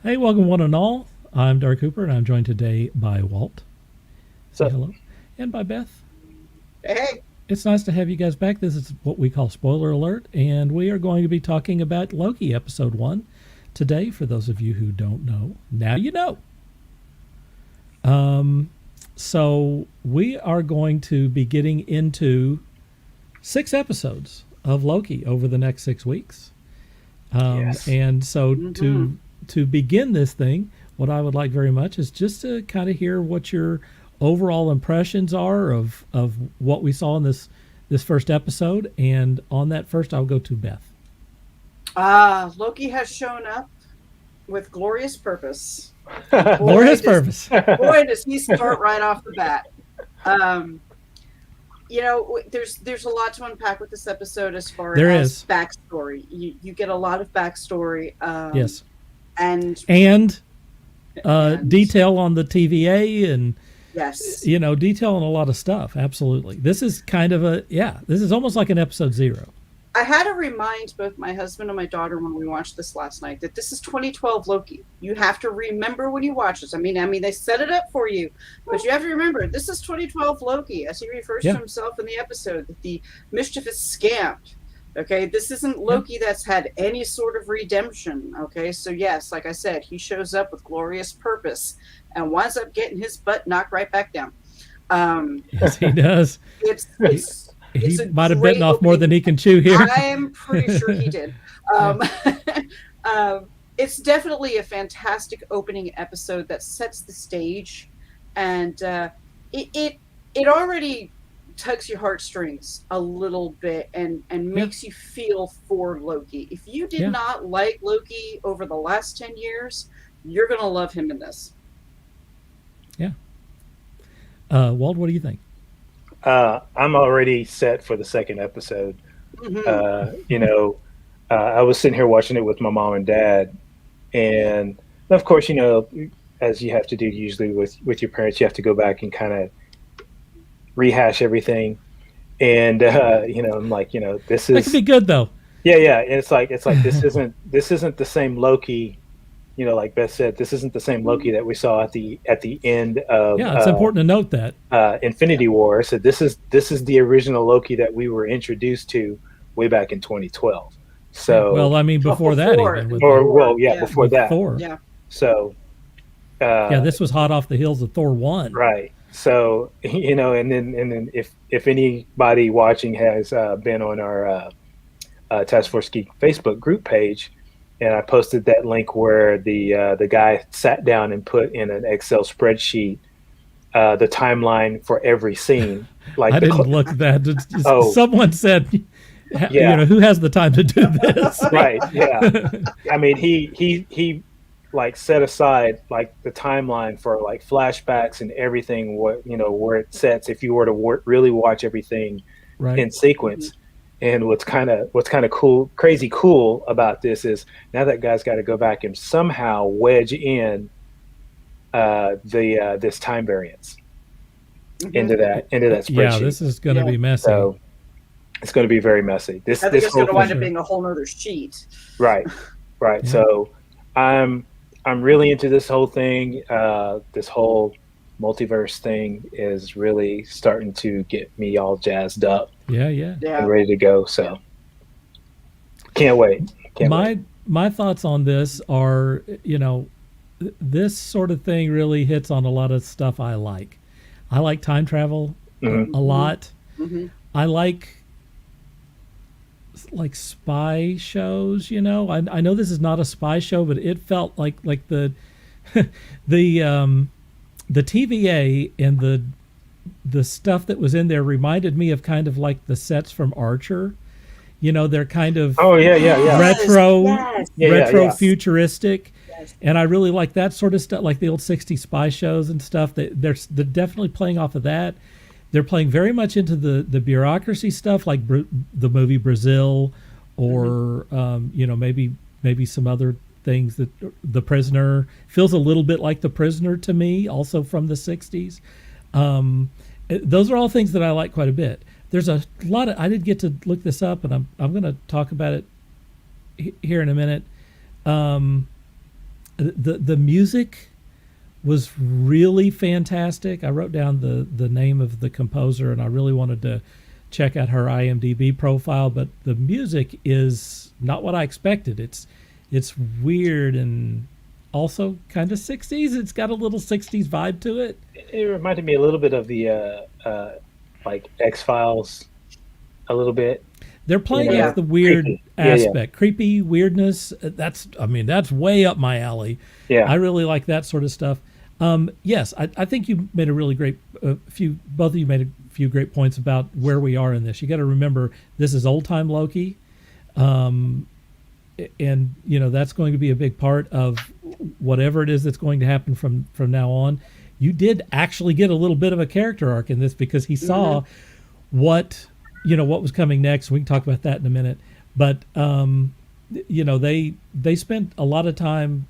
Hey, welcome one and all. I'm Dirk Hooper, and I'm joined today by Walt. Say So, hello. And by Beth. Hey, It's nice to have you guys back. This is what we call spoiler alert, and we are going to be talking about Loki episode 1 today. For those of you who don't know, now you know. So we are going to be getting into 6 episodes of Loki over the next 6 weeks. yes. And so mm-hmm. to begin this thing, what I would like very much is just to kind of hear what your overall impressions are of what we saw in this first episode. And on that first, I'll go to Beth. Loki has shown up with glorious purpose. Glorious purpose. Boy, does he start right off the bat. There's a lot to unpack with this episode as far There as is. backstory. You get a lot of backstory. Yes. And Detail on the TVA and, yes. detail on a lot of stuff. Absolutely. This is kind of this is almost like an episode 0. I had to remind both my husband and my daughter when we watched this last night that this is 2012 Loki. You have to remember when you watch this. I mean, they set it up for you, but you have to remember this is 2012 Loki, as he refers to himself in the episode. That the Mischief is scammed. Okay, this isn't Loki that's had any sort of redemption. Okay, so yes, like I said, he shows up with glorious purpose and winds up getting his butt knocked right back down. Yes, he does. He might have bitten off more than he can chew here. I'm pretty sure he did. It's definitely a fantastic opening episode that sets the stage, and it already tugs your heartstrings a little bit and makes you feel for Loki. If you did not like Loki over the last 10 years, you're going to love him in this. Yeah. Walt, what do you think? I'm already set for the second episode. Mm-hmm. I was sitting here watching it with my mom and dad, and of course, as you have to do usually with your parents, you have to go back and kind of rehash everything. And I'm like, this is that could be good though. Yeah. And it's like this isn't the same Loki. Like Beth said, this isn't the same Loki that we saw at the end of. Yeah, it's important to note that Infinity War. So this is the original Loki that we were introduced to way back in 2012. So before that even. Before that. Thor. Yeah. So. This was hot off the heels of Thor 1. Right. So and then if anybody watching has been on our Taskforce Geek Facebook group page. And I posted that link where the guy sat down and put in an Excel spreadsheet the timeline for every scene. Like I didn't look at that. Someone said, who has the time to do this? Right. Yeah. I mean, he like set aside like the timeline for like flashbacks and everything. Where it sets if you were to really watch everything in sequence. Mm-hmm. And what's kind of crazy cool about this is now that guy's got to go back and somehow wedge in this time variance into that spreadsheet. Yeah, this is going to be messy. So it's going to be very messy. I think it's going to wind up being a whole nother sheet. Right. Yeah. So I'm really into this whole thing. This whole multiverse thing is really starting to get me all jazzed up. Yeah. And ready to go. So can't wait. My thoughts on this are, this sort of thing really hits on a lot of stuff I like. I like time travel a lot. Mm-hmm. I like spy shows, I know this is not a spy show, but it felt like the the TVA and the stuff that was in there reminded me of kind of like the sets from Archer. They're kind of retro futuristic. Yes. And I really like that sort of stuff, like the old 60s spy shows and stuff. They're definitely playing off of that. They're playing very much into the bureaucracy stuff, like the movie Brazil, or maybe some other things. That The Prisoner feels a little bit like The Prisoner to me, also from the 60s. Those are all things that I like quite a bit. There's a lot of, I did get to look this up, and I'm going to talk about it here in a minute. the music was really fantastic. I wrote down the name of the composer, and I really wanted to check out her IMDb profile, but the music is not what I expected. It's weird and also kind of 60s. It's got a little 60s vibe to it. It reminded me a little bit of the like X-Files a little bit. They're playing Yeah. off the weird Creepy. aspect, creepy weirdness. That's way up my alley. Yeah. I really like that sort of stuff. Yes, I think you made a really great both of you made a few great points about where we are in this. You got to remember this is old time Loki, and that's going to be a big part of whatever it is that's going to happen from now on. You did actually get a little bit of a character arc in this because he saw what was coming next. We can talk about that in a minute, but they spent a lot of time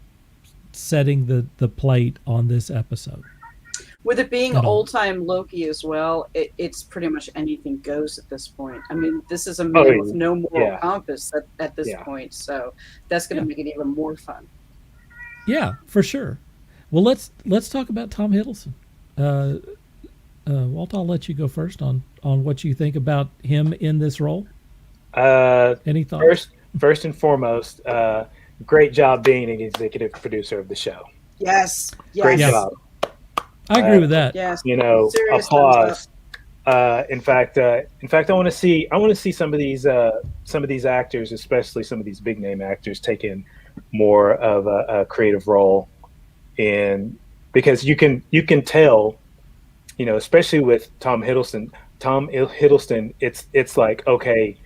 setting the plate on this episode. With it being old time Loki as well, it's pretty much anything goes at this point. I mean, this is a man with no moral compass at this point, so that's going to make it even more fun. Yeah, for sure. Well, let's talk about Tom Hiddleston. Walt, I'll let you go first on what you think about him in this role. Any thoughts? First and foremost, great job being an executive producer of the show. Yes. Great job. I agree with that. Yes. Serious applause. In fact, I want to see some of these actors, especially some of these big name actors, taking more of a creative role because you can tell, especially with Tom Hiddleston, it's like, okay,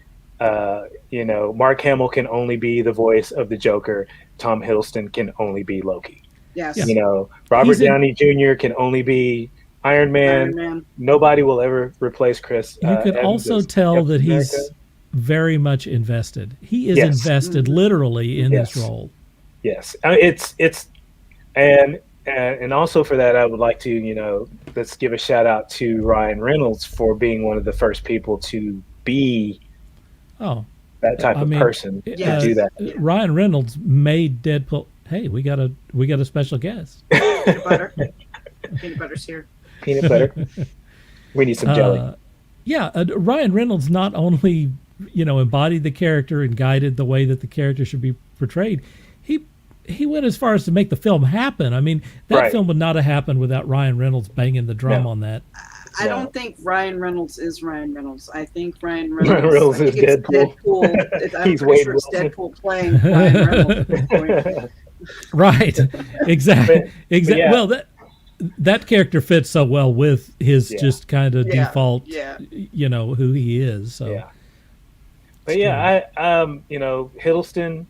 Mark Hamill can only be the voice of the Joker. Tom Hiddleston can only be Loki. Yes. Robert Downey Jr. can only be Iron Man. Nobody will ever replace Chris. You could also tell that he's very much invested. He is invested literally in this role. Yes, and also for that, I would like to let's give a shout out to Ryan Reynolds for being one of the first people to be that type of person to do that. Ryan Reynolds made Deadpool. Hey, we got a special guest. Peanut butter. Peanut butter's here. Peanut butter. We need some jelly. Ryan Reynolds not only embodied the character and guided the way that the character should be portrayed. He went as far as to make the film happen. I mean, that film would not have happened without Ryan Reynolds banging the drum on that. I don't think Ryan Reynolds is Ryan Reynolds. I think Ryan Reynolds is Deadpool. I'm pretty sure it's Deadpool playing Ryan Reynolds at this point. Right. Exactly. Yeah. Well, that character fits so well with his just kind of default, who he is. So. Yeah. But Hiddleston,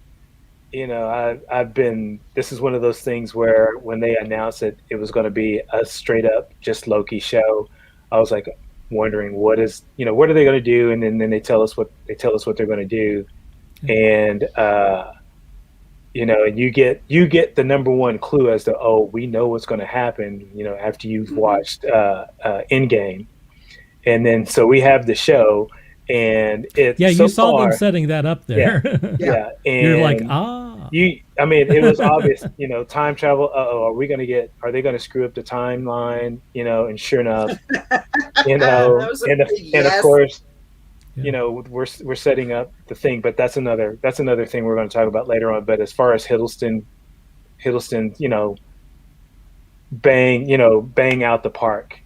this is one of those things where when they announced it was going to be a straight up just Loki show, I was like wondering what are they going to do? And then they tell us what they're going to do. And, and you get the number one clue as to, we know what's going to happen, after you've watched Endgame. And then, so we have the show. And it's you saw them setting that up there. And you're like, it was obvious, time travel. Are they going to screw up the timeline? And sure enough, and of course, we're setting up the thing. But that's another thing we're going to talk about later on. But as far as Hiddleston, bang out the park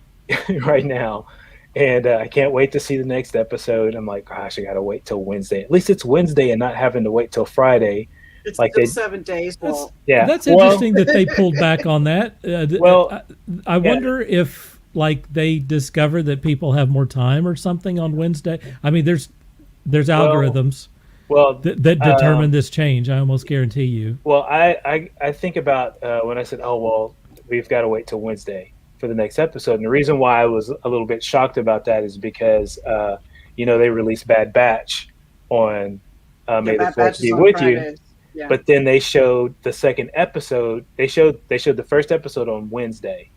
right now. And I can't wait to see the next episode. I'm like, gosh, I got to wait till Wednesday. At least it's Wednesday and not having to wait till Friday. It's like 7 days. That's interesting that they pulled back on that. I wonder if they discover that people have more time or something on Wednesday. I mean, there's algorithms that determine this change. I almost guarantee you. Well, I think about when I said, we've got to wait till Wednesday for the next episode. And the reason why I was a little bit shocked about that is because, they released Bad Batch on May the 4th be with you. Yeah. But then they showed the second episode. They showed the first episode on Wednesday,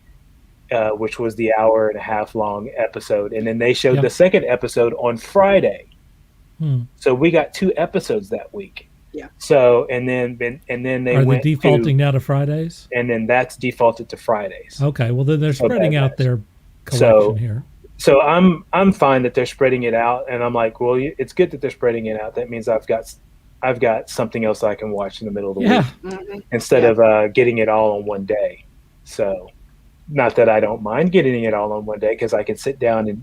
which was the hour and a half long episode. And then they showed the second episode on Friday. So we got 2 episodes that week. Yeah. So and then they Are they went defaulting now to Fridays? and then that's defaulted to Fridays. Okay, well then they're So spreading Bad out Batch. their collection here. So I'm fine that they're spreading it out, and I'm like, well, it's good that they're spreading it out. That means I've got something else I can watch in the middle of the Yeah. week instead of getting it all on one day. So, not that I don't mind getting it all on one day, because I can sit down and,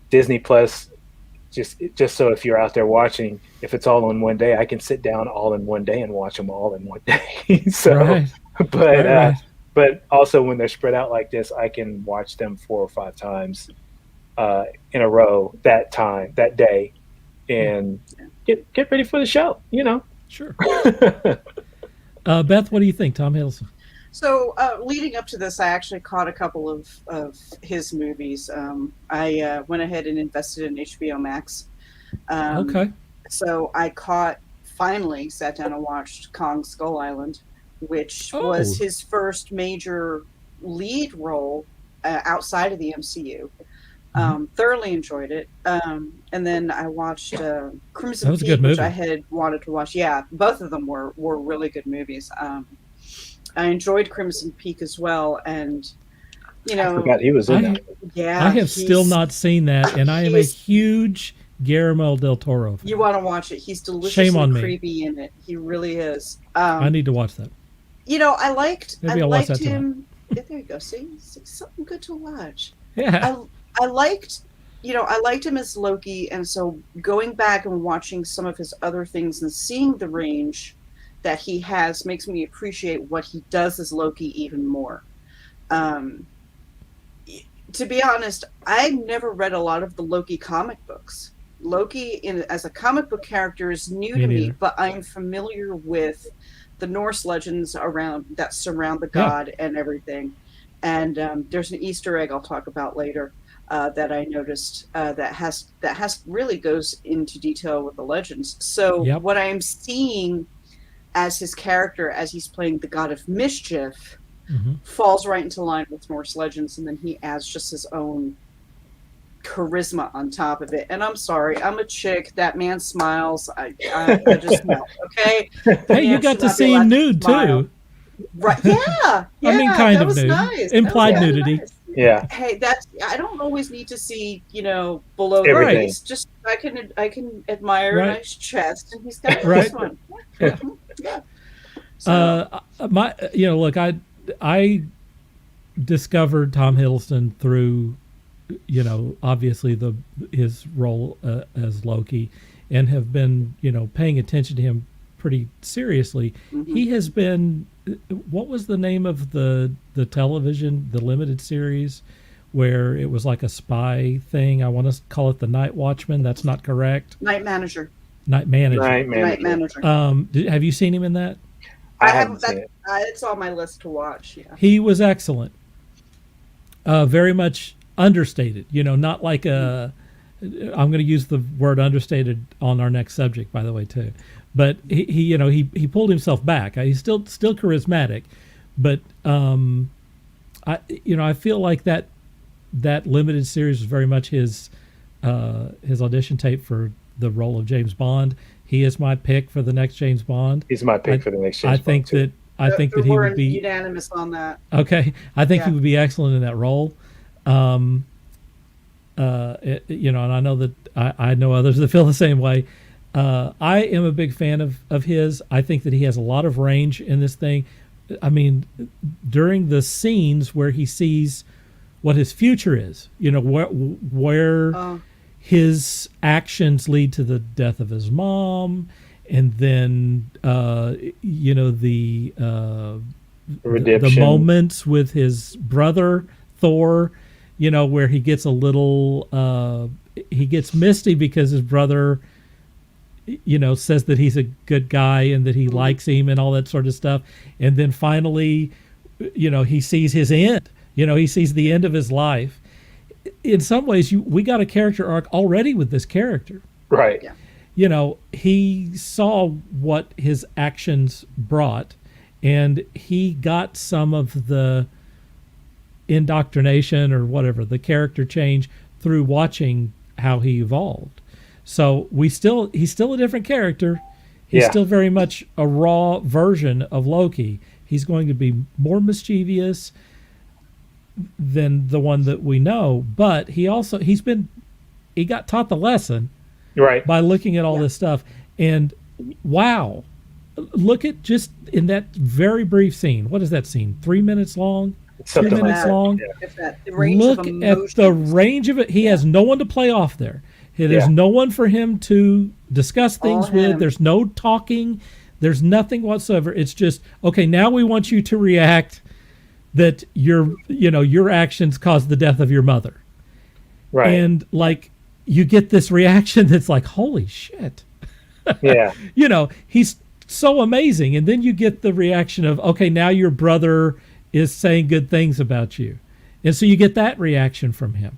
Disney Plus. Just so if you're out there watching, if it's all on one day, I can sit down all in one day and watch them all in one day. So, Right. but but also when they're spread out like this, I can watch them 4 or 5 times in a row that day, and get ready for the show. Sure. Beth, what do you think, Tom Hiddleston? So leading up to this, I actually caught a couple of his movies. I went ahead and invested in HBO Max. Okay. So I finally sat down and watched Kong Skull Island, which was his first major lead role outside of the MCU. Thoroughly enjoyed it. And then I watched Crimson Peak, which I had wanted to watch. Yeah, both of them were really good movies. I enjoyed Crimson Peak as well, and I forgot he was in that. Yeah, I have still not seen that, and I am a huge Guillermo del Toro fan. You want to watch it? He's delicious Shame on and me. creepy in it. He really is. I need to watch that. I liked watch him. Yeah, there you go. See, something good to watch. Yeah. I liked him as Loki, and so going back and watching some of his other things and seeing the range that he has makes me appreciate what he does as Loki even more. To be honest, I've never read a lot of the Loki comic books. Loki as a comic book character is new to me, but I'm familiar with the Norse legends that surround the god and everything. And there's an Easter egg I'll talk about later that I noticed that has really goes into detail with the legends. So what I'm seeing as his character, as he's playing the god of mischief, falls right into line with Norse legends, and then he adds just his own charisma on top of it. And I'm sorry, I'm a chick. That man smiles. I just know. Okay. Hey, you got to see him nude too. Right? Yeah. I mean, kind of nude. Nice. Implied nudity. Nice. Yeah. Hey, I don't always need to see, below the waist. Just I can admire a nice chest, and he's got a nice one. Yeah. So. Look, I discovered Tom Hiddleston through, obviously his role as Loki, and have been, paying attention to him pretty seriously. He has been. What was the name of the television, the limited series, where it was like a spy thing? I want to call it The Night Watchman. That's not correct. Night Manager. Night Manager. Have you seen him in that? I haven't seen it. It's on my list to watch. Yeah. He was excellent. Very much understated. Not like a. I'm going to use the word understated on our next subject, by the way, too. But he pulled himself back. He's still charismatic, but I feel like that limited series was very much his audition tape for the role of James Bond. He is my pick for the next James Bond. He's my pick for the next James Bond. I think that he would be unanimous on that. Okay, I think he would be excellent in that role. And I know that I know others that feel the same way. I am a big fan of his. I think that he has a lot of range in this thing. I mean, during the scenes where he sees what his future is, where his actions lead to the death of his mom, and then the moments with his brother Thor, where he gets a little he gets misty because his brother says that he's a good guy and that he likes him and all that sort of stuff, and then finally he sees his end. He sees the end of his life. In some ways, we got a character arc already with this character. Right. Yeah. He saw what his actions brought, and he got some of the indoctrination or whatever, the character change, through watching how he evolved. So he's still a different character. He's Yeah. still very much a raw version of Loki. He's going to be more mischievous than the one that we know, but he got taught the lesson Right. by looking at all this stuff. And wow, look at just in that very brief scene. What is that scene? 3 minutes long? Something 3 like minutes that. long? Yeah. If that, the range Look of at emotions. the range of it. He has no one to play off there. There's Yeah. no one for him to discuss things All with. him. There's no talking. There's nothing whatsoever. It's just, okay, now we want you to react that your actions caused the death of your mother. Right. And like you get this reaction that's like, holy shit. Yeah. He's so amazing. And then you get the reaction of, okay, now your brother is saying good things about you. And so you get that reaction from him.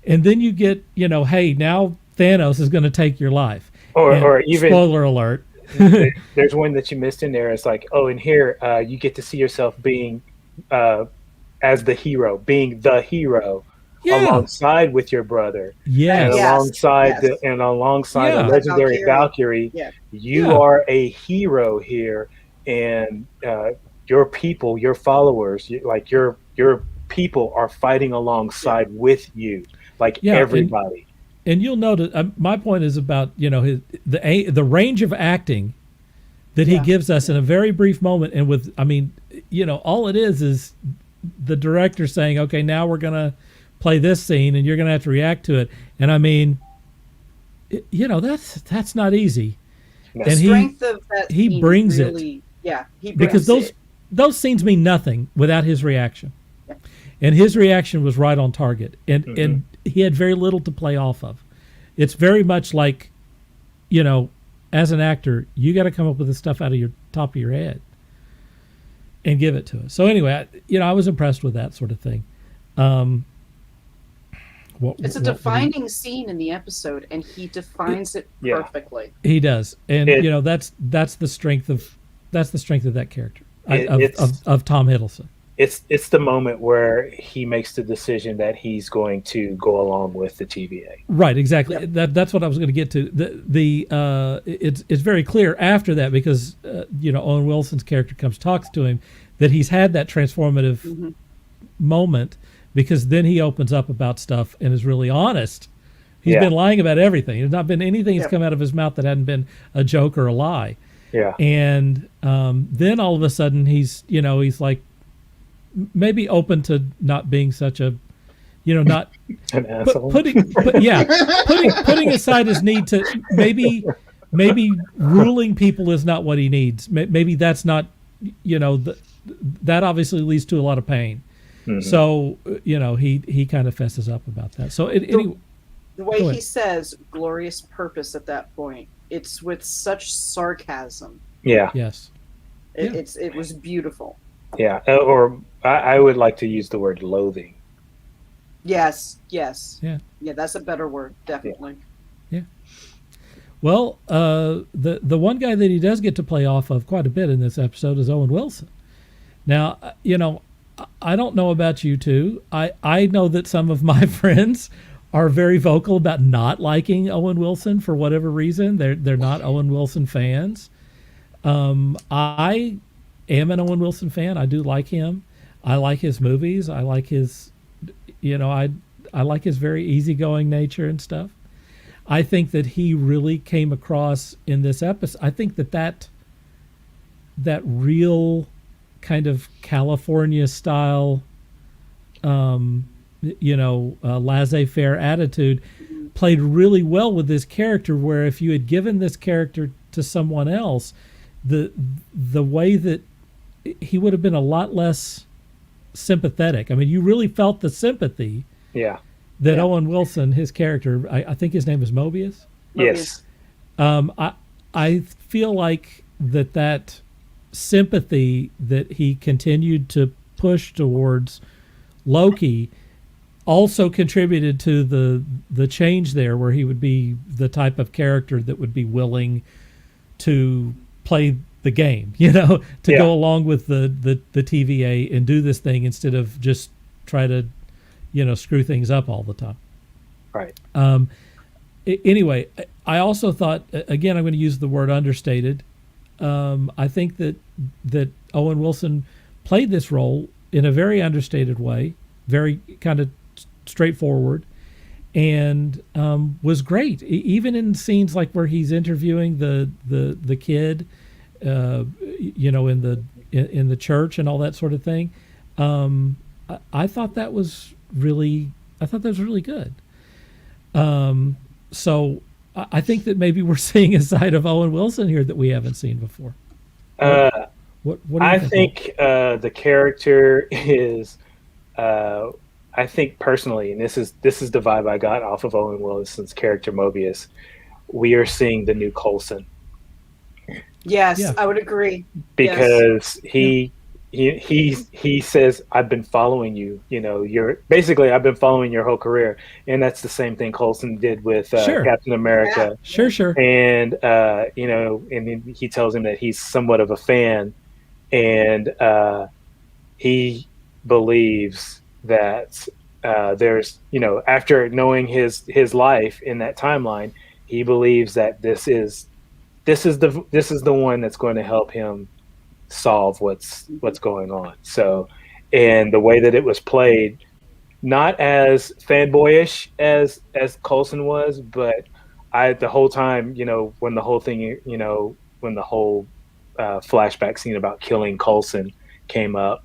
And then you get, hey, now Thanos is going to take your life. Or even spoiler alert. there's one that you missed in there. It's like, oh, and here you get to see yourself being as the hero, being the hero alongside with your brother. Yes. And alongside Yeah. the legendary Valkyrie, you are a hero here, and your people, your followers, your people are fighting alongside with you, everybody. And you'll notice my point is about the range of acting that he gives us in a very brief moment, and with all it is the director saying, okay, now we're gonna play this scene and you're gonna have to react to it, and that's not easy. No. And Strength of that he scene brings really, it. Yeah, he brings Because it. those scenes mean nothing without his reaction. Yeah. And his reaction was right on target. And he had very little to play off of. It's very much like, as an actor, you got to come up with the stuff out of your top of your head and give it to us. So anyway, I was impressed with that sort of thing. It's a defining scene in the episode, and he defines it perfectly. He does. And that's the strength of that character of Tom Hiddleston. It's the moment where he makes the decision that he's going to go along with the TVA. Right, exactly. Yep. That's what I was going to get to. It's very clear after that, because Owen Wilson's character talks to him, that he's had that transformative moment, because then he opens up about stuff and is really honest. He's been lying about everything. There's not been anything that's come out of his mouth that hadn't been a joke or a lie. Yeah. And then all of a sudden he's like maybe open to not being such a, not an asshole. putting aside his need to maybe ruling people is not what he needs. Maybe that's not, that obviously leads to a lot of pain. Mm-hmm. So, he kind of fesses up about that. So the way he says glorious purpose at that point, it's with such sarcasm. Yeah. Yes. It was beautiful. Yeah. Or I would like to use the word loathing. Yes. Yeah. Yeah, that's a better word, definitely. Yeah. Well, the one guy that he does get to play off of quite a bit in this episode is Owen Wilson. Now, I don't know about you two. I know that some of my friends are very vocal about not liking Owen Wilson for whatever reason. They're not Owen Wilson fans. I am an Owen Wilson fan. I do like him. I like his movies. I like his, I like his very easygoing nature and stuff. I think that he really came across in this episode. I think that real kind of California style, laissez-faire attitude played really well with this character, where if you had given this character to someone else, the way that he would have been a lot less sympathetic. I mean, you really felt the sympathy that Owen Wilson, his character, I think his name is Mobius. Yes. I feel like that sympathy that he continued to push towards Loki also contributed to the change there, where he would be the type of character that would be willing to play the game, to go along with the TVA and do this thing instead of just try to, screw things up all the time. Right. Anyway, I also thought, again, I'm going to use the word understated. I think that Owen Wilson played this role in a very understated way, very kind of straightforward, and was great. Even in scenes like where he's interviewing the kid, in the church and all that sort of thing. I thought that was really good. So I think that maybe we're seeing a side of Owen Wilson here that we haven't seen before. What do you I think? the character is, I think personally, and this is the vibe I got off of Owen Wilson's character Mobius. We are seeing the new Coulson. Yes, Yeah. I would agree. Because he says, I've been following you, I've been following your whole career. And that's the same thing Coulson did with Sure. Captain America. Yeah. Sure. And, and then he tells him that he's somewhat of a fan. And he believes that there's, after knowing his life in that timeline, he believes that this is the one that's going to help him solve what's going on. So, and the way that it was played, not as fanboyish as Coulson was, but the whole time, when the whole thing, when the whole flashback scene about killing Coulson came up,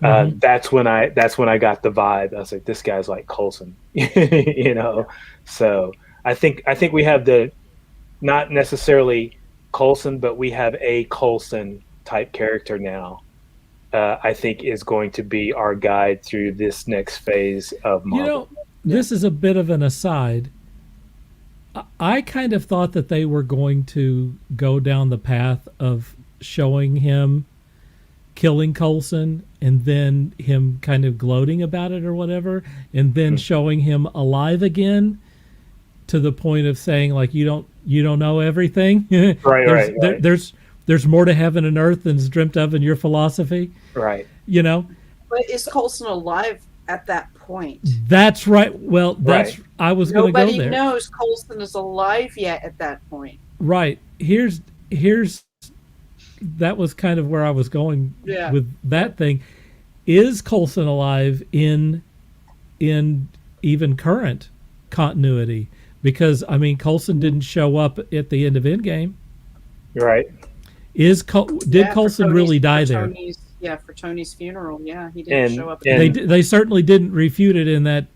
that's when I got the vibe. I was like, this guy's like Coulson, So I think we have not necessarily Coulson, but we have a Coulson type character now. I think is going to be our guide through this next phase of Marvel. This is a bit of an aside. I kind of thought that they were going to go down the path of showing him killing Coulson and then him kind of gloating about it or whatever, and then showing him alive again to the point of saying, like, you don't know everything. Right. There's more to heaven and earth than's dreamt of in your philosophy. Right. But is Coulson alive at that point? That's right. Well, I was going to go there. Nobody knows Coulson is alive yet at that point. Right. Here's that was kind of where I was going with that thing. Is Coulson alive in even current continuity? Because Coulson didn't show up at the end of Endgame. Right. Did Coulson really die there? For Tony's funeral. Yeah, he didn't show up. They certainly didn't refute it in that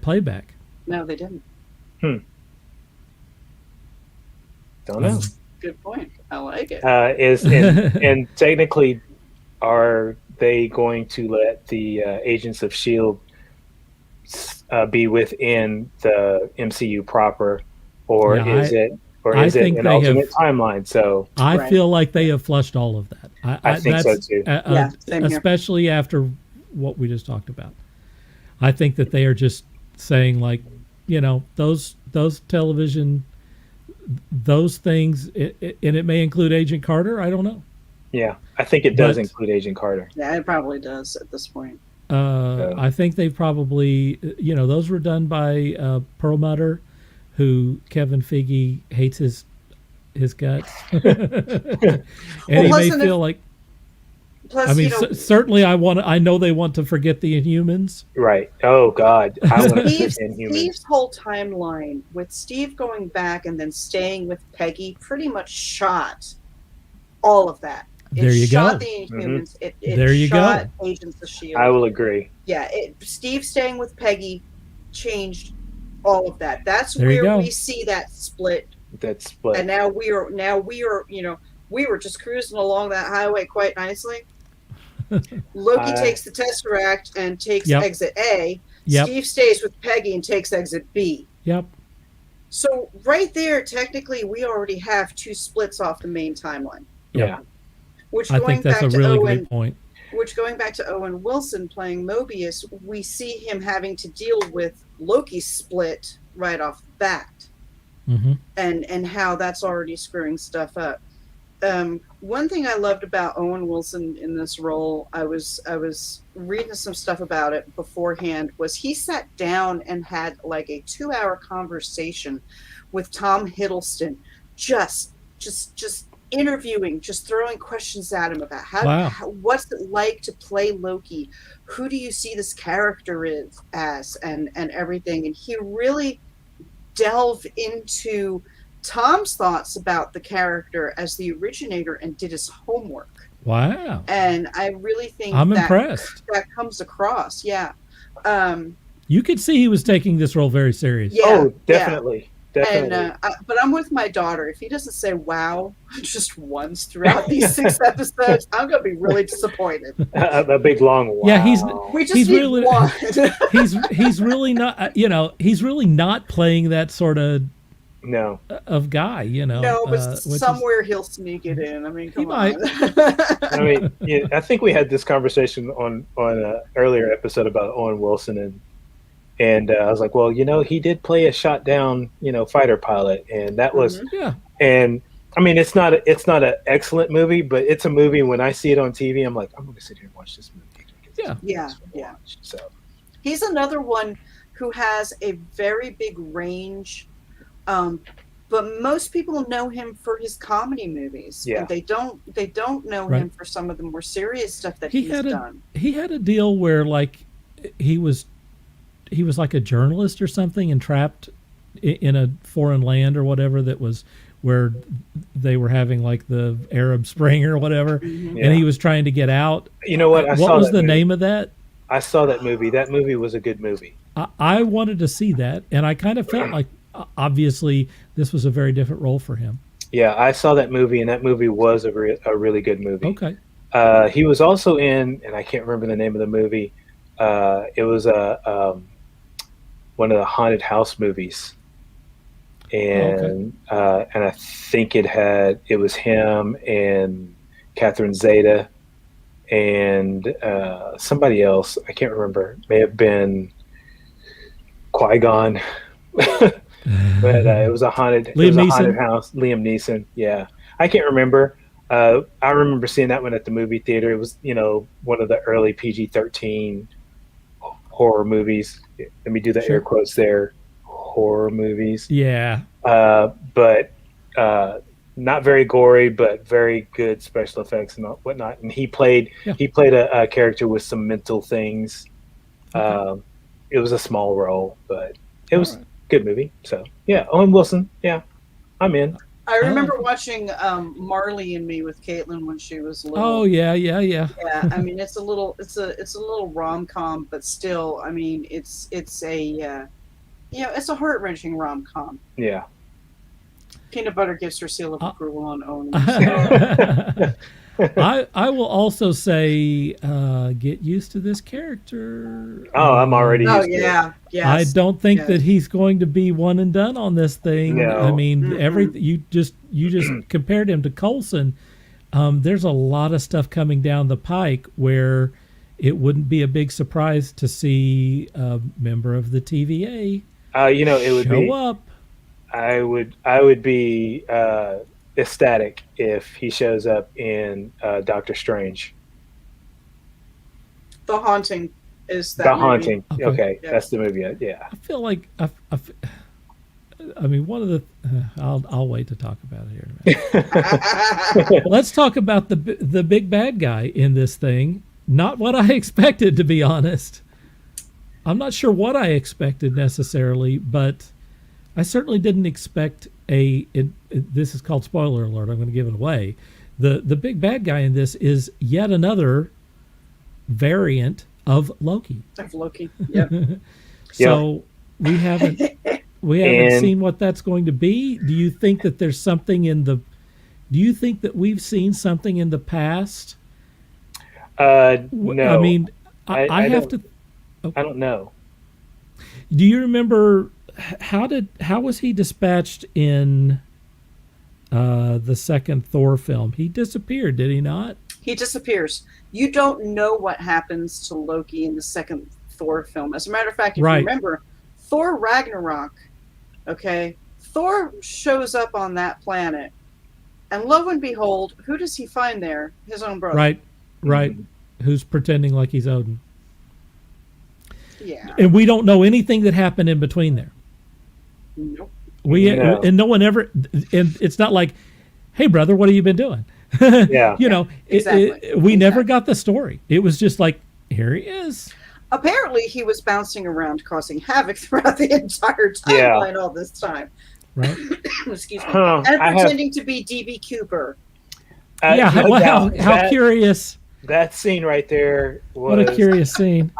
playback. No, they didn't. Don't know. Good point. I like it. And technically, are they going to let the Agents of S.H.I.E.L.D. Be within the MCU proper, or is it an alternate timeline? So I feel like they have flushed all of that. I think so too. Same here. Especially after what we just talked about. I think that they are just saying, like, those television, those things, and it may include Agent Carter. I don't know. Yeah, I think it does include Agent Carter. Yeah, it probably does at this point. I think they probably, those were done by Perlmutter, who Kevin Feige hates his guts, and he may feel like. Plus, certainly, I know they want to forget the Inhumans. Right. Oh God. Steve's whole timeline with Steve going back and then staying with Peggy pretty much shot all of that. There you go. The Inhumans. There you shot go. Agents of S.H.I.E.L.D. I will agree. Yeah, Steve staying with Peggy changed all of that. That's there where we see that split. That split. And now we are, we were just cruising along that highway quite nicely. Loki takes the Tesseract and takes exit A. Yep. Steve stays with Peggy and takes exit B. Yep. So right there, technically, we already have two splits off the main timeline. Yeah. I think that's a really great point. Which, going back to Owen Wilson playing Mobius, we see him having to deal with Loki's split right off the bat, and how that's already screwing stuff up. One thing I loved about Owen Wilson in this role, I was reading some stuff about it beforehand, was he sat down and had like a 2-hour conversation with Tom Hiddleston, just interviewing, just throwing questions at him about what's it like to play Loki, who do you see this character as, and everything. And he really delved into Tom's thoughts about the character as the originator and did his homework. Wow. And I really think I'm impressed. That comes across. Yeah. You could see he was taking this role very seriously. Yeah, oh, definitely. Definitely. And, but I'm with my daughter. If he doesn't say wow just once throughout these 6 episodes, I'm going to be really disappointed. A big long wow. Yeah, We just need really, one. he's really not, he's really not playing that sort of of guy, No, but somewhere he'll sneak it in. I mean, come on. I mean, yeah, I think we had this conversation on an earlier episode about Owen Wilson, and I was like, well, he did play a shot down, fighter pilot, and that was, and I mean, it's not an excellent movie, but it's a movie. When I see it on TV, I'm like, I'm going to sit here and watch this movie. Yeah. So he's another one who has a very big range, but most people know him for his comedy movies. Yeah, they don't know him for some of the more serious stuff that he's done. He had a deal where like he was like a journalist or something and trapped in a foreign land or whatever, that was where they were having like the Arab Spring or whatever, and he was trying to get out. You know what? What was the name of that? I saw that movie. That movie was a good movie. I wanted to see that, and I kind of felt like obviously this was a very different role for him. Yeah, I saw that movie, and that movie was a really good movie. Okay. He was also in, and I can't remember the name of the movie. It was one of the haunted house movies, and and I think it was him and Catherine Zeta and somebody else. I can't remember. May have been Qui-Gon, but it was a haunted house. Liam Neeson. Yeah, I can't remember. I remember seeing that one at the movie theater. It was one of the early PG-13 horror movies. Let me do the air quotes there. Horror movies. Yeah. But not very gory, but very good special effects and whatnot. And he played a character with some mental things. It was a small role, but it was a good movie. So yeah, Owen Wilson. Yeah, I'm in. I remember watching Marley and Me with Caitlin when she was little. Oh yeah. Yeah, I mean it's a little rom-com, but still, I mean it's a it's a heart-wrenching rom-com. Yeah. Peanut butter gives her seal of approval on Owen Wilson. I will also say get used to this character. Oh, I'm already used to it. Yes. I don't think that he's going to be one and done on this thing. No. I mean, you just compared him to Coulson. There's a lot of stuff coming down the pike where it wouldn't be a big surprise to see a member of the TVA it would show up. I would be ecstatic if he shows up in Doctor Strange. The Haunting is that The movie. Haunting. Okay. Yeah. That's the movie. Yeah. I feel like I mean, one of the I'll wait to talk about it here in a minute. Let's talk about the big bad guy in this thing. Not what I expected, to be honest. I'm not sure what I expected necessarily, but I certainly didn't expect this is called spoiler alert. I'm going to give it away. The big bad guy in this is yet another variant of Loki. Of Loki. Yep. So we haven't seen what that's going to be. Do you think that there's something do you think that we've seen something in the past? No. I mean, I have to. I don't know. Do you remember how was he dispatched in the second Thor film? He disappeared, did he not? He disappears. You don't know what happens to Loki in the second Thor film. As a matter of fact, if you remember, Thor Ragnarok, Thor shows up on that planet, and lo and behold, who does he find there? His own brother. Right. Mm-hmm. Who's pretending like he's Odin. Yeah. And we don't know anything that happened in between there. Nope. No. And no one ever, and it's not like, hey brother, what have you been doing? Yeah. You know, Exactly. we never got the story. It was just like, here he is. Apparently, he was bouncing around, causing havoc throughout the entire timeline all this time. Right. Excuse me. And pretending to be D.B. Cooper. How curious. That scene right there was... What a curious scene.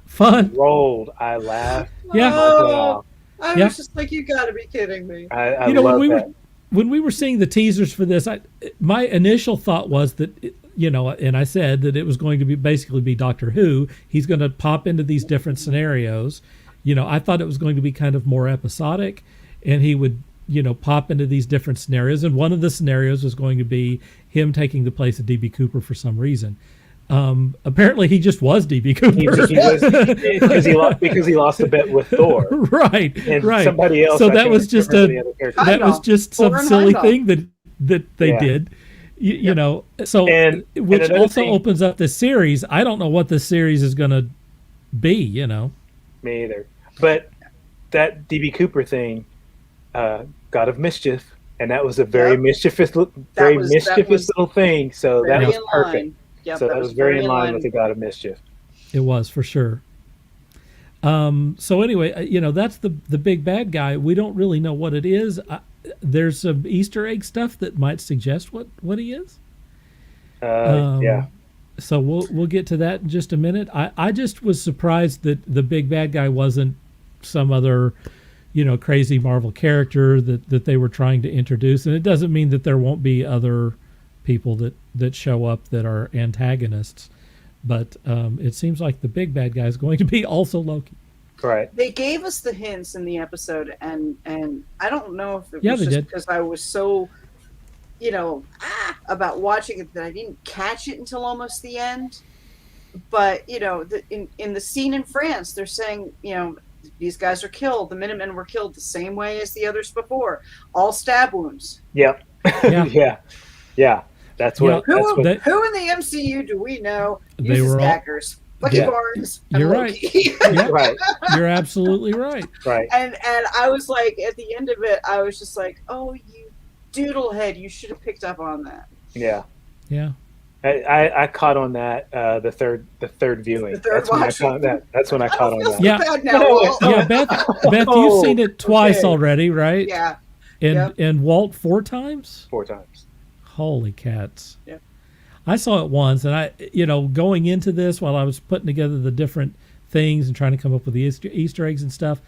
Fun. Rolled. I laughed. Yeah. I was just like, you got to be kidding me. I love that. When we were seeing the teasers for this, my initial thought was that, you know, and I said that it was going to be basically be Doctor Who. He's going to pop into these different scenarios. You know, I thought it was going to be kind of more episodic, and he would, you know, pop into these different scenarios. And one of the scenarios was going to be him taking the place of D.B. Cooper for some reason. Apparently he just was D.B. Cooper because he lost a bet with Thor, right? And somebody else. So that was just some silly thing that they did, you know. So which also opens up the series. I don't know what the series is going to be, you know. Me either. But that D.B. Cooper thing, God of Mischief, and that was a very mischievous little thing. So that was perfect. Yep, so that was very in line with the God of Mischief. It was, for sure. So anyway, you know, that's the big bad guy. We don't really know what it is. There's some Easter egg stuff that might suggest what he is. Yeah. So we'll get to that in just a minute. I just was surprised that the big bad guy wasn't some other, you know, crazy Marvel character that they were trying to introduce. And it doesn't mean that there won't be other people that show up that are antagonists, but it seems like the big bad guy is going to be also Loki. Right. They gave us the hints in the episode, and I don't know if it was just because I was so, you know, about watching it that I didn't catch it until almost the end. But you know, in the scene in France, they're saying, you know, these guys are killed. The Minutemen were killed the same way as the others before, all stab wounds. Yep. Yeah. That's what. Who in the MCU do we know uses daggers? Bucky Barnes. You're right. Right. You're absolutely right. Right. And I was like, at the end of it, I was just like, oh, you doodlehead, you should have picked up on that. Yeah. Yeah. I caught on that the third viewing. That's when I caught that. That's when I caught on that. Yeah. Beth, you've seen it twice already, right? Yeah. And Walt 4 times? 4 times. Holy cats. Yeah. I saw it once, and I, you know, going into this while I was putting together the different things and trying to come up with the Easter eggs and stuff,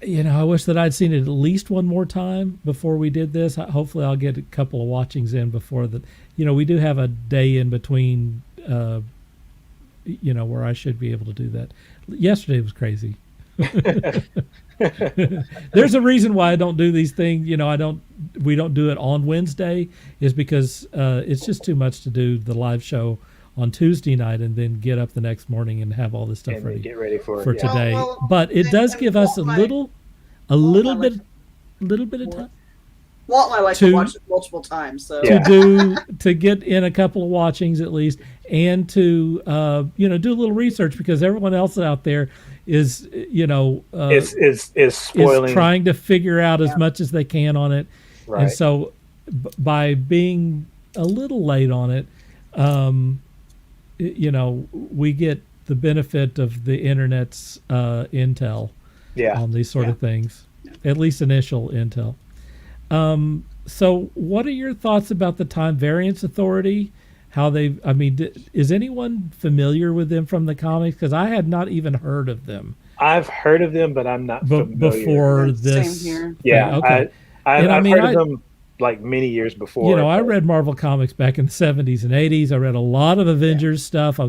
you know, I wish that I'd seen it at least one more time before we did this. Hopefully I'll get a couple of watchings in before that. You know, we do have a day in between, you know, where I should be able to do that. Yesterday was crazy. There's a reason why I don't do these things. You know, we don't do it on Wednesday is because it's just too much to do the live show on Tuesday night and then get up the next morning and have all this stuff ready. Get ready for today. But it does give us a little bit of time. Walt and I like to watch it multiple times, so to get in a couple of watchings at least, and to you know, do a little research, because everyone else out there is, you know, is spoiling, is trying to figure out as much as they can on it, right. And so by being a little late on it, you know, we get the benefit of the internet's intel on these sort of things, at least initial intel. So what are your thoughts about the Time Variance Authority? How is anyone familiar with them from the comics? Because I had not even heard of them. I've heard of them, but I'm not familiar. Before this. Same here. Yeah. Okay. I've heard of them like many years before. You know, I read Marvel comics back in the 70s and 80s. I read a lot of Avengers stuff. I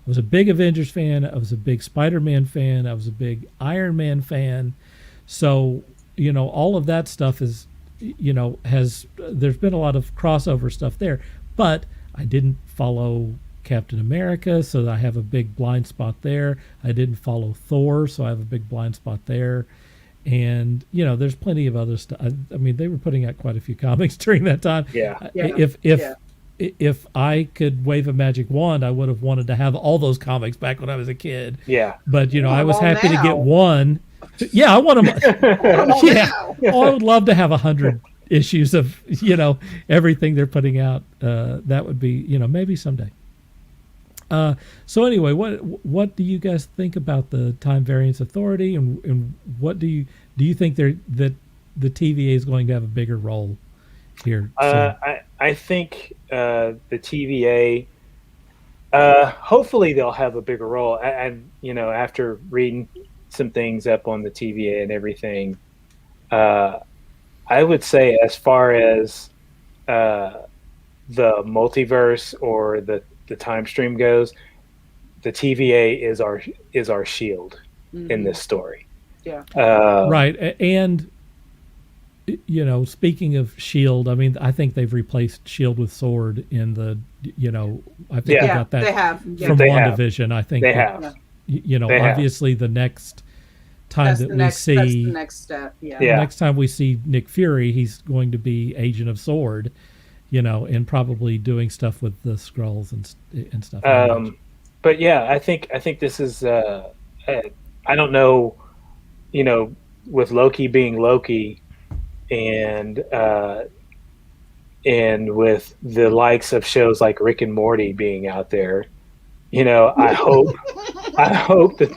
was a big Avengers fan. I was a big Spider-Man fan. I was a big Iron Man fan. So, you know, all of that stuff is, you know, there's been a lot of crossover stuff there, but I didn't follow Captain America, so I have a big blind spot there. I didn't follow Thor, so I have a big blind spot there. And, you know, there's plenty of other stuff. I mean, they were putting out quite a few comics during that time. If I could wave a magic wand, I would have wanted to have all those comics back when I was a kid. Yeah. But, you know, I was happy to get one. Yeah, I want them. Oh, Yeah, wow. oh, I would love to have 100 issues of everything they're putting out. That would be maybe someday. So anyway, what do you guys think about the Time Variance Authority, and what do you think that the TVA is going to have a bigger role here? I think the TVA. Hopefully they'll have a bigger role. And after reading some things up on the TVA and everything, I would say as far as the multiverse or the time stream goes, the TVA is our shield in this story. Yeah. Right, and speaking of Shield, I mean, I think they've replaced Shield with Sword in the, I think we got that they have. from They WandaVision. I think They have. They have. obviously the next time That's that the we next. see, That's the next step. Yeah. Yeah. next time we see Nick Fury, he's going to be Agent of Sword, and probably doing stuff with the Skrulls and stuff. But yeah, I think this is. I don't know, with Loki being Loki, and with the likes of shows like Rick and Morty being out there, I hope that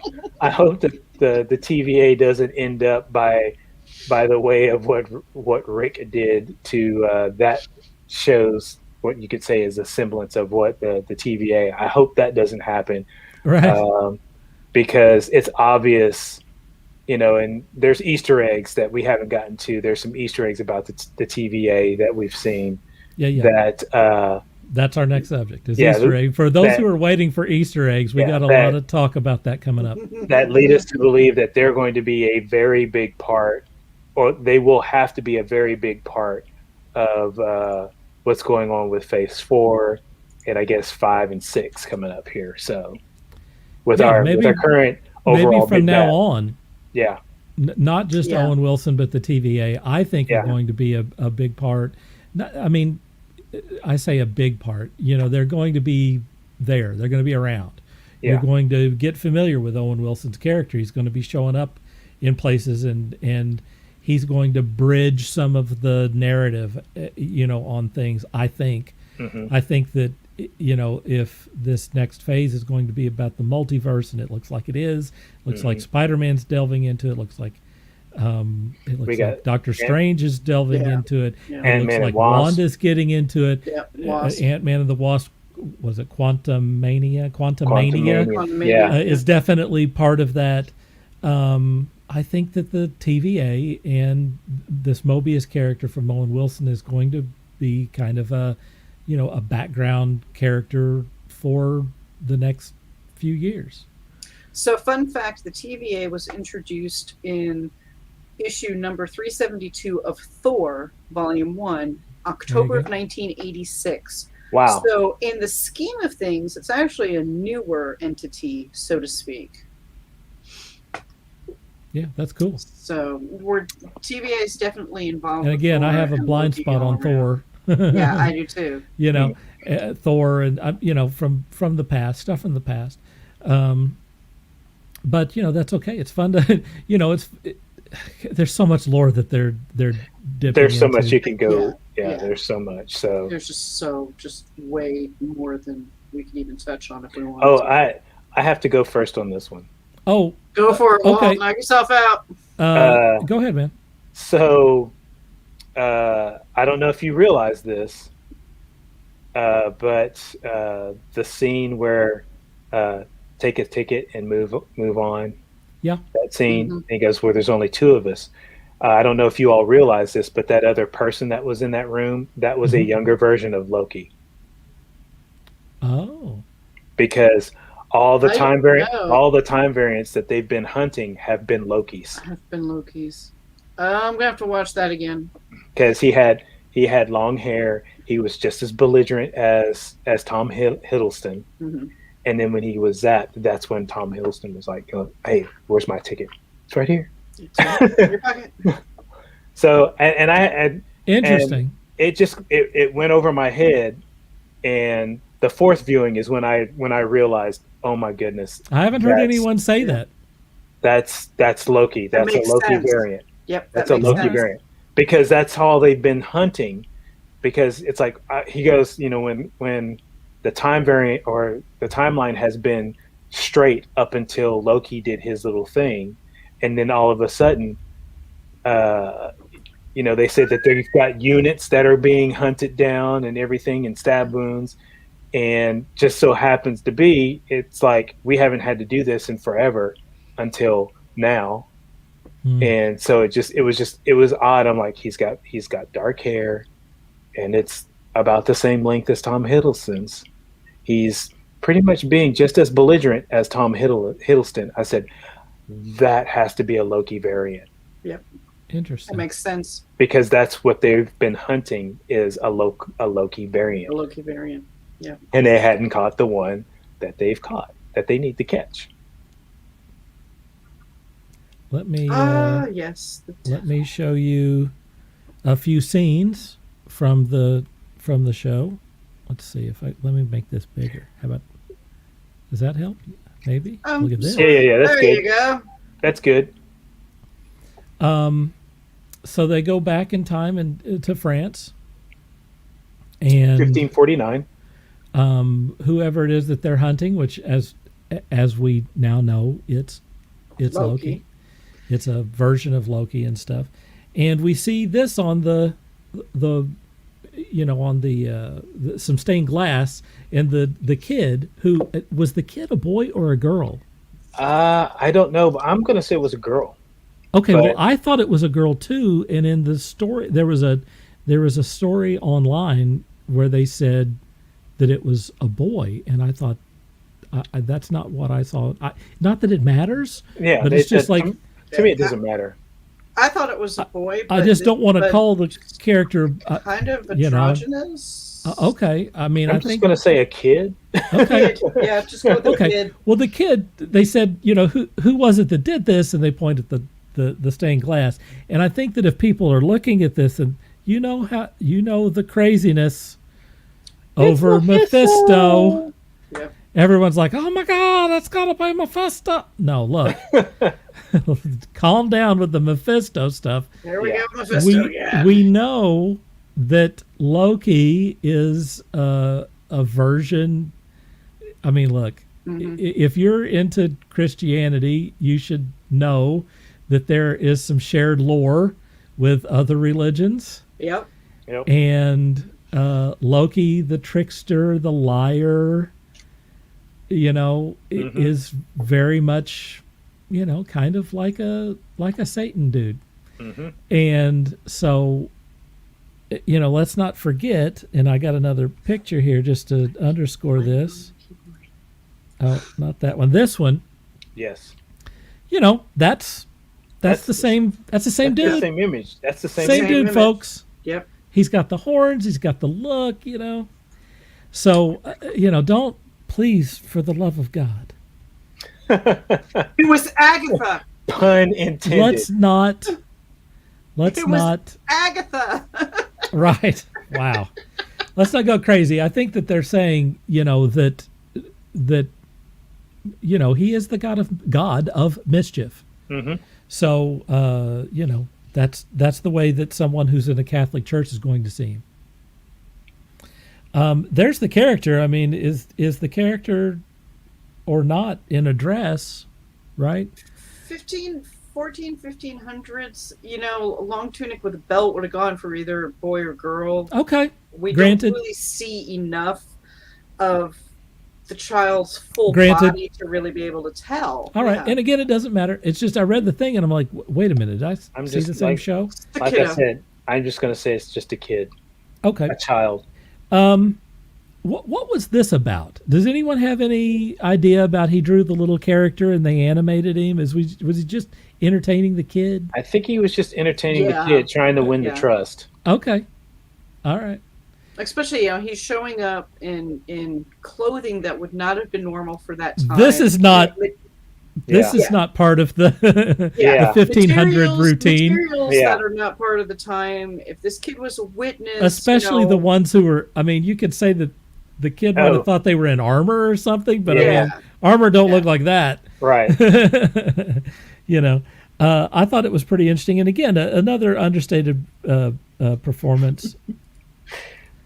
the TVA doesn't end up by the way of what Rick did to that show's what you could say is a semblance of what the TVA. I hope that doesn't happen, right. because it's obvious. And there's Easter eggs that we haven't gotten to. There's some Easter eggs about the TVA that we've seen. Yeah. That that's our next subject is yeah, Easter egg. For those who are waiting for Easter eggs, we got a lot of talk about that coming up. that lead us to believe that they're going to be a very big part, or they will have to be a very big part of what's going on with Phase 4, and I guess 5 and 6 coming up here. So with our current overall, maybe from big now bad, on. Yeah. Not just Owen Wilson, but the TVA, I think are going to be a big part. I mean, I say a big part. They're going to be there. They're going to be around. Yeah. You're going to get familiar with Owen Wilson's character. He's going to be showing up in places, and he's going to bridge some of the narrative, on things. I think. Mm-hmm. I think that if this next phase is going to be about the multiverse, and it looks like it is, looks like Spider-Man's delving into it. Looks like like Doctor Strange is delving into it. Yeah. It looks like Wanda's getting into it. Yeah, Ant-Man and the Wasp, was it Quantumania? Yeah. Is definitely part of that. I think that the TVA and this Mobius character from Owen Wilson is going to be kind of a background character for the next few years. So, fun fact: the TVA was introduced in issue number 372 of Thor, Volume 1, October of 1986. Wow. So, in the scheme of things, it's actually a newer entity, so to speak. Yeah, that's cool. So, TVA is definitely involved. And again, with I have a blind Loki spot on Thor. Yeah, I do too. Thor and from the past, stuff from the past. But that's okay. It's fun to there's so much lore that they're dipping There's so into. much you can go. Yeah. There's so much. So there's just way more than we can even touch on if we want. Oh, I have to go first on this one. Oh, go for it. Okay. Knock yourself out. Go ahead, man. So I don't know if you realize this, but the scene where take a ticket and move on. Yeah. That scene, he goes, where there's only two of us. I don't know if you all realize this, but that other person that was in that room, that was a younger version of Loki. Oh. Because all the time variants that they've been hunting have been Lokis. Have been Lokis. I'm gonna have to watch that again. Because he had long hair. He was just as belligerent as Tom Hiddleston. Mm-hmm. And then when he was zapped, that's when Tom Hiddleston was like, "Hey, where's my ticket? It's right here." So interesting. And it went over my head, and the fourth viewing is when I realized, oh my goodness, I haven't heard anyone say that. That's Loki. That That's a makes Loki sense. variant. Yep, That's that a makes Loki sense. variant because that's all they've been hunting. Because it's like he goes, when the time variant or the timeline has been straight up until Loki did his little thing, and then all of a sudden, they said that they've got units that are being hunted down and everything and stab wounds, and just so happens to be, it's like we haven't had to do this in forever until now. And so it was odd. I'm like, he's got dark hair, and it's about the same length as Tom Hiddleston's. He's pretty much being just as belligerent as Tom Hiddleston. I said, that has to be a Loki variant. Yep. Interesting. That makes sense. Because that's what they've been hunting is a Loki variant. A Loki variant. Yeah. And they hadn't caught the one that they've caught, that they need to catch. Let me yes. let me show you a few scenes from the show. Let's see if let me make this bigger. How about, does that help? Maybe. Look at this. Yeah. That's there good. You go. That's good. So they go back in time and to France, and 1549. Whoever it is that they're hunting, which as we now know, it's Loki. It's a version of Loki and stuff, and we see this on the some stained glass, and the kid who was the kid a boy or a girl? I don't know, but I'm gonna say it was a girl. Okay, But- well, I thought it was a girl too, and in the story there was a story online where they said that it was a boy, and I thought that's not what I saw. Not that it matters, Yeah, but it's just like to me it doesn't matter. I thought it was a boy. I just don't want to but call the character. kind of you know. androgynous. Okay, I mean, I'm I just think gonna say a kid. okay. Yeah, just go with the Okay. kid. Well, the kid, they said, who was it that did this? And they pointed at the stained glass. And I think that if people are looking at this and the craziness over Mephisto, Yep. everyone's like, oh my God, that's got to be Mephisto. No, look, calm down with the Mephisto stuff. There we Yeah. go, Mephisto. Yeah. We know that Loki is a version. I mean, look, if you're into Christianity, you should know that there is some shared lore with other religions. Yep. Yep. And Loki, the trickster, the liar, is very much, kind of like a Satan dude. Mm-hmm. And so, let's not forget, and I got another picture here just to underscore this. Oh, not that one. This one. Yes. That's the same. That's the same That's dude. the same image. That's the same. Same dude, image. folks. Yep. He's got the horns. He's got the look. So, don't, please, for the love of God, It was Agatha. Pun intended. let's not. It was Agatha. Right. Wow. Let's not go crazy. I think that they're saying, that he is the god of mischief. Mm-hmm. So, that's the way that someone who's in a Catholic church is going to see him. There's the character. I mean, is the character or not in a dress, right? 1500s, a long tunic with a belt would have gone for either boy or girl. Okay. We Granted. don't really see enough of the child's full Granted. body to really be able to tell. All right. Yeah. And again, it doesn't matter. It's just I read the thing and I'm like, wait a minute. Did I I'm see just the same like- show? The Like kiddo. I said, I'm just gonna say it's just a kid, Okay. a child. What was this about? Does anyone have any idea about he drew the little character and they animated him? Was he just entertaining the kid? I think he was just entertaining Yeah. the kid, trying to win Yeah. the trust. Okay. All right. Especially, he's showing up in clothing that would not have been normal for that time. This is not This Yeah. is not part of the, Yeah. the 1500 Materials routine. Yeah. that are not part of the time. If this kid was a witness, Especially the ones who were, I mean, you could say that the kid might Oh. have thought they were in armor or something, but I Yeah. mean, armor don't look like that. Right. I thought it was pretty interesting. And again, another understated performance.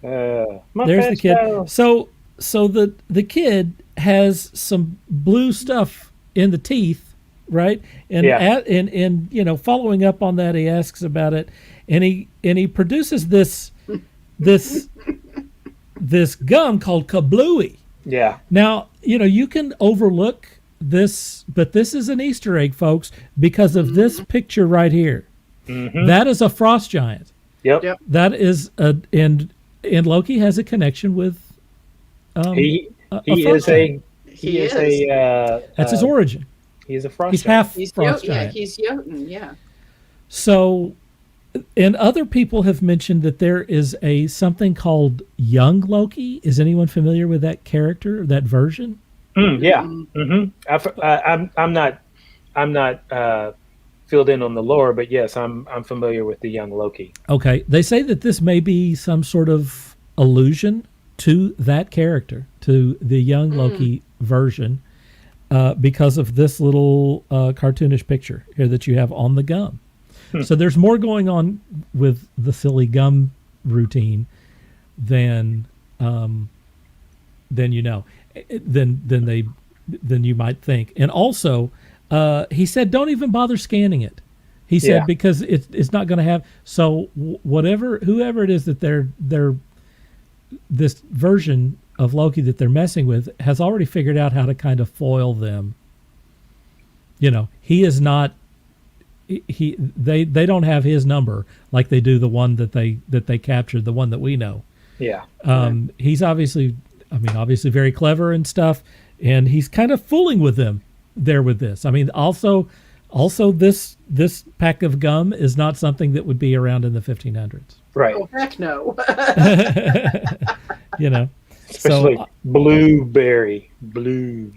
My There's the kid. pesto. So the kid has some blue stuff in the teeth, right? And Yeah. and following up on that, he asks about it, and he produces this gum called Kablooie. Yeah. Now, you can overlook this, but this is an Easter egg, folks, because of this picture right here. Mm-hmm. That is a frost giant. Yep. That is and Loki has a connection with He a is frost giant. He is. That's his origin. He's a frost He's giant. half He's frost yeah, giant. he's Jotun, yeah. So, and other people have mentioned that there is something called young Loki. Is anyone familiar with that character, that version? Yeah. Mm-hmm. I'm not filled in on the lore, but yes, I'm familiar with the young Loki. Okay, they say that this may be some sort of allusion to that character, to the young Loki version, because of this little cartoonish picture here that you have on the gum. So there's more going on with the silly gum routine than you might think. And also, he said, don't even bother scanning it. He said, Yeah. because it's not going to have. So whoever it is that they're this version of Loki that they're messing with has already figured out how to kind of foil them. He is not. They don't have his number like they do the one that they captured, the one that we know. Yeah. He's obviously very clever and stuff, and he's kind of fooling with them there with this. I mean, also this pack of gum is not something that would be around in the 1500s. Right. Oh, heck no. Especially so blueberry. blueberry.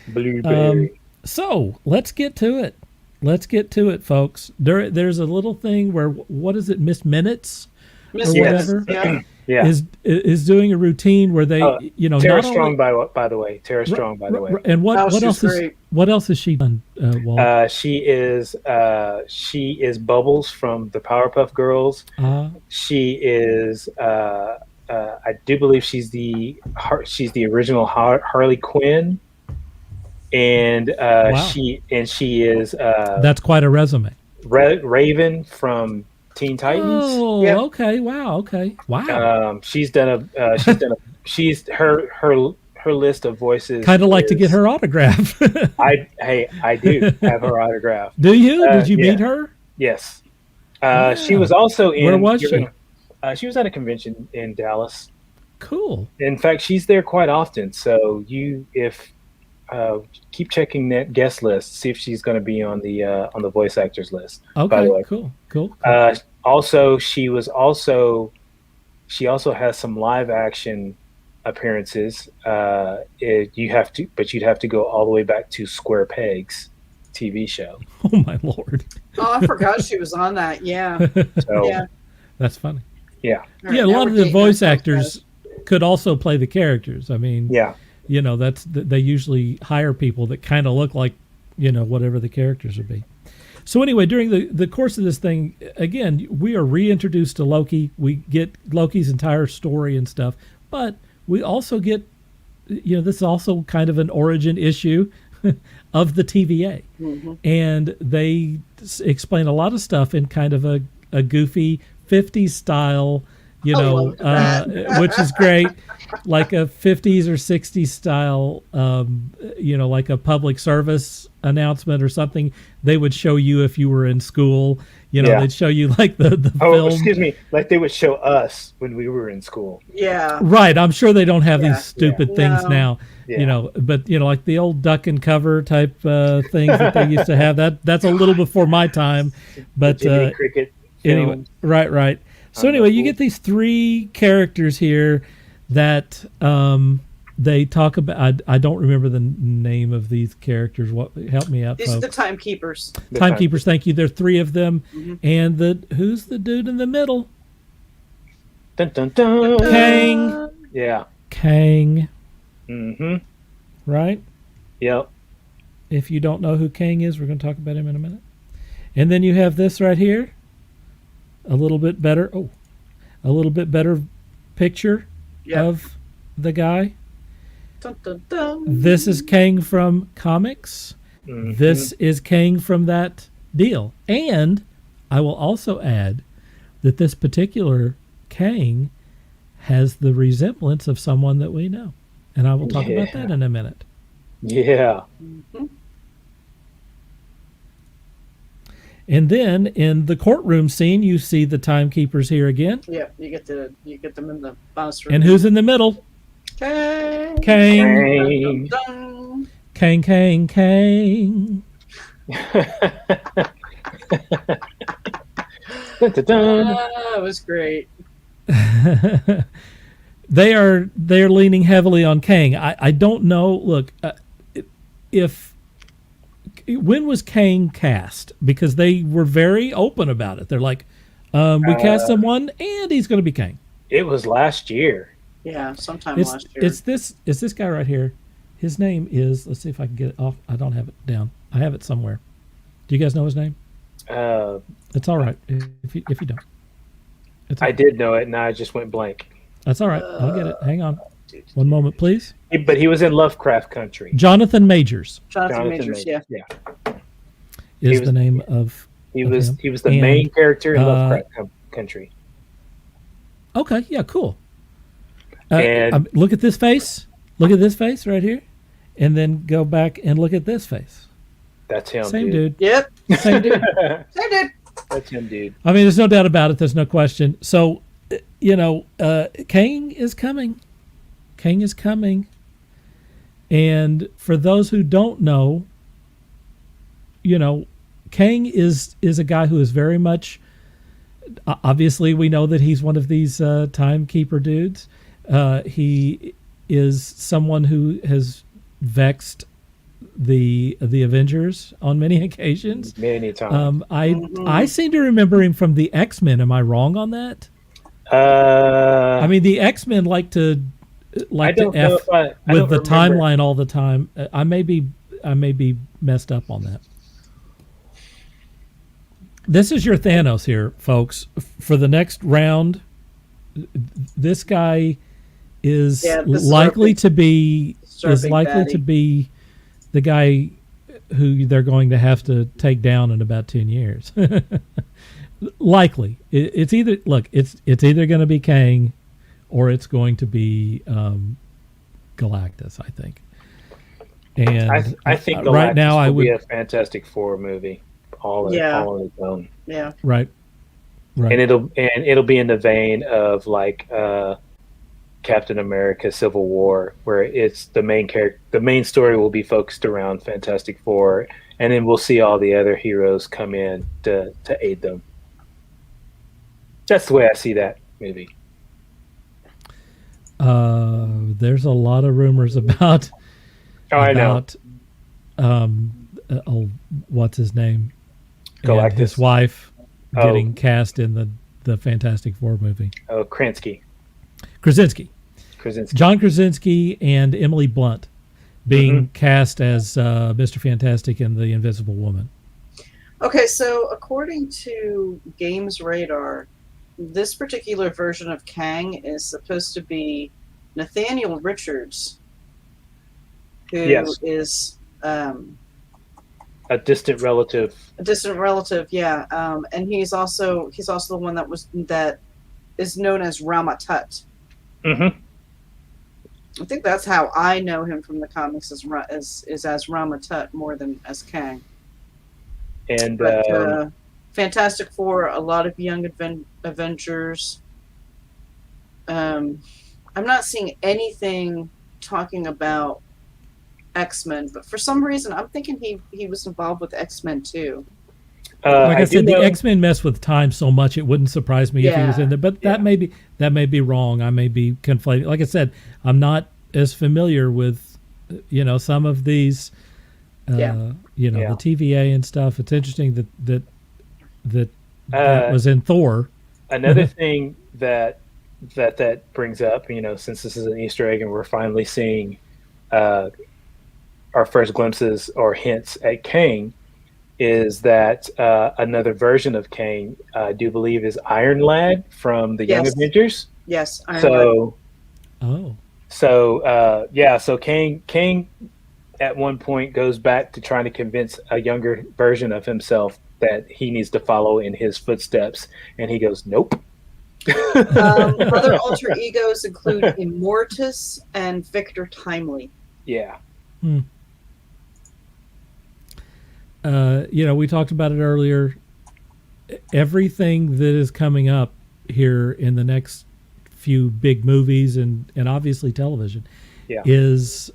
Blueberry. So let's get to it. Let's get to it, folks. There's a little thing where, what is it, Miss Minutes or whatever, Yeah. is doing a routine where they, Tara not Strong, only, by the way. Tara Strong, by the way. And what she's else great. what else has she done, Walt? She is Bubbles from the Powerpuff Girls. She is I do believe she's the original Harley Quinn, and Wow. she is That's quite a resume. Raven from Teen Titans. Oh, Yep. okay. Wow. Okay. Wow. She's done her list of voices. Kind of like to is- get her autograph. I do have her autograph. Do you? Did you yeah. meet her? Yes. She was also in. Where was she? She was at a convention in Dallas. Cool. In fact, she's there quite often. So keep checking that guest list, see if she's going to be on the voice actors list. Okay. By the way. Cool. Also, she also has some live action appearances. You'd have to go all the way back to Square Pegs TV show. Oh my Lord. Oh, I forgot she was on that. Yeah. So Yeah. That's funny. yeah. All right, Yeah, a now lot we're of the dating voice ourselves, actors could also play the characters. I mean, Yeah. they usually hire people that kind of look like, whatever the characters would be. So anyway, during the course of this thing, again, we are reintroduced to Loki. We get Loki's entire story and stuff, but we also get, this is also kind of an origin issue of the TVA. Mm-hmm. And they explain a lot of stuff in kind of a goofy 50s style, which is great, like a 50s or 60s style, like a public service announcement or something they would show you if you were in school. Yeah. They'd show you like the Oh, film. excuse me. Like they would show us when we were in school. Yeah. Right. I'm sure they don't have Yeah. these stupid things No. now, Yeah. but like the old duck and cover type things that they used to have. That's a little before my time, but Jiminy Cricket anyway, films. right. So anyway, you get these three characters here that they talk about. I don't remember the name of these characters. What help me out, These are the folks? timekeepers. Timekeepers. Thank you. There are three of them, Mhm. and who's the dude in the middle? Dun, dun, dun. Kang. Yeah. Kang. Mm-hmm. Right. Yep. If you don't know who Kang is, we're going to talk about him in a minute. And then you have this right here. A little bit better. Oh, a little bit better picture of the guy. Dun, dun, dun. This is Kang from comics. Mm-hmm. This is Kang from that deal. And I will also add that this particular Kang has the resemblance of someone that we know. And I will talk about that in a minute. Yeah. Mhm. And then in the courtroom scene, you see the timekeepers here again. Yeah, you get them in the bonus room. And who's in the middle? Kang. Kang. Kang. Dun, dun. Kang, Kang, Kang. Dun, dun, dun. That was great. They're leaning heavily on Kang. I don't know. Look, when was Kang cast? Because they were very open about it. They're like, we cast someone, and he's going to be Kang. It was last year. Yeah, sometime last year. It's this guy right here. His name is. Let's see if I can get it off. I don't have it down. I have it somewhere. Do you guys know his name? It's all right if you don't. It's all I right. did know it, and I just went blank. That's all right. I'll get it. Hang on. One moment, please. But he was in Lovecraft Country. Jonathan Majors Jonathan Majors, yeah. is was- the name of. He of was him. he was the And, main character in Lovecraft Country. Okay. Yeah. Cool. And- Look at this face. Look at this face right here, and then go back and look at this face. That's him. Same dude. Yep. Same dude. They did. That's him, dude. I mean, there's no doubt about it. There's no question. So, Kang is coming. Kang is coming. And for those who don't know, Kang is a guy who is very much. Obviously, we know that he's one of these timekeeper dudes. He is someone who has vexed the Avengers on many occasions. Many times. I seem to remember him from the X-Men. Am I wrong on that? I I mean, the X-Men like to don't F know if I with don't the remember. timeline all the time. I may be messed up on that. This is your Thanos here, folks. For the next round, this guy is Yeah, this is likely our to be our big baddie. be the guy who they're going to have to take down in about 10 years. Likely. It's either either going to be Kang or it's going to be Galactus, I think. And I think Galactus right now I will be would a Fantastic Four movie, all on its own, Yeah. right. and it'll be in the vein of like Captain America: Civil War, where it's the main story will be focused around Fantastic Four, and then we'll see all the other heroes come in to aid them. That's the way I see that movie. There's a lot of rumors about I know. What's his name? And Galactus. his wife Oh. getting cast in the Fantastic Four movie. Oh, Krasinski. John Krasinski and Emily Blunt being cast as Mr. Fantastic and the Invisible Woman. Okay, so according to Games Radar, this particular version of Kang is supposed to be Nathaniel Richards, who is A distant relative. a distant relative. Yeah, and he's also the one that is known as Rama Tut. Mm-hmm. I think that's how I know him from the comics as Rama Tut more than as Kang. And But Fantastic Four, a lot of young Avengers. I'm not seeing anything talking about X-Men, but for some reason I'm thinking he was involved with X-Men too. Like I do said, the know- X-Men mess with time so much it wouldn't surprise me if he was Yeah. in there. But that may be wrong. I may be conflating. Like I said, I'm not as familiar with some of these the TVA and stuff. It's interesting that was in Thor. Another thing that brings up, since this is an Easter egg and we're finally seeing, or our first glimpses or hints at Kang is that another version of Kang, I do believe, is Iron Lad from the Young Yes. Avengers. Yes. Iron Lad. So, Oh, so Kang at one point goes back to trying to convince a younger version of himself that he needs to follow in his footsteps, and he goes, "Nope." Other alter egos include Immortus and Victor Timely. Yeah. We talked about it earlier. Everything that is coming up here in the next few big movies and obviously television is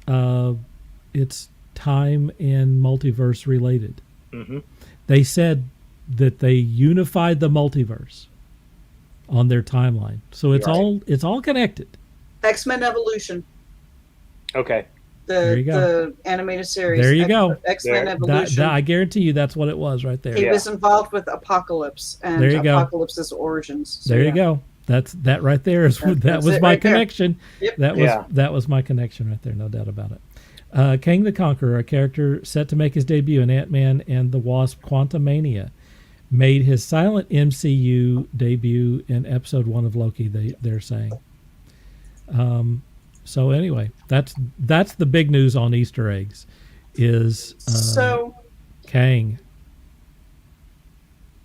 it's time and multiverse related. Mm-hmm. They said that they unified the multiverse on their timeline, so it's all connected. X-Men Evolution. Okay. There you go. The animated series. There you go. X-Men There. Evolution. I guarantee you that's what it was right there. He was involved with Apocalypse and There you go. Apocalypse's origins. So, There you go. That right there is that That's was it my right there. connection. Yep. That was my connection right there, no doubt about it. Kang the Conqueror, a character set to make his debut in Ant-Man and the Wasp: Quantumania, made his silent MCU debut in episode 1 of Loki. They're saying. So anyway, that's the big news on Easter eggs, is Kang.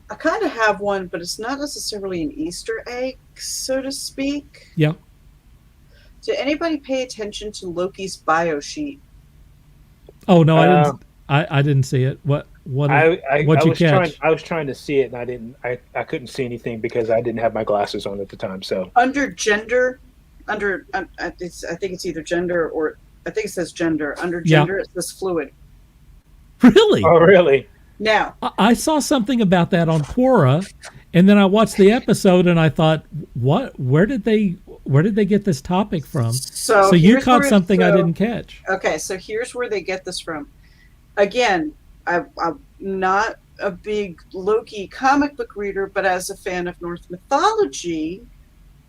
I kind of have one, but it's not necessarily an Easter egg, so to speak. Yeah. Did anybody pay attention to Loki's bio sheet? Oh no, I didn't. I didn't see it. What'd you catch? I was trying to see it, and I couldn't see anything because I didn't have my glasses on at the time. So Under gender, I think it's either gender or I think it says gender. Under gender, it says fluid. Really? Oh, really? Now I saw something about that on Quora, and then I watched the episode, and I thought, "What? Where did they get this topic from?" So you caught something I didn't catch. Okay, so here's where they get this from. Again, I'm not a big Loki comic book reader, but as a fan of Norse mythology,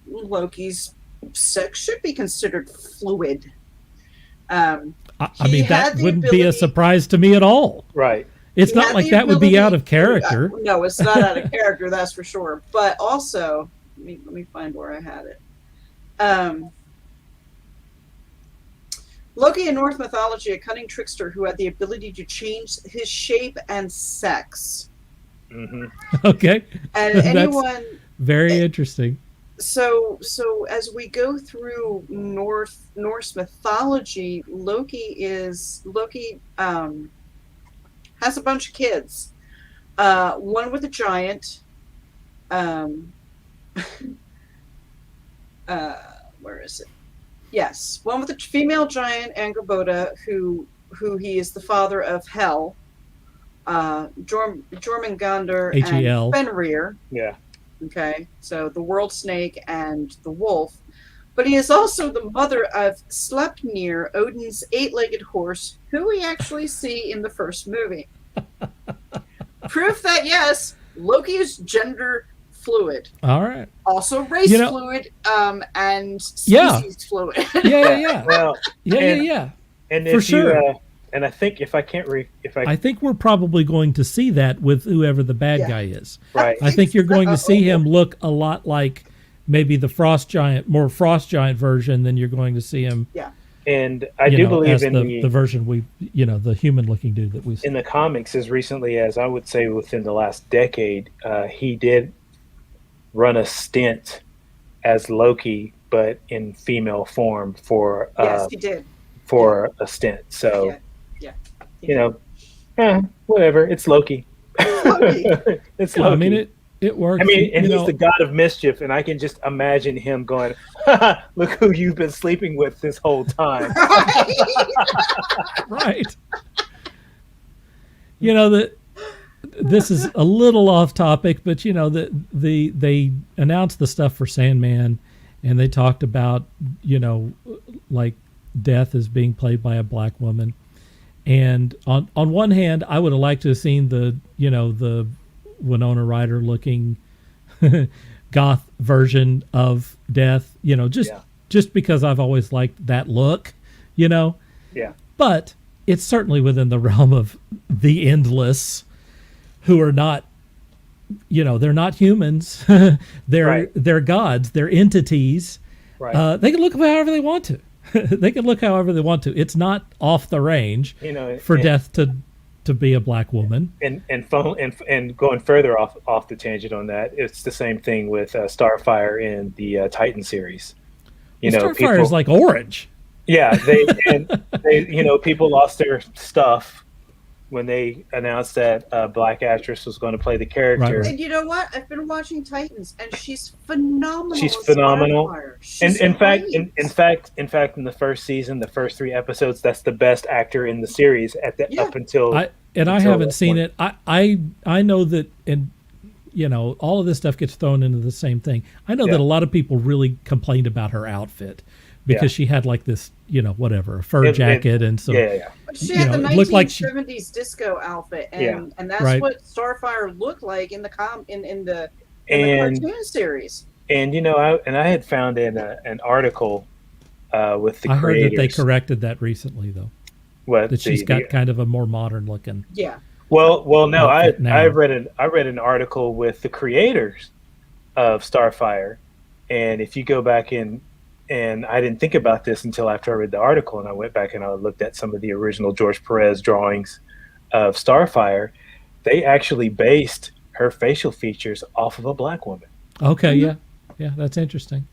Loki's sex should be considered fluid. I mean, that wouldn't be a surprise to me at all. Right. It's not like that would be out of character. No, it's not out of character, that's for sure. But also, let me find where I had it. Loki in Norse mythology, a cunning trickster who had the ability to change his shape and sex. Mm-hmm. Okay. And anyone... Very interesting. So as we go through Norse mythology, Loki has a bunch of kids. One with a giant. Where is it? Yes, one with a female giant, Angrboda, who he is the father of Hel, Jormungandr, Hel. and Fenrir. Yeah. Okay, so the world snake and the wolf. But he is also the mother of Sleipnir, Odin's 8-legged horse, who we actually see in the first movie. Proof that, yes, Loki is gender fluid. All right. Also race fluid and species fluid. Yeah. Well, yeah. And for sure. And I think I think we're probably going to see that with whoever the bad guy is. Right. I think you're going to see him look a lot like maybe the frost giant version than you're going to see him. Yeah. And I do believe in the version the human looking dude that we see in the comics as recently as I would say within the last decade. He did run a stint as Loki, but in female form for yes, he did. For a stint. So whatever. It's Loki. It's Loki. I mean, it works. I mean, and he's the god of mischief, and I can just imagine him going, "Look who you've been sleeping with this whole time." Right. This is a little off topic, but they announced the stuff for Sandman, and they talked about like Death is being played by a black woman. And on one hand, I would have liked to have seen the Winona Ryder looking goth version of Death, just because I've always liked that look, Yeah. But it's certainly within the realm of the endless, who are not, they're not humans. They're gods. They're entities. Right. They can look however they want to. They can look however they want to. It's not off the range for Death to be a black woman. And going further off the tangent on that, it's the same thing with Starfire in the Titan series. Starfire is like orange. Yeah, they people lost their stuff when they announced that a black actress was going to play the character. Right. And you know what? I've been watching Titans, and she's phenomenal. She's phenomenal. She's in fact, in the first season, the first 3 episodes, that's the best actor in the series up until. I haven't seen it. I know that, and all of this stuff gets thrown into the same thing. I know that a lot of people really complained about her outfit because she had like this, a fur jacket and so. Yeah. She had the 1970s disco outfit, and that's what Starfire looked like in the cartoon series. And I had found in an article with the creators. I heard that they corrected that recently, though. What, that she's got kind of a more modern looking. Yeah. Well, no, I read an article with the creators of Starfire, and if you go back in. And I didn't think about this until after I read the article, and I went back and I looked at some of the original George Perez drawings of Starfire. They actually based her facial features off of a black woman. Okay, yeah, that's interesting.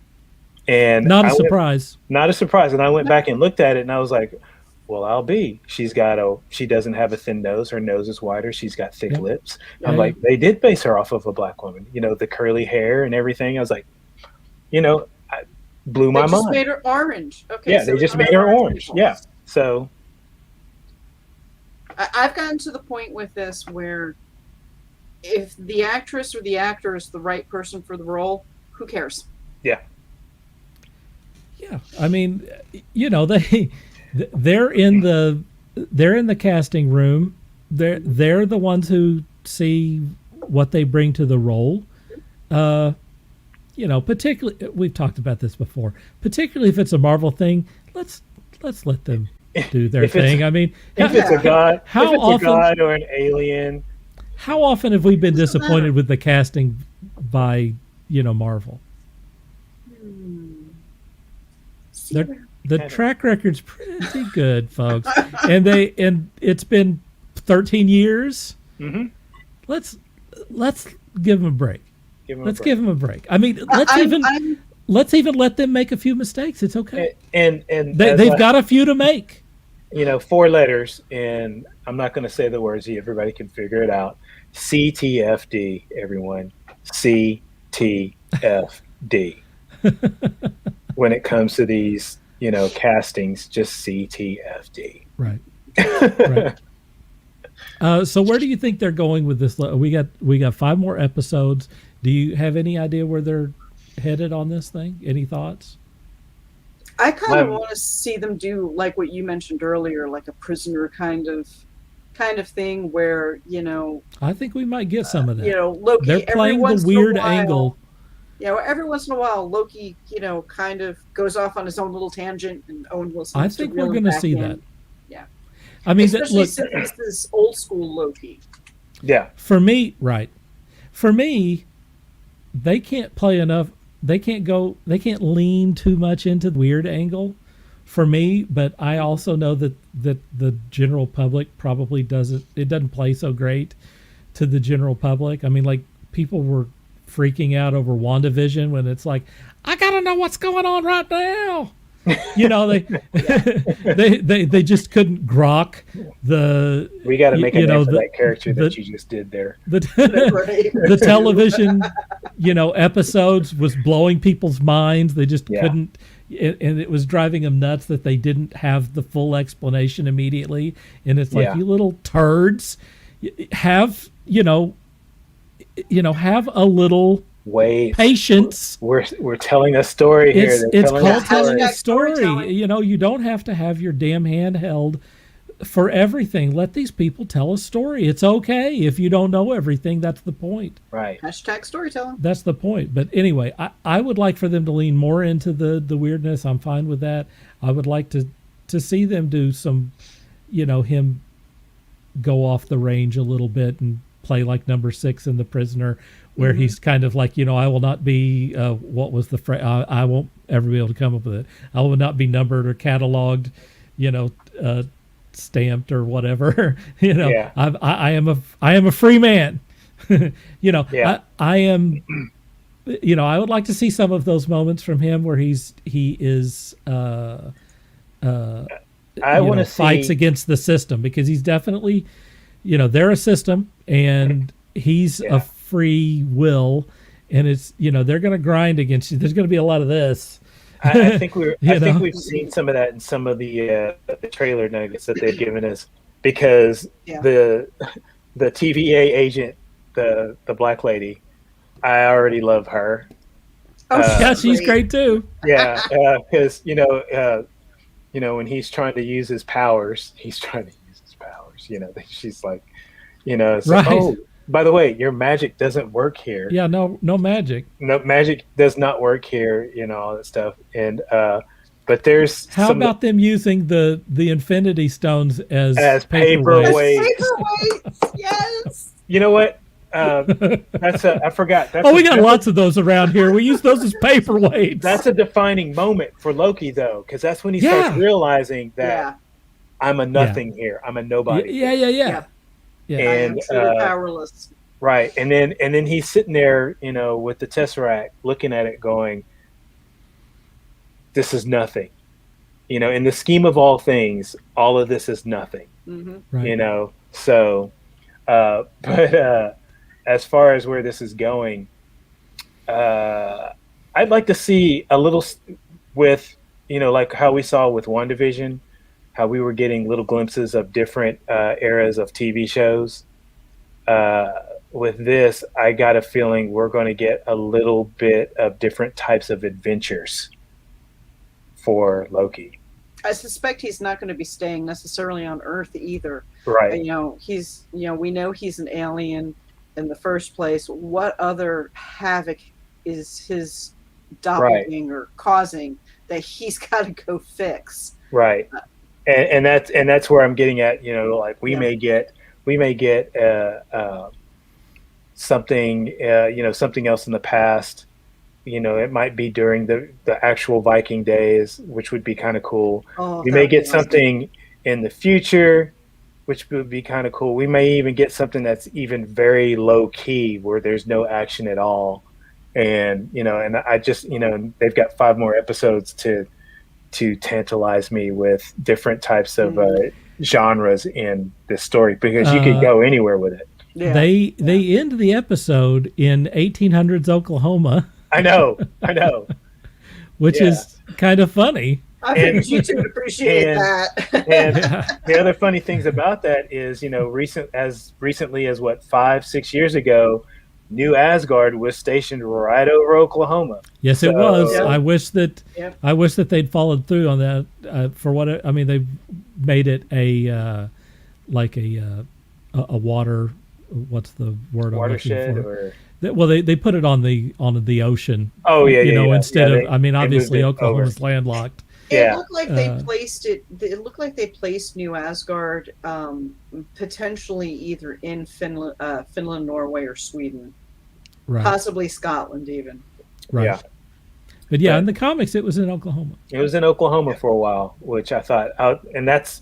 And not a surprise. Not a surprise. And I went back and looked at it, and I was like, "Well, she doesn't have a thin nose. Her nose is wider. She's got thick lips." I'm like, they did base her off of a black woman. The curly hair and everything. I was like, blew my mind. They just made her orange. Okay. Yeah, they just made her orange. Yeah. So I've gotten to the point with this where if the actress or the actor is the right person for the role, who cares? Yeah. Yeah. I mean, they're in the casting room. They're the ones who see what they bring to the role. Particularly, we've talked about this before. Particularly if it's a Marvel thing, let's let them do their thing. I mean, if it's a god, a god or an alien. How often have we been disappointed with the casting by Marvel? The track record's pretty good, folks, and it's been 13 years. Mm-hmm. Let's give them a break. Give them a break. I mean, let's even let them make a few mistakes. It's okay. And they've got a few to make. 4 letters, and I'm not going to say the words. Everybody can figure it out. CTFD, everyone. CTFD. When it comes to these, castings, just CTFD. Right. Right. So where do you think they're going with this? We got 5 more episodes. Do you have any idea where they're headed on this thing? Any thoughts? I kind of want to see them do like what you mentioned earlier, like a prisoner kind of thing where, I think we might get some of that. Loki, they're playing the weird angle. Every once in a while, Loki, kind of goes off on his own little tangent, and Owen Wilson. I think we're going to see that. Yeah. I mean, especially since it's this old school Loki. Yeah. For me, they can't play enough. They can't lean too much into the weird angle for me, but I also know that the general public probably doesn't play so great to the general public. I mean, like, people were freaking out over WandaVision when it's like, I gotta know what's going on right now. They just couldn't grok the. We got to make a name for that character that you just did there. The television, episodes was blowing people's minds. They just couldn't, and it was driving them nuts that they didn't have the full explanation immediately. And it's like, you little turds, have have a little. Wait, patience. We're telling a story here. It's called telling a story. You don't have to have your damn hand held for everything. Let these people tell a story. It's okay if you don't know everything. That's the point. Right. # storytelling. That's the point. But anyway, I would like for them to lean more into the weirdness. I'm fine with that. I would like to see them do some, him go off the range a little bit and play like number 6 in The Prisoner, where he's kind of like, I will not be, what was the phrase? I won't ever be able to come up with it. I will not be numbered or cataloged, stamped or whatever. Yeah. I am a free man. Yeah. I am, I would like to see some of those moments from him where he is, I want to fights against the system, because he's definitely, they're a system and he's a free will, and it's, they're going to grind against you. There's going to be a lot of this. I think we've seen some of that in some of the trailer nuggets that they've given us, because the TVA agent, the black lady, I already love her. Yeah, she's great too. Yeah, because when he's trying to use his powers, she's like, it's right. like, oh, by the way, your magic doesn't work here. Yeah, no magic. No magic does not work here. All that stuff. And but there's how about them using the Infinity Stones as paperweights? Yes. You know what? I forgot. We got lots of those around here. We use those as paperweights. That's a defining moment for Loki, though, because that's when he starts realizing that I'm a nothing here. I'm a nobody. Yeah. And truly powerless. Right, and then he's sitting there, with the Tesseract, looking at it, going, "This is nothing." In the scheme of all things, all of this is nothing. Mm-hmm. Right. So, but as far as where this is going, I'd like to see a little with, like how we saw with WandaVision, how we were getting little glimpses of different eras of TV shows. With this, I got a feeling we're going to get a little bit of different types of adventures for Loki. I suspect he's not going to be staying necessarily on Earth either. Right. He's, we know he's an alien in the first place. What other havoc is his doppelganger causing that he's got to go fix? Right. And that's where I'm getting at. Like we may get something something else in the past. It might be during the actual Viking days, which would be kind of cool. We may get something in the future, which would be kind of cool. We may even get something that's even very low key, where there's no action at all. And and I just they've got 5 more episodes to tantalize me with different types of genres in this story, because you could go anywhere with it. Yeah. They end the episode in 1800s Oklahoma. I know. Which is kind of funny. I think you two appreciate that. And the other funny things about that is, recently as 5-6 years ago, New Asgard was stationed right over Oklahoma. Yes, it was. Yeah. I wish that they'd followed through on that. They made it a water. What's the word? Watershed, or they put it on the ocean. Oh yeah, instead of obviously Oklahoma's landlocked. It looked like they placed it. It looked like they placed New Asgard potentially either in Finland, Norway, or Sweden, right? Possibly Scotland, even. Right. Yeah. But in the comics, it was in Oklahoma. It was in Oklahoma for a while, which I thought, and that's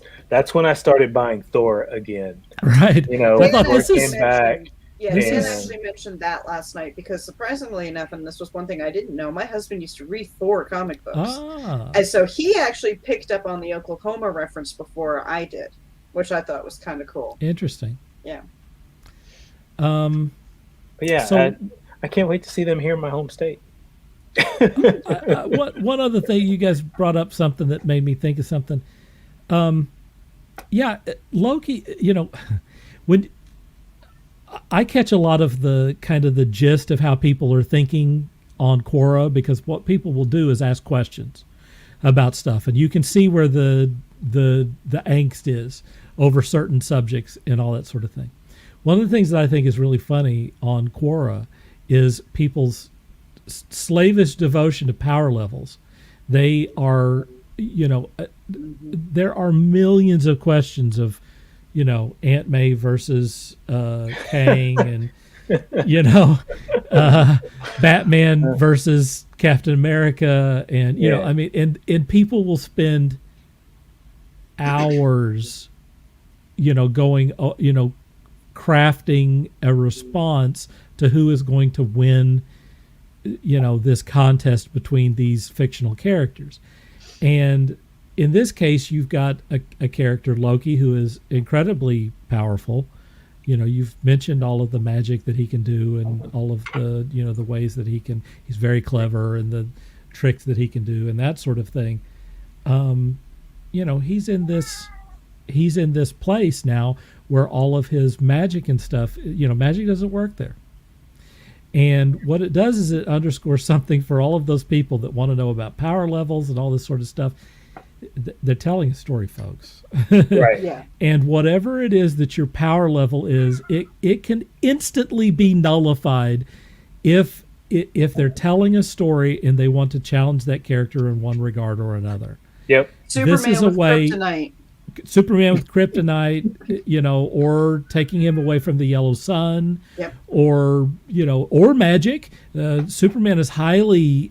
when I started buying Thor again. Right. I thought this came back. Yeah, Dan actually mentioned that last night, because surprisingly enough, and this was one thing I didn't know, my husband used to read Thor comic books. And so he actually picked up on the Oklahoma reference before I did, which I thought was kind of cool. Interesting. Yeah. So I can't wait to see them here in my home state. One other thing, you guys brought up something that made me think of something. Loki, when I catch a lot of the kind of the gist of how people are thinking on Quora, because what people will do is ask questions about stuff, and you can see where the angst is over certain subjects and all that sort of thing. One of the things that I think is really funny on Quora is people's slavish devotion to power levels. They are, there are millions of questions of, Aunt May versus Kang, and Batman versus Captain America, and and people will spend hours, going, crafting a response to who is going to win, this contest between these fictional characters. And in this case, you've got a character, Loki, who is incredibly powerful. You've mentioned all of the magic that he can do, and all of the, the ways that he's very clever, and the tricks that he can do, and that sort of thing. He's in this place now where all of his magic and stuff, magic doesn't work there. And what it does is it underscores something for all of those people that want to know about power levels and all this sort of stuff. They're telling a story, folks. Right. Yeah. And whatever it is that your power level is, it can instantly be nullified if they're telling a story and they want to challenge that character in one regard or another. Yep. Superman this is a with way. kryptonite. Superman with kryptonite, or taking him away from the yellow sun, Yep. or magic. Superman is highly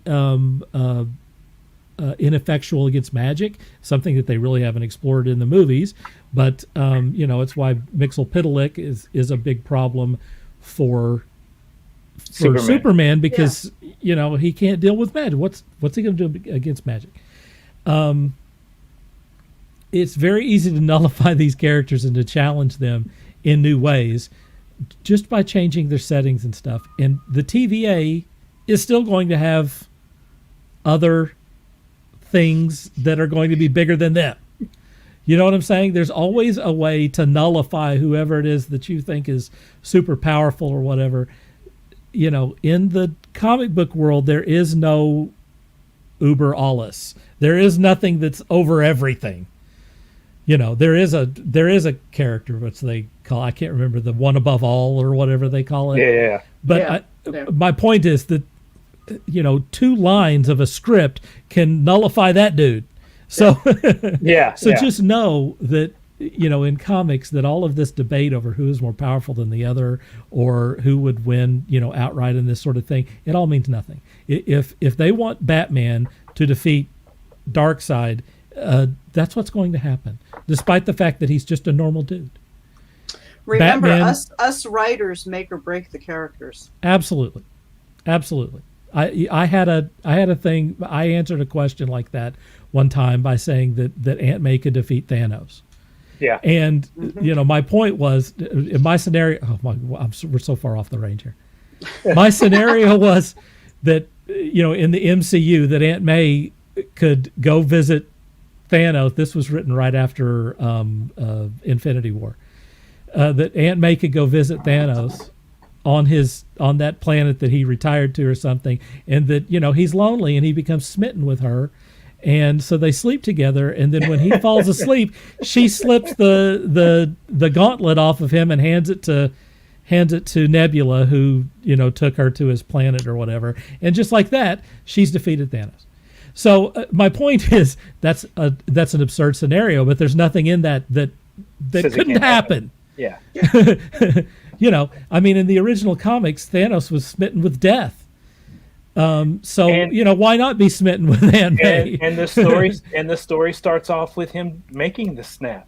ineffectual against magic, something that they really haven't explored in the movies. But it's why Mxyzptlk is a big problem for Superman, because he can't deal with magic. What's he going to do against magic? It's very easy to nullify these characters and to challenge them in new ways just by changing their settings and stuff. And the TVA is still going to have other things that are going to be bigger than them. You know what I'm saying? There's always a way to nullify whoever it is that you think is super powerful or whatever. In the comic book world, there is no uber alles. There is nothing that's over everything. There is a character which they call, I can't remember, the one above all or whatever they call it. Yeah. But my point is that, 2 lines of a script can nullify that dude. So, just know that, in comics, that all of this debate over who is more powerful than the other, or who would win, outright in this sort of thing, it all means nothing. If they want Batman to defeat Darkseid, that's what's going to happen, despite the fact that he's just a normal dude. Remember, Batman, us writers make or break the characters. Absolutely. I had a thing. I answered a question like that one time by saying that Aunt May could defeat Thanos. Yeah. And my point was, in my scenario, we're so far off the range here. My scenario was that in the MCU, that Aunt May could go visit Thanos. This was written right after Infinity War. That Aunt May could go visit Thanos on that planet that he retired to or something, and that he's lonely and he becomes smitten with her, and so they sleep together, and then when he falls asleep, she slips the gauntlet off of him and hands it to Nebula, who took her to his planet or whatever, and just like that, she's defeated Thanos. So my point is, that's an absurd scenario, but there's nothing in that couldn't happen. Yeah. In the original comics, Thanos was smitten with death. Why not be smitten with Aunt May? And the story starts off with him making the snap.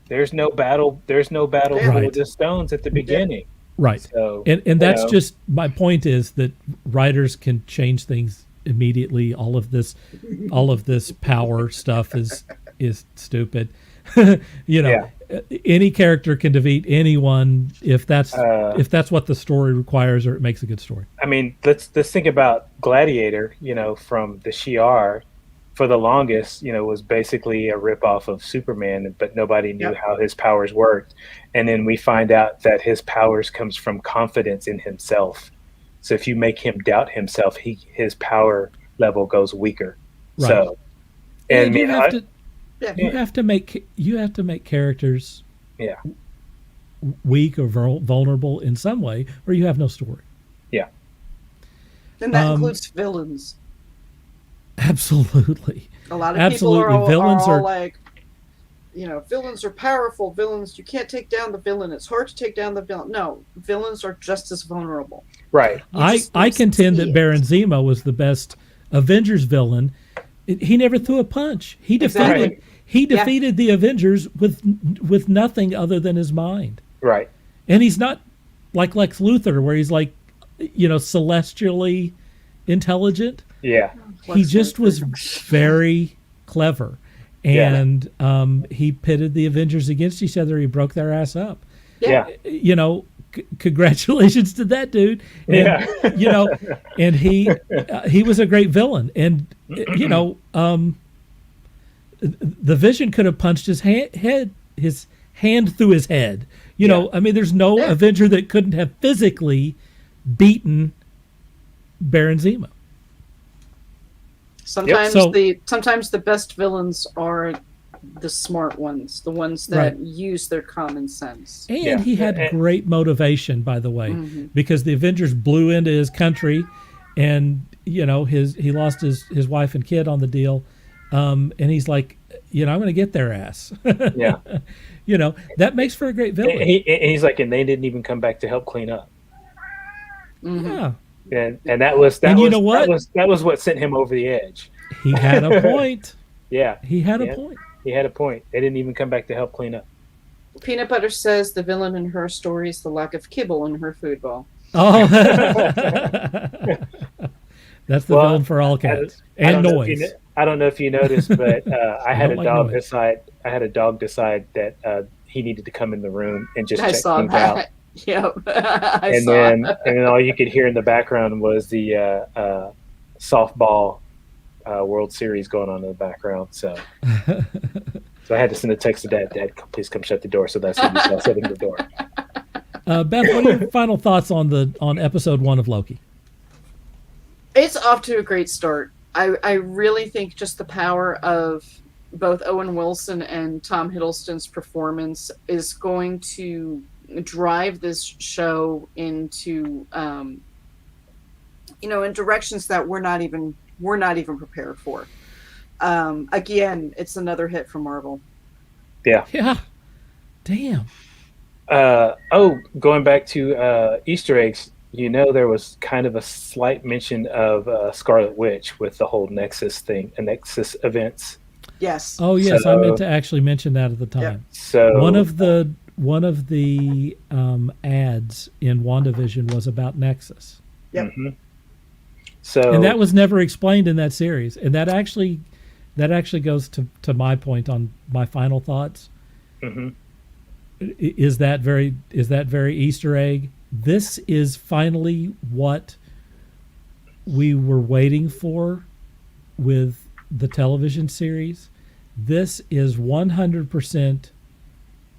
There's no battle for the stones at the beginning. Right. So, and that's just my point, is that writers can change things immediately. All of this power stuff is stupid. Any character can defeat anyone if that's what the story requires, or it makes a good story. I mean, let's think about Gladiator. From the Shi'ar, for the longest, was basically a ripoff of Superman, but nobody knew how his powers worked. And then we find out that his powers comes from confidence in himself. So if you make him doubt himself, his power level goes weaker. Right. So, and you have to make characters weak or vulnerable in some way, or you have no story. Yeah. And that includes villains. Absolutely. A lot of Absolutely. people Villains are all are like, villains are powerful. Villains, you can't take down the villain. It's hard to take down the villain. No, villains are just as vulnerable. Right. I contend that Baron Zemo was the best Avengers villain. He never threw a punch. He defeated Exactly. he defeated the Avengers with nothing other than his mind. Right. And he's not like Lex Luthor, where he's like, celestially intelligent. Yeah. He just was very clever. And he pitted the Avengers against each other. He broke their ass up. Yeah. Congratulations to that dude. And, and he was a great villain. And, the Vision could have punched his hand through his head. There's no Avenger that couldn't have physically beaten Baron Zemo. Sometimes sometimes the best villains are the smart ones, the ones that use their common sense. And he had great motivation, by the way, because the Avengers blew into his country, and he lost his wife and kid on the deal, and he's like, I'm going to get their ass. Yeah. That makes for a great villain. He's like, and they didn't even come back to help clean up. Yeah. And that was what sent him over the edge. He had a point. Yeah. He had a point. He had a point. They didn't even come back to help clean up. Peanut Butter says the villain in her story is the lack of kibble in her food bowl. Oh, that's the villain for all cats. And noise. I don't know if you noticed, but I had a dog decide. I had a dog decide that he needed to come in the room and just check things out. Yep. And then all you could hear in the background was the softball World Series going on in the background. So I had to send a text to Dad. Dad, please come shut the door. So that's when you saw shutting the door. Beth, what are your final thoughts on episode 1 of Loki? It's off to a great start. I really think just the power of both Owen Wilson and Tom Hiddleston's performance is going to drive this show into in directions that we're not even prepared for. Again, it's another hit from Marvel. Yeah. Damn. Going back to Easter eggs, there was kind of a slight mention of Scarlet Witch with the whole Nexus thing, Nexus events. Yes. Oh, yes. I meant to actually mention that at the time. Yeah. So one of the ads in WandaVision was about Nexus. Yep. Mm-hmm. So, and that was never explained in that series, and that actually goes to my point on my final thoughts. Mm-hmm. Is that very Easter egg? This is finally what we were waiting for with the television series. This is 100%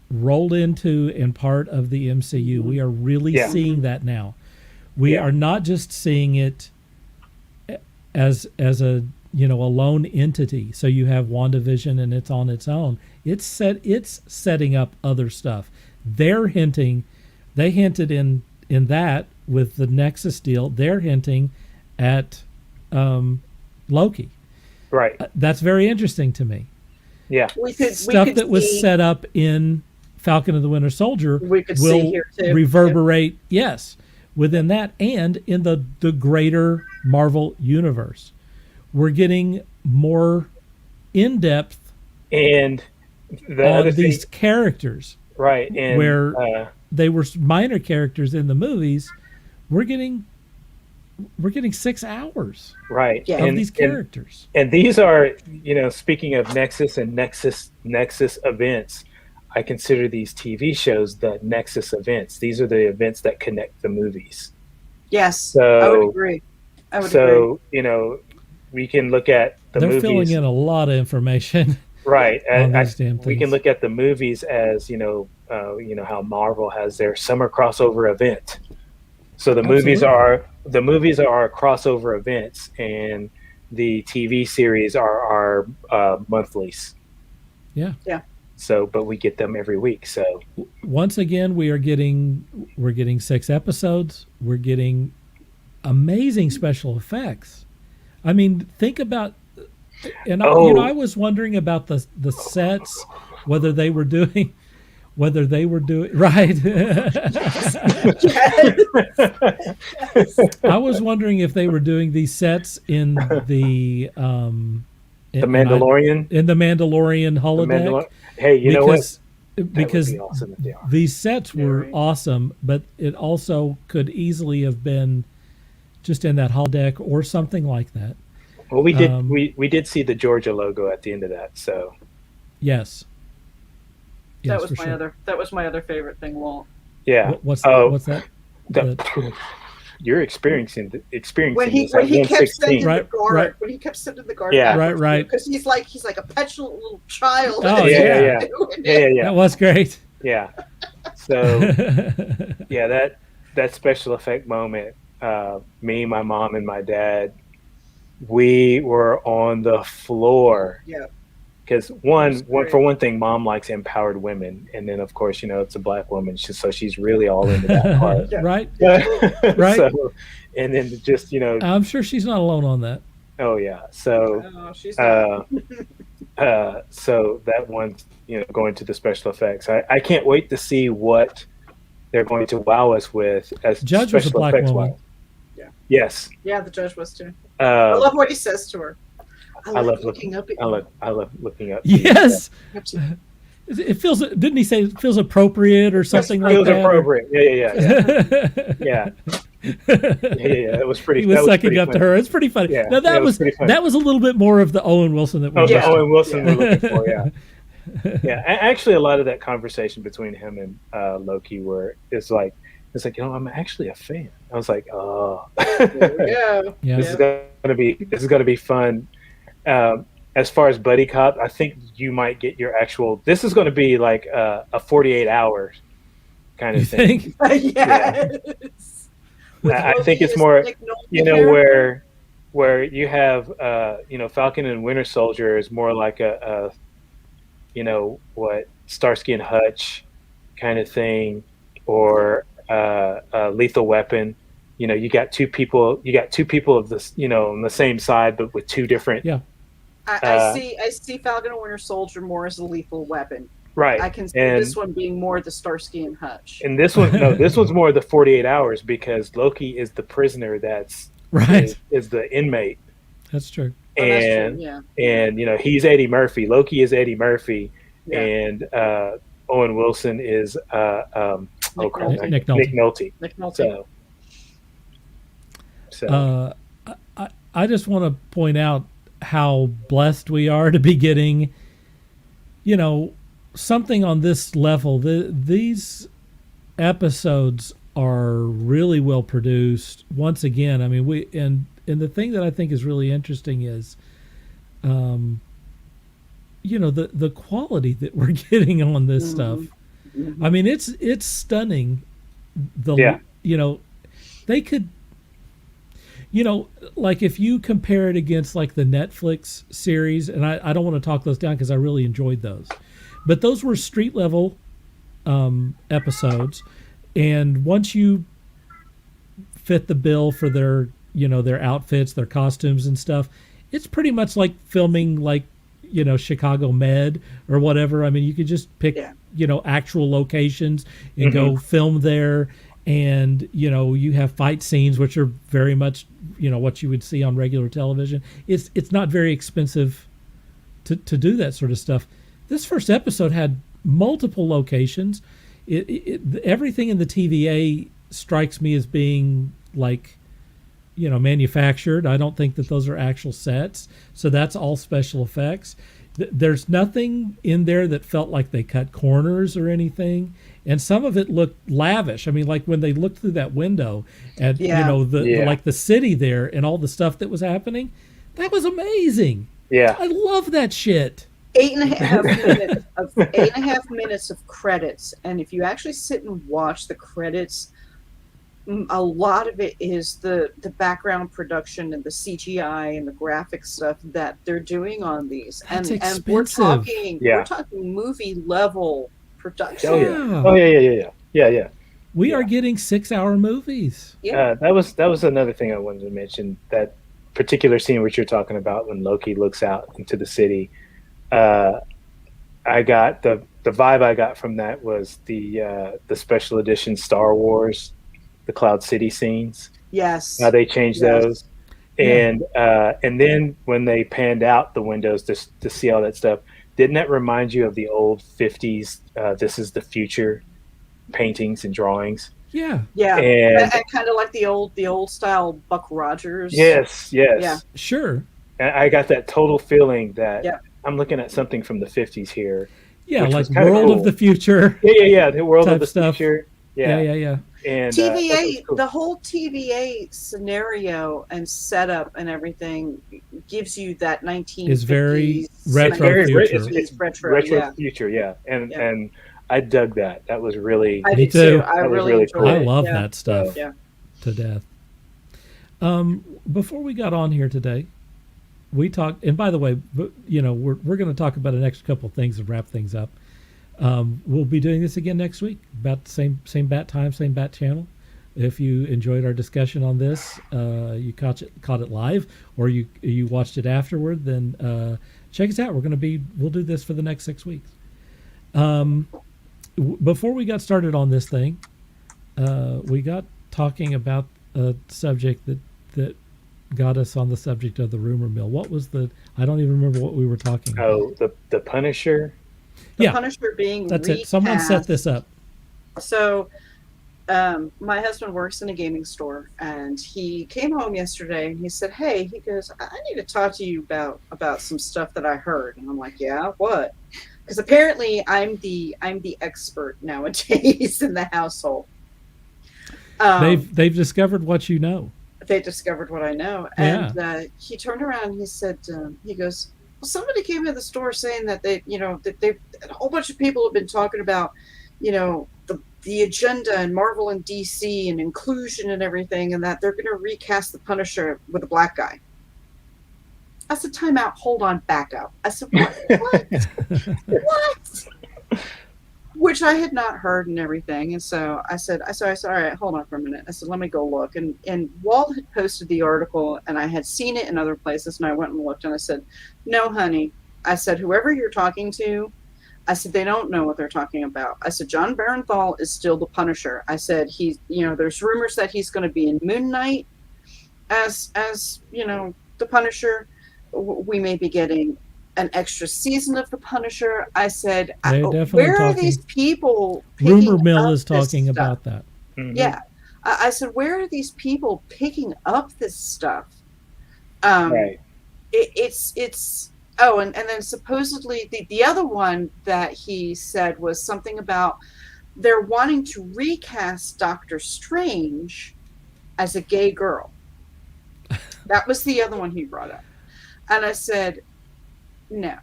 rolled into and part of the MCU. We are really seeing that now. We are not just seeing it as a a lone entity. So you have WandaVision and it's on its own. It's setting up other stuff. They hinted in that with the Nexus deal. They're hinting at Loki. Right. That's very interesting to me. Yeah. Stuff that was set up in Falcon and the Winter Soldier will reverberate, within that and in the greater Marvel universe. We're getting more in-depth and on these characters. Right. And where they were minor characters in the movies, we're getting 6 hours of these characters. And these are, speaking of Nexus and Nexus events, I consider these TV shows the Nexus events. These are the events that connect the movies. Yes, so, I would agree. We can look at the movies. They're filling in a lot of information. Right. We can look at the movies as, how Marvel has their summer crossover event. So the movies are crossover events, and the TV series are our monthlies. Yeah. Yeah. So, but we get them every week. So once again, we're getting 6 episodes. We're getting amazing special effects. I mean, think about And Oh. I was wondering about the sets, whether they were doing right. I was wondering if they were doing these sets in the The Mandalorian. in the Mandalorian holodeck. Hey, you know what? Because would be awesome if they are. these sets were right. awesome, but it also could easily have been just in that holodeck or something like that. Well, we did we did see the Georgia logo at the end of that, so Yes. That Yes, was for my sure. other. That was my other favorite thing, Walt. yeah. What's Oh, that? the- you're experiencing When this when at he kept 116. sending Right, the guard, right. when he kept sending the guard, Yeah. Right. because he's like a petulant little child. Oh, yeah. Yeah. That was great. Yeah. So yeah, that special effect moment, me, my mom, and my dad, we were on the floor. Yeah. Because That's great. for one thing, mom likes empowered women, and then of course, it's a black woman, so she's really all into that part. Yeah. Right. Right. So, and then just I'm sure she's not alone on that. oh yeah. So Oh, she's not. so that one, going to the special effects, I can't wait to see what they're going to wow us with as Judge was a special black effects woman. wise. Yeah. Yes. Yeah, the judge was too. I Uh, love what he says to her. I I love love looking up at I love looking up. Yes. you. It feels. Didn't he say it feels appropriate or something like Feels that? appropriate. Yeah. It was pretty. He was that sucking pretty up to funny. her. It's pretty funny. Yeah, Now it was pretty funny. that was a little bit more of the Owen Wilson that we Oh, the Yeah. Owen Wilson we're looking for. Yeah. Yeah. Actually, a lot of that conversation between him and Loki, it's like, I'm actually a fan. I was like, oh, Yeah. Yeah. this is gonna be fun. As far as buddy cop, I think you might get your actual. This is going to be like a 48 hours kind of You thing. think? Yes. With I Loki think it's as more, Nick Nolte character. where you have Falcon and Winter Soldier is more like a Starsky and Hutch kind of thing, or Lethal Weapon. You got two people of this, on the same side, but with two different. Yeah. I see Falcon and Winter Soldier more as a lethal weapon. Right. I can see And- this one being more the Starsky and Hutch. And this one, no, this one's more the 48 hours because Loki is the prisoner that's Right. is the inmate. That's true. Oh, that's true, And yeah. and he's Eddie Murphy. Loki is Eddie Murphy, Yeah. and Owen Wilson is Nick Nolte. Nick Nolte. Nick Nolte. Nick Nolte. So I just want to point out how blessed we are to be getting, something on this level. These episodes are really well produced. Once again, I mean, and the thing that I think is really interesting is, the quality that we're getting on this stuff. Mhm. I mean, it's stunning. Yeah. They could, like if you compare it against like the Netflix series, and I don't want to talk those down because I really enjoyed those, but those were street level episodes, and once you fit the bill for their outfits, their costumes and stuff, it's pretty much like filming like Chicago Med or whatever. I mean, you could just pick actual locations and go film there, and you have fight scenes which are very much what you would see on regular television. It's not very expensive to do that sort of stuff. This first episode had multiple locations. Everything in the TVA strikes me as being like manufactured. I don't think that those are actual sets, so that's all special effects. There's nothing in there that felt like they cut corners or anything, and some of it looked lavish. I mean, like when they looked through that window at like the city there and all the stuff that was happening, that was amazing. Yeah, I love that shit. 8.5 minutes of credits, and if you actually sit and watch the credits, a lot of it is the background production and the CGI and the graphic stuff that they're doing on these. That's and expensive. we're talking movie level production. Oh yeah. We are getting 6-hour movies. Yeah. That was another thing I wanted to mention, that particular scene which you're talking about when Loki looks out into the city, I got the vibe I got from that was the special edition Star Wars, the Cloud City scenes. Yes. How they changed those. And then when they panned out the windows to see all that stuff, didn't that remind you of the old 50s This Is the Future paintings and drawings? Yeah. And kind of like the old style Buck Rogers. Yes. Yeah. Sure. And I got that total feeling that I'm looking at something from the 50s here. Yeah, like World of the Future. Yeah. The World of the stuff. Future. Yeah. And TVA, the whole TVA scenario and setup and everything gives you that 1950s. Is very retro future. It's retro future, and I dug that. That was really. I did too. I really enjoyed cool. it. I love that stuff to death. Before we got on here today, we talked, and by the way, we're going to talk about the next couple of things and wrap things up. We'll be doing this again next week, about the same bat time, same bat channel. If you enjoyed our discussion on this, you caught it live, or you watched it afterward, then check us out. We'll do this for the next 6 weeks. Before we got started on this thing, we got talking about a subject that got us on the subject of the rumor mill. What was I don't even remember what we were talking about. Oh, the Punisher. The Punisher being that's recast. it. Someone set this up. So my husband works in a gaming store, and he came home yesterday and he said, "Hey," he goes, "I need to talk to you about some stuff that I heard." And I'm like, "Yeah, what?" Because apparently I'm the expert nowadays in the household. They've discovered what you know. They discovered what I know, and he turned around and he said, he goes, "Well, somebody came to the store saying that a whole bunch of people have been talking about, the agenda and Marvel and DC and inclusion and everything, and that they're going to recast the Punisher with a black guy." I said, "Time out, hold on, back up." I said, "What? What?" Which I had not heard and everything, and so I said, "All right, hold on for a minute." I said, "Let me go look." And Walt had posted the article, and I had seen it in other places, and I went and looked, and I said, "No, honey," I said, "whoever you're talking to," I said, "they don't know what they're talking about." I said, "John Barenthal is still the Punisher." I said, "He's, there's rumors that he's going to be in Moon Knight as the Punisher. We may be getting an extra season of the Punisher." I said, "Where are these people?" Rumor mill is talking about that. Mm-hmm. Yeah, I said, "Where are these people picking up this stuff?" Right. It's oh, and then supposedly the other one that he said was something about they're wanting to recast Doctor Strange as a gay girl. That was the other one he brought up, and I said, "No."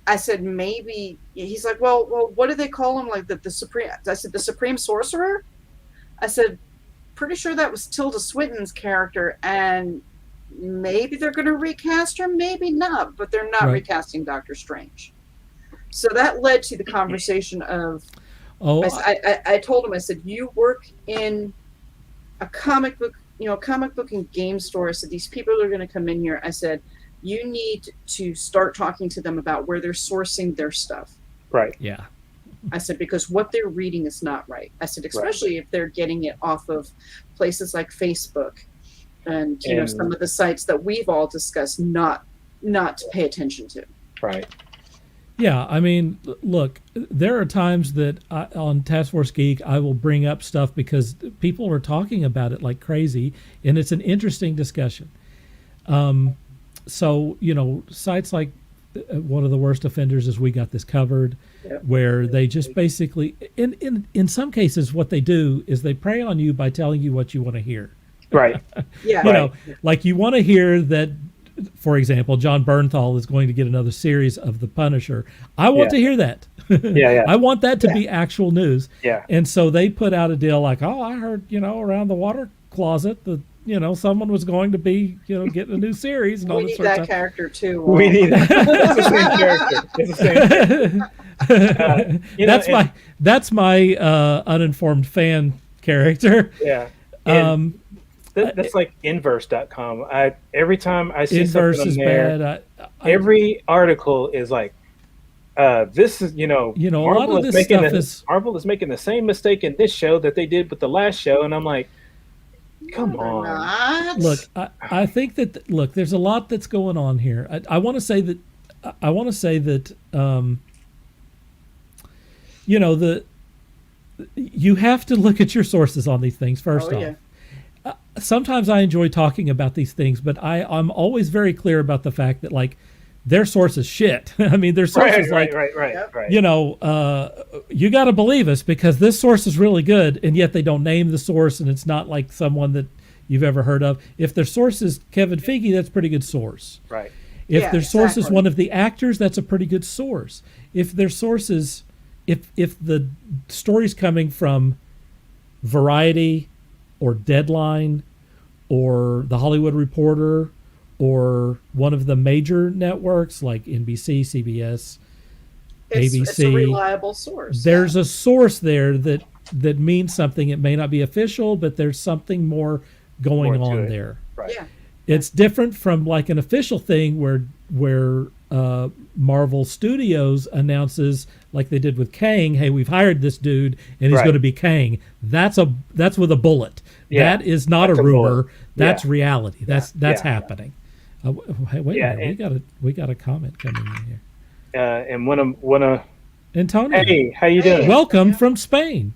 I said, "Maybe." He's like, well, what do they call him? Like the Supreme? I said, "The Supreme Sorcerer." I said, "Pretty sure that was Tilda Swinton's character, and maybe they're going to recast her, maybe not, but they're not recasting Doctor Strange." So that led to the conversation of, I told him, I said, "You work in a comic book and game store." I said, "These people are going to come in here." I said, "You need to start talking to them about where they're sourcing their stuff." Right. Yeah. I said, "Because what they're reading is not right." I said, "Especially if they're getting it off of places like Facebook and some of the sites that we've all discussed not to pay attention to." Right. Yeah, I mean, look, there are times that on Taskforce Geek I will bring up stuff because people are talking about it like crazy, and it's an interesting discussion. So, sites like One of the Worst Offenders is We Got This Covered, where they just basically, in some cases, what they do is they prey on you by telling you what you want to hear. Right. Yeah. Like you want to hear that, for example, John Bernthal is going to get another series of The Punisher. I want to hear that. Yeah. I want that to be actual news. Yeah. And so they put out a deal like, "Oh, I heard, around the water closet that, someone was going to be, getting a new series." And all We this need sort of that stuff. character too. We need that. It's the same character. It's the same. That's my uninformed fan character. Yeah. That's like inverse.com. Every time I see Inverse something is on there, bad. every article is like, this is, a lot of this stuff is. Marvel is making the same mistake in this show that they did with the last show, and I'm like, come on. Not. Look, I think that there's a lot that's going on here. I want to say that you have to look at your sources on these things first off. Yeah. Sometimes I enjoy talking about these things, but I'm always very clear about the fact that like their source is shit. I mean, their source is like, right. you got to believe us because this source is really good, and yet they don't name the source, and it's not like someone that you've ever heard of. If their source is Kevin Feige, that's a pretty good source. Right. If their source is one of the actors, that's a pretty good source. If their source is, if the story's coming from Variety or Deadline or The Hollywood Reporter or one of the major networks like NBC, CBS, ABC. It's a reliable source. There's a source there that means something. It may not be official, but there's something more going on there. Right. Yeah. It's different from like an official thing where Marvel Studios announces, like they did with Kang, hey, we've hired this dude and he's going to be Kang. That's with a bullet. Yeah. That is not a rumor. That's reality. That's happening. Wait a minute. We got a comment coming in here. And one of Antonio. Hey, how you doing? Welcome from Spain.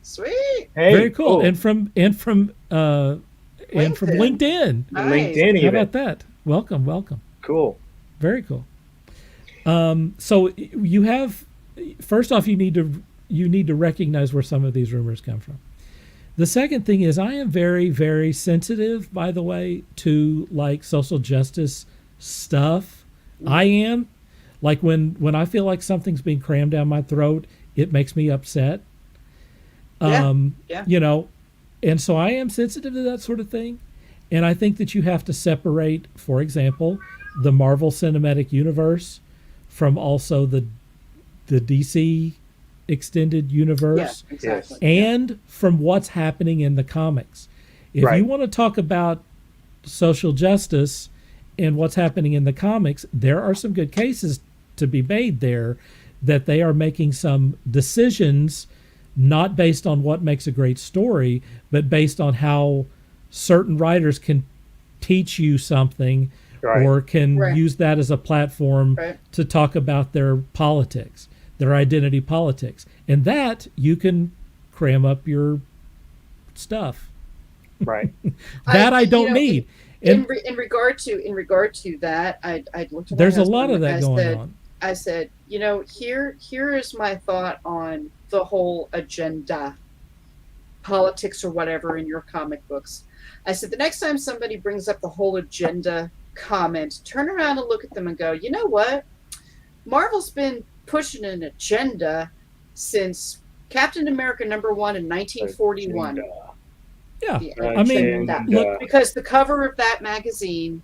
Sweet. Hey, very cool. And from LinkedIn. Nice. LinkedIn. How about that? Welcome. Cool. Very cool. So you have, first off, you need to recognize where some of these rumors come from. The second thing is I am very, very sensitive, by the way, to like social justice stuff. I am. Like when I feel like something's being crammed down my throat, it makes me upset. And so I am sensitive to that sort of thing. And I think that you have to separate, for example, the Marvel Cinematic Universe from also the DC extended universe, exactly. and from what's happening in the comics. If you want to talk about social justice and what's happening in the comics, there are some good cases to be made there that they are making some decisions not based on what makes a great story, but based on how certain writers can teach you something or can use that as a platform to talk about their politics, their identity politics. And that you can cram up your stuff. Right. That I don't need. In regard to that, I looked at there's a lot of that going on. I said, here is my thought on the whole agenda, politics or whatever in your comic books. I said, the next time somebody brings up the whole agenda comment, turn around and look at them and go, you know what? Marvel's been pushing an agenda since Captain America #1 in 1941. Yeah, I mean, look, because the cover of that magazine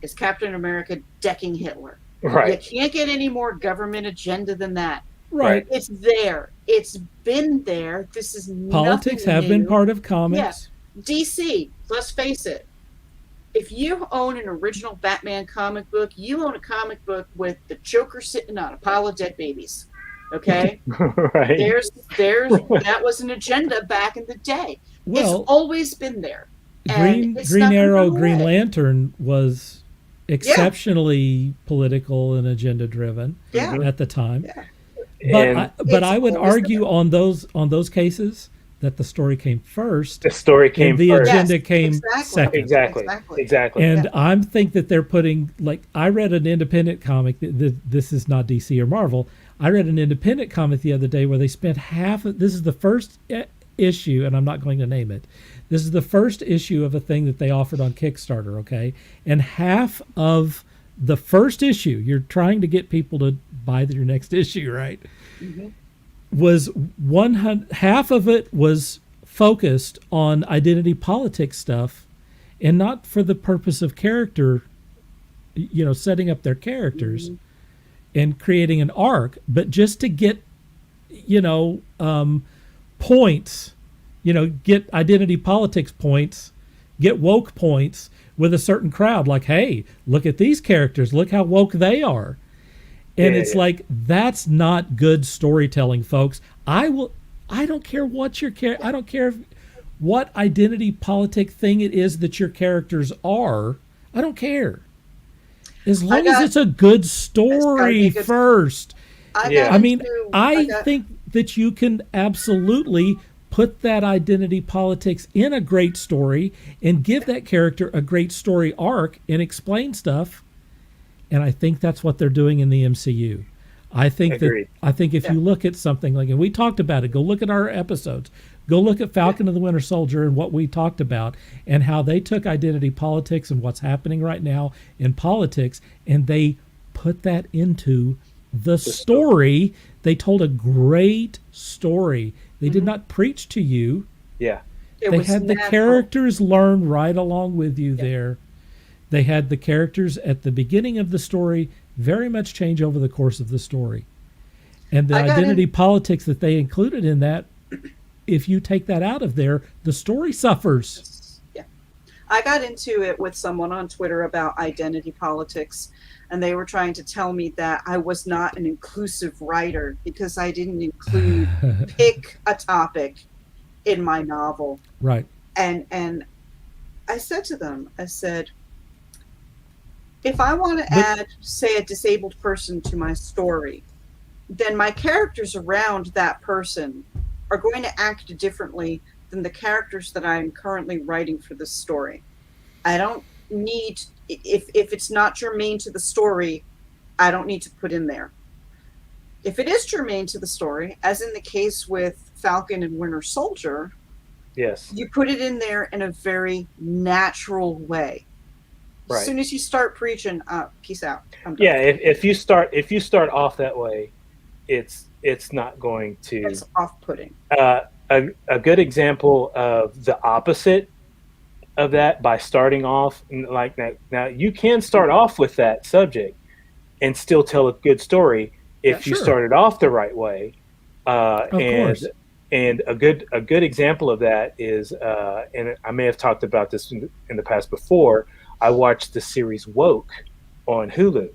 is Captain America decking Hitler. Right. You can't get any more government agenda than that. Right. It's there. It's been there. This is politics have new. Been part of comics. Yeah. DC, let's face it. If you own an original Batman comic book, you own a comic book with the Joker sitting on a pile of dead babies. Okay? Right. There's that was an agenda back in the day. Well, it's always been there. Green Arrow, Green Lantern was exceptionally political and agenda driven at the time. Yeah. But I would argue on those cases that the story came first. The story came and the first. agenda came second. Exactly. And I think that they're putting, like, I read an independent comic. This is not DC or Marvel. I read an independent comic the other day where they spent this is the first issue, and I'm not going to name it. This is the first issue of a thing that they offered on Kickstarter, okay? And half of the first issue, you're trying to get people to buy your next issue, right? Mm-hmm. Was half of it was focused on identity politics stuff, and not for the purpose of character, setting up their characters and creating an arc, but just to get, points, get identity politics points get woke points with a certain crowd. Like, hey, look at these characters. Look how woke they are. And Yeah, it's yeah. like, that's not good storytelling, folks. I don't care what I don't care what identity politic thing it is that your characters are. I don't care. As long as it's a good story first. Yeah. I mean, I think that you can absolutely put that identity politics in a great story and give that character a great story arc and explain stuff. And I think that's what they're doing in the MCU. I think Agreed. if you look at something like, and we talked about it, go look at our episodes, go look at Falcon and the Winter Soldier and what we talked about and how they took identity politics and what's happening right now in politics and they put that into the story. They told a great story. They did not preach to you. Yeah. They had the characters learn right along with you there. They had the characters at the beginning of the story very much change over the course of the story. And the identity politics that they included in that, if you take that out of there, the story suffers. Yeah. I got into it with someone on Twitter about identity politics, and they were trying to tell me that I was not an inclusive writer because I didn't include pick a topic in my novel. Right. And I said to them, I said, if I want to add, say, a disabled person to my story, then my characters around that person are going to act differently than the characters that I'm currently writing for this story. I don't need, if it's not germane to the story, I don't need to put in there. If it is germane to the story, as in the case with Falcon and Winter Soldier, yes, you put it in there in a very natural way. Right. As soon as you start preaching, peace out. I'm done. Yeah, if you start off that way, it's not going to. It's off-putting. A good example of the opposite of that by starting off like that. Now you can start off with that subject and still tell a good story if you started off the right way. Of course. And a good example of that is, and I may have talked about this in the past before. I watched the series Woke on Hulu,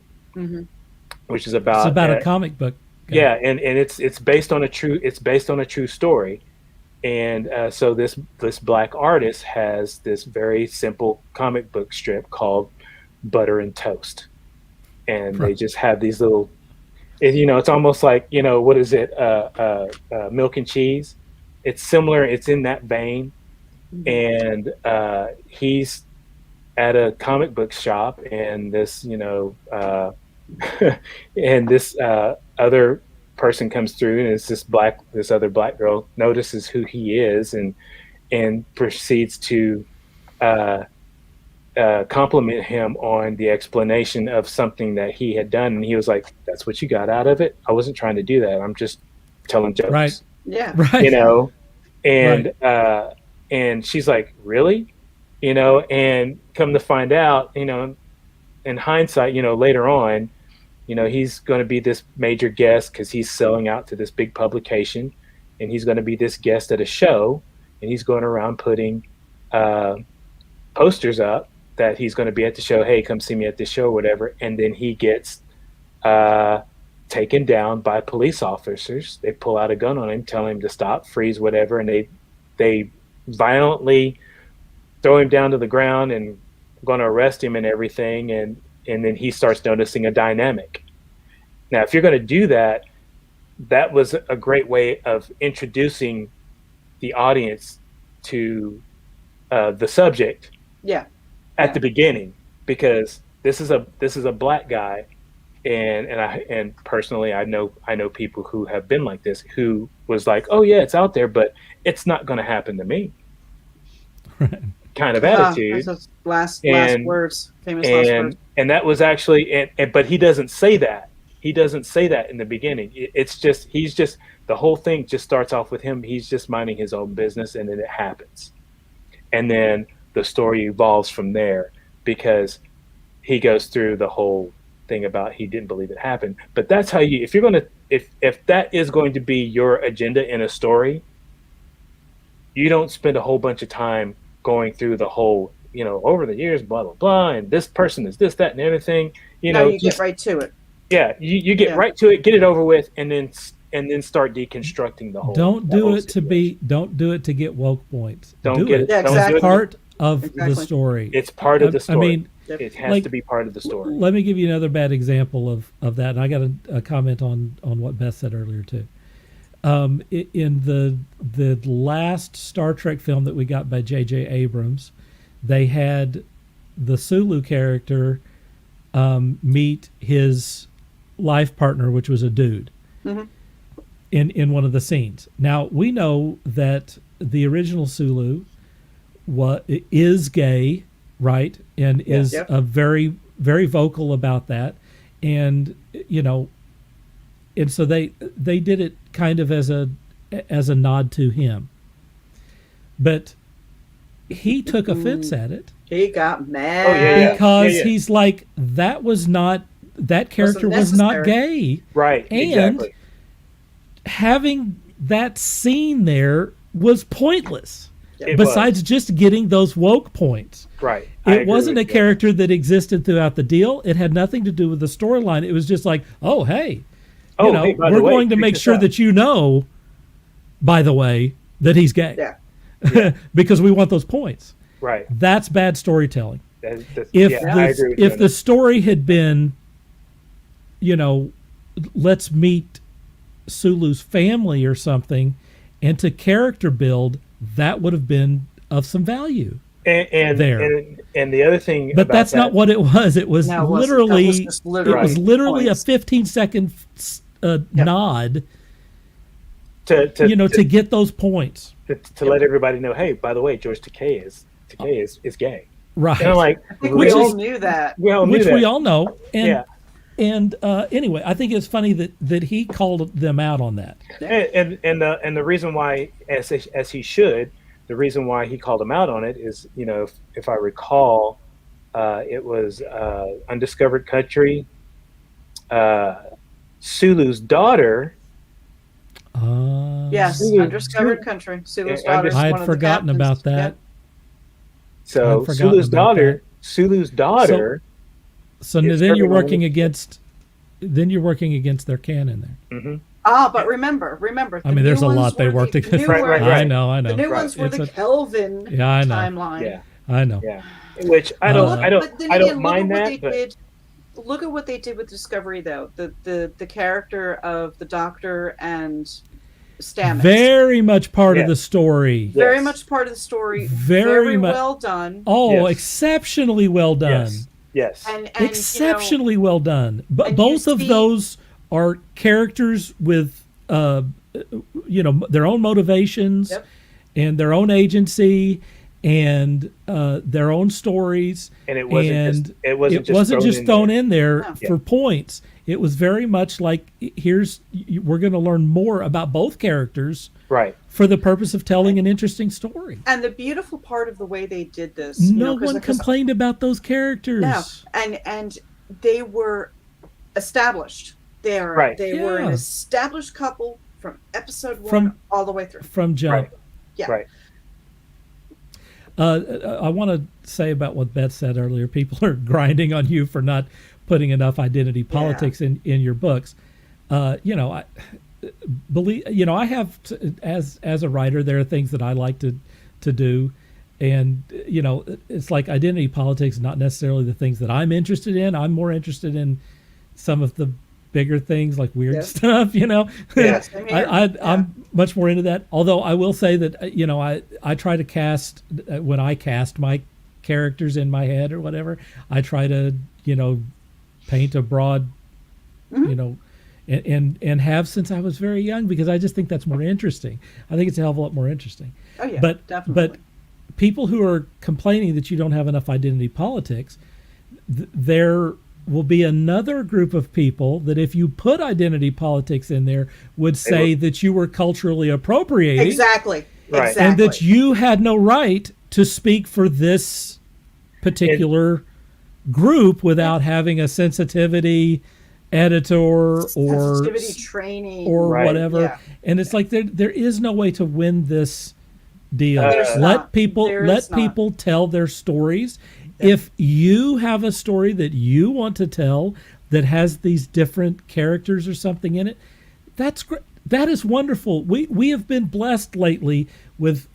which is about a comic book. Yeah, and it's based on a true story, and so this black artist has this very simple comic book strip called Butter and Toast, and they just have these little, it's almost like what is it, Milk and Cheese. It's similar. It's in that vein, and he's at a comic book shop, and this and this other person comes through, and it's this other black girl notices who he is and proceeds to compliment him on the explanation of something that he had done, and he was like, "That's what you got out of it? I wasn't trying to do that. I'm just telling jokes." Right. Yeah. Right. And and she's like, "Really?" And come to find out, in hindsight, later on, he's going to be this major guest because he's selling out to this big publication, and he's going to be this guest at a show, and he's going around putting posters up that he's going to be at the show. Hey, come see me at this show or whatever. And then he gets taken down by police officers. They pull out a gun on him, tell him to stop, freeze, whatever, and they violently throw him down to the ground and going to arrest him and everything. And then he starts noticing a dynamic. Now, if you're going to do that, that was a great way of introducing the audience to the subject. Yeah. At the beginning, because this is a black guy, and personally I know people who have been like this, who was like, oh yeah, it's out there, but it's not going to happen to me. Right. Kind of attitude. Last words, famous last words. And that was actually, but he doesn't say that. He doesn't say that in the beginning. It's just, the whole thing just starts off with him. He's just minding his own business, and then it happens. And then the story evolves from there, because he goes through the whole thing about he didn't believe it happened. But that's how if you're going to, if that is going to be your agenda in a story, you don't spend a whole bunch of time going through the whole, over the years, blah blah blah, and this person is this, that, and everything. No, you get right to it. Yeah, you get right to it, get it over with, and then start deconstructing the whole. Don't do it to get woke points. Don't get it. Yeah, Don't exactly. do it. Part of the story. It's part of the story. I mean, it has to be part of the story. Let me give you another bad example of that. And I got a comment on what Beth said earlier too. In the last Star Trek film that we got by J.J. Abrams, they had the Sulu character meet his life partner, which was a dude, in one of the scenes. Now, we know that the original Sulu is gay, right? And is a very, very vocal about that. And, and so they did it kind of as a nod to him. But he took offense at it. He got mad. Because he's like, that character was not gay. Right, and exactly. Having that scene there was pointless. It besides just getting those woke points. Right. It wasn't a character that existed throughout the deal. It had nothing to do with the storyline. It was just like, oh, hey, we're going to make sure that by the way, that he's gay. Yeah. Because we want those points. Right. That's bad storytelling. If the story had been, let's meet Sulu's family or something, and to character build, that would have been of some value. And the other thing, but that's not what it was. It was literally a 15-second nod to get those points. To let everybody know, hey, by the way, George Takei is gay. Right. And I'm like, I think we all knew that. We all know. And anyway, I think it's funny that he called them out on that. And the reason why, as he should, the reason why he called him out on it is, if I recall, it was Undiscovered Country. Sulu's daughter. Yes, Undiscovered Country. Sulu's daughter. I had forgotten about that. So Sulu's daughter. So then you're working against their canon there. Mm-hmm. But remember. I mean, there's a lot they worked against. Right. I know. The new ones were the Kelvin timeline. Yeah, I know. Yeah, which I don't mind that. Look at what they did with Discovery, though. The character of the Doctor and Stamets. Very much part of the story. Yes. Very much part of the story. Very well done. Oh, exceptionally well done. Yes. And exceptionally well done. But both of those are characters with their own motivations and their own agency and their own stories. And it wasn't just thrown in there for points. It was very much like, we're going to learn more about both characters, right, for the purpose of telling an interesting story. And the beautiful part of the way they did this, no one complained about those characters. No, and they were established. They were an established couple from episode 1 all the way through. From jump. Right. Yeah. Right. I want to say about what Beth said earlier. People are grinding on you for not putting enough identity politics in your books. I have as a writer, there are things that I like to do, and it's like identity politics, not necessarily the things that I'm interested in. I'm more interested in some of the bigger things like weird stuff. Yes, I'm much more into that. Although I will say that I try to cast, when I cast my characters in my head or whatever, I try to paint a broad and have since I was very young, because I just think that's more interesting. I think it's a hell of a lot more interesting. Oh yeah, definitely. But people who are complaining that you don't have enough identity politics, there will be another group of people that if you put identity politics in there would say that you were culturally appropriating. Exactly. Right. Exactly. And that you had no right to speak for this particular group without having a sensitivity editor or sensitivity training or whatever. Yeah. And it's like there is no way to win this deal. There's not. There is Let not. people tell their stories. If you have a story that you want to tell that has these different characters or something in it, that's great. That is wonderful. We have been blessed lately with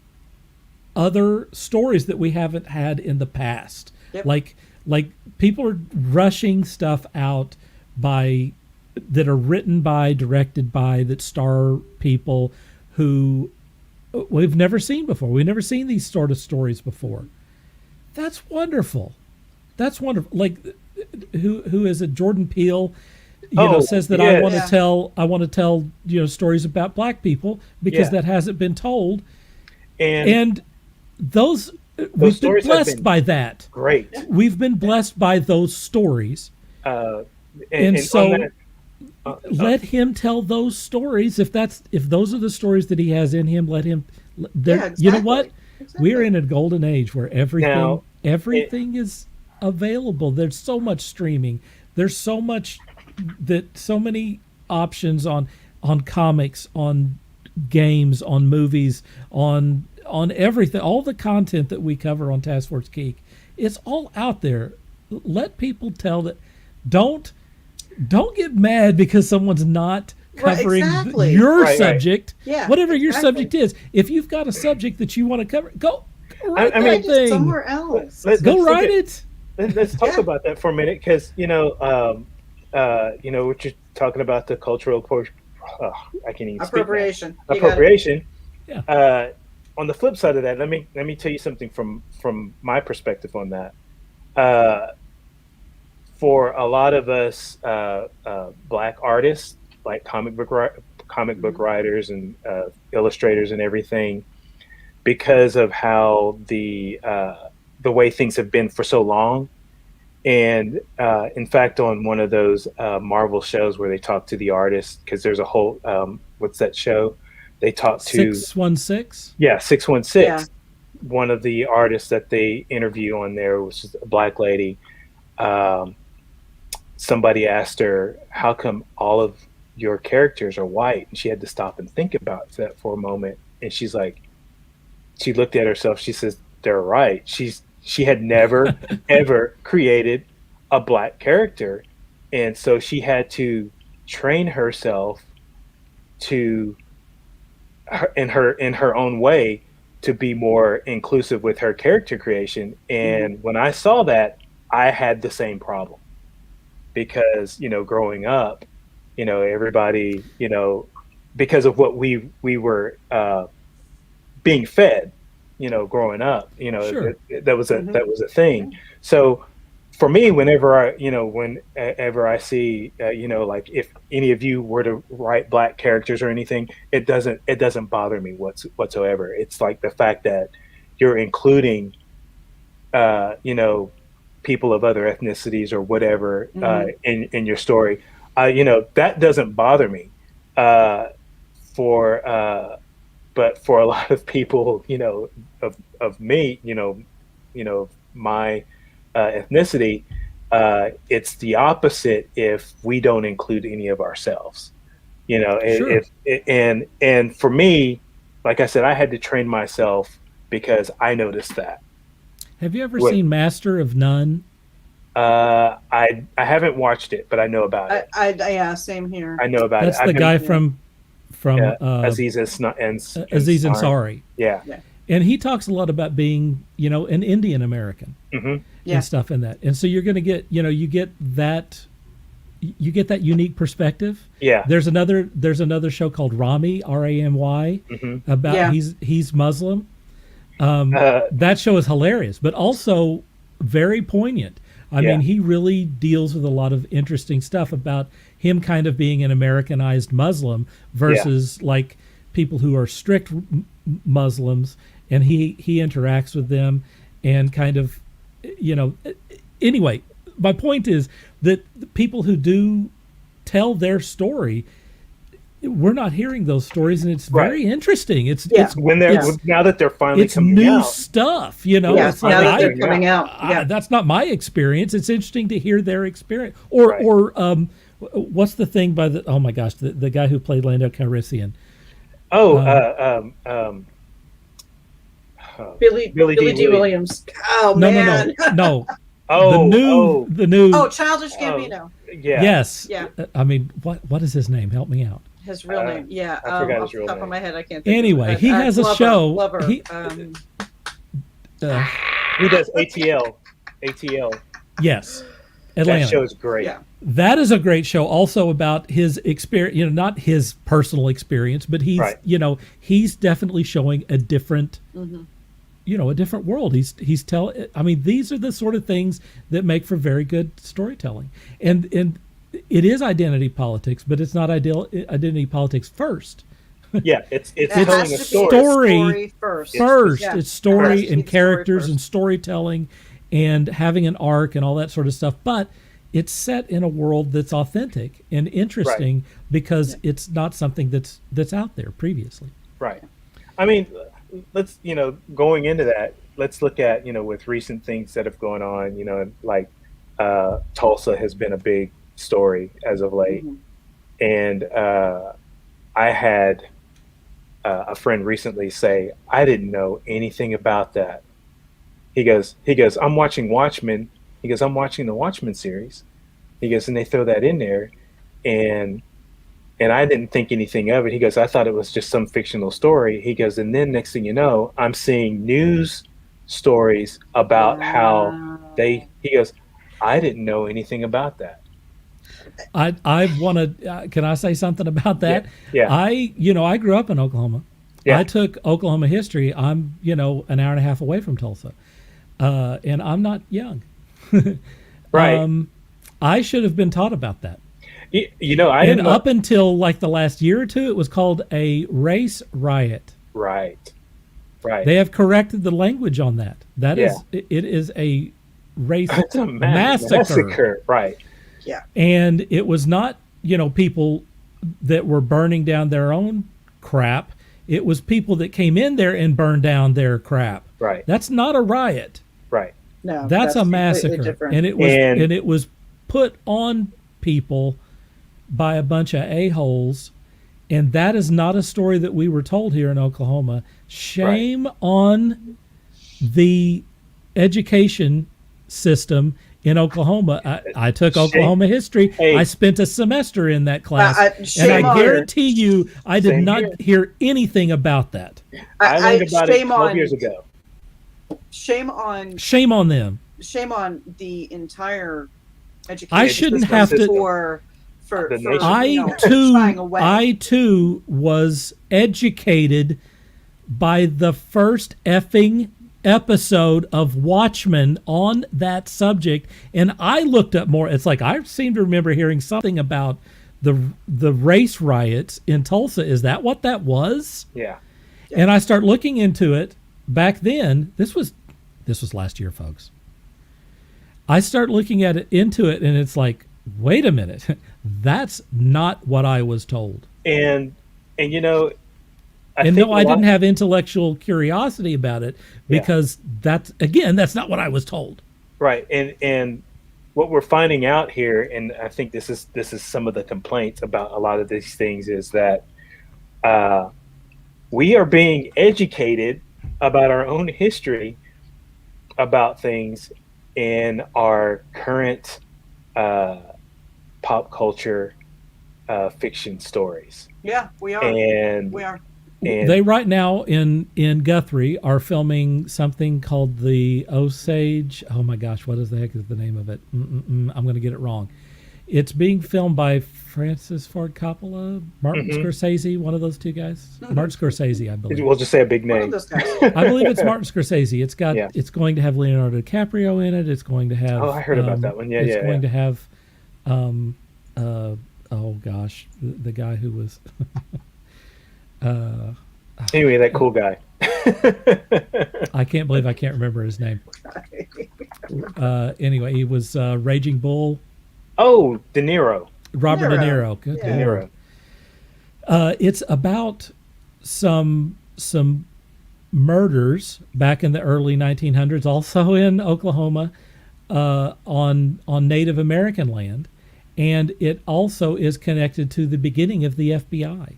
other stories that we haven't had in the past. Yep. Like people are rushing stuff out that are written by, directed by, that star people who we've never seen before. We've never seen these sort of stories before. That's wonderful. That's wonderful. Like who is it? Jordan Peele, says that I want to tell stories about black people because that hasn't been told. And those we've been blessed by that. Great. We've been blessed by those stories. And so let him tell those stories. If those are the stories that he has in him, let him. Exactly. You know what? Exactly. We're in a golden age where everything is available. There's so much streaming. There's so many options on comics, on games, on movies, on everything. All the content that we cover on Taskforce Geek, it's all out there. Let people tell that. Don't get mad because someone's not covering your subject, whatever your subject is. If you've got a subject that you want to cover, go write that thing somewhere else. Go write it. Let's talk about that for a minute, because what you're talking about, the cultural I can't even appropriation. Speak now. Appropriation. Yeah. On the flip side of that, let me tell you something from my perspective on that. For a lot of us black artists, like comic book writers and illustrators and everything, because of how the way things have been for so long. And in fact, on one of those Marvel shows where they talk to the artists, because there's a whole what's that show? They talk to 616. Yeah, 616. Yeah. One of the artists that they interview on there, which is a black lady. Somebody asked her, "How come all of your characters are white?" And she had to stop and think about that for a moment. And she's like, she looked at herself. She says, "They're right." She had never ever created a black character, and so she had to train herself to, in her own way, to be more inclusive with her character creation. And when I saw that, I had the same problem, because growing up, everybody, because of what we were being fed, growing up, Sure. that was a thing. So for me, whenever I see, like if any of you were to write black characters or anything, it doesn't bother me whatsoever. It's like the fact that you're including, people of other ethnicities or whatever in your story, that doesn't bother me. But for a lot of people, of me, my ethnicity, it's the opposite if we don't include any of ourselves. Sure. And for me, like I said, I had to train myself because I noticed that. Have you ever seen Master of None? I haven't watched it, but I know about it. Yeah, same here. I know about That's it. the guy from Aziz Ansari. Yeah. And he talks a lot about being, an Indian American and stuff in that. And so you're going to get, you get that unique perspective. Yeah. There's another show called Ramy, Ramy, about he's Muslim. That show is hilarious, but also very poignant. I mean, he really deals with a lot of interesting stuff about him kind of being an Americanized Muslim versus like people who are strict Muslims, and he interacts with them and kind of, anyway, my point is that the people who do tell their story, we're not hearing those stories, and it's very interesting. It's when they're now that they're finally coming new out. stuff, Yeah, It's now like that they're coming out. Yeah. that's not my experience. It's interesting to hear their experience. Or what's the thing by the oh my gosh, the guy who played Lando Calrissian? Billy Billy D. Williams. Oh No, man. no. Oh, the new. Oh, Childish Gambino. yeah. Yes. Yeah. I mean, what is his name? Help me out. His real name. Yeah. I forgot off his real the top of name. my head, I can't think Anyway, of it. he has a Glover, show. Glover. He He does ATL. ATL. yes, That Atlanta. show is great. Yeah. That is a great show. Also about his experience. Not his personal experience, but he's Right. He's definitely showing a different. A different world. He's telling. I mean, these are the sort of things that make for very good storytelling, and it is identity politics, but it's not identity politics first. Yeah, it's It has telling to a be story. Story first. First, Yeah. it's It story has to be and the story characters first. and storytelling, and having an arc and all that sort of stuff. But it's set in a world that's authentic and interesting because it's not something that's out there previously. Right. I mean, let's going into that. Let's look at with recent things that have gone on. Like Tulsa has been a big story as of late, and I had a friend recently say, I didn't know anything about that. He goes, I'm watching Watchmen. He goes, I'm watching the Watchmen series. He goes, and they throw that in there, and I didn't think anything of it. He goes, I thought it was just some fictional story. He goes, and then next thing you know, I'm seeing news stories about how he goes, I didn't know anything about that. I want to. Can I say something about that? Yeah. I grew up in Oklahoma. Yeah. I took Oklahoma history. I'm an hour and a half away from Tulsa, and I'm not young. Right. I should have been taught about that. I And didn't know. up until like the last year or two, it was called a race riot. Right. They have corrected the language on that. That is, it is a race It's a massacre. Right. Yeah. And it was not, people that were burning down their own crap. It was people that came in there and burned down their crap. Right. That's not a riot. Right. No, That's a completely massacre. different. And it was put on people by a bunch of a-holes. And that is not a story that we were told here in Oklahoma. Shame on the education system in Oklahoma. I took Oklahoma history. Hey. I spent a semester in that class. and shame I on- guarantee you, I did Same not hear anything about that. I learned about it shame 12 on years ago. shame on Shame on them. shame on the entire education. I shouldn't system have to- for The nation. shying away. I too was educated by the first effing episode of Watchmen on that subject, and I looked up more. It's like I seem to remember hearing something about the race riots in Tulsa. Is that what that was? Yeah. And I start looking into it. Back then, this was last year, folks. I start looking at it into it, and it's like, wait a minute, that's not what I was told. And I And think no, a I lot- didn't have intellectual curiosity about it because that's not what I was told. Right. And what we're finding out here, and I think this is some of the complaints about a lot of these things, is that we are being educated about our own history, about things in our current pop culture fiction stories. Yeah, we are. And we are. and They right now in Guthrie are filming something called the Osage. Oh my gosh, what is the heck is the name of it? I'm going to get it wrong. It's being filmed by Francis Ford Coppola, Martin Scorsese, one of those two guys. Martin Scorsese, I believe. we'll just say a big One of name. those guys. I believe it's Martin Scorsese. It's got. Yeah. It's going to have Leonardo DiCaprio in it. It's going to have. Oh, I heard about that one. Yeah, it's yeah, going yeah. to have. Oh gosh, the guy who was. Anyway, that cool guy. I can't believe I can't remember his name. Anyway, he was Raging Bull. Oh, De Niro. Robert De Niro. Niro. Good Yeah. De Lord. Niro. It's about some murders back in the early 1900s, also in Oklahoma, on Native American land, and it also is connected to the beginning of the FBI.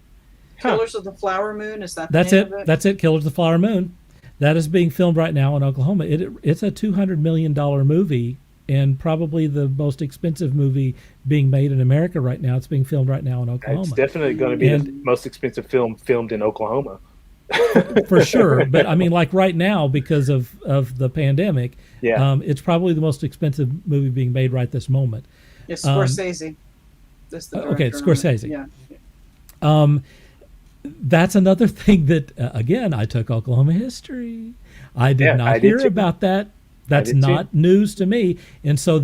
Killers of the Flower Moon. Is that the That's name it. of it? That's it. Killers of the Flower Moon. That is being filmed right now in Oklahoma. It's a $200 million movie, and probably the most expensive movie being made in America right now. It's being filmed right now in Oklahoma. It's definitely going to be the most expensive film filmed in Oklahoma. For sure. But I mean, like right now, because of the pandemic, it's probably the most expensive movie being made right this moment. It's Scorsese. That's the okay, it's Scorsese. Yeah. That's another thing that, again, I took Oklahoma history. I did not hear about that. That's not news to me. And so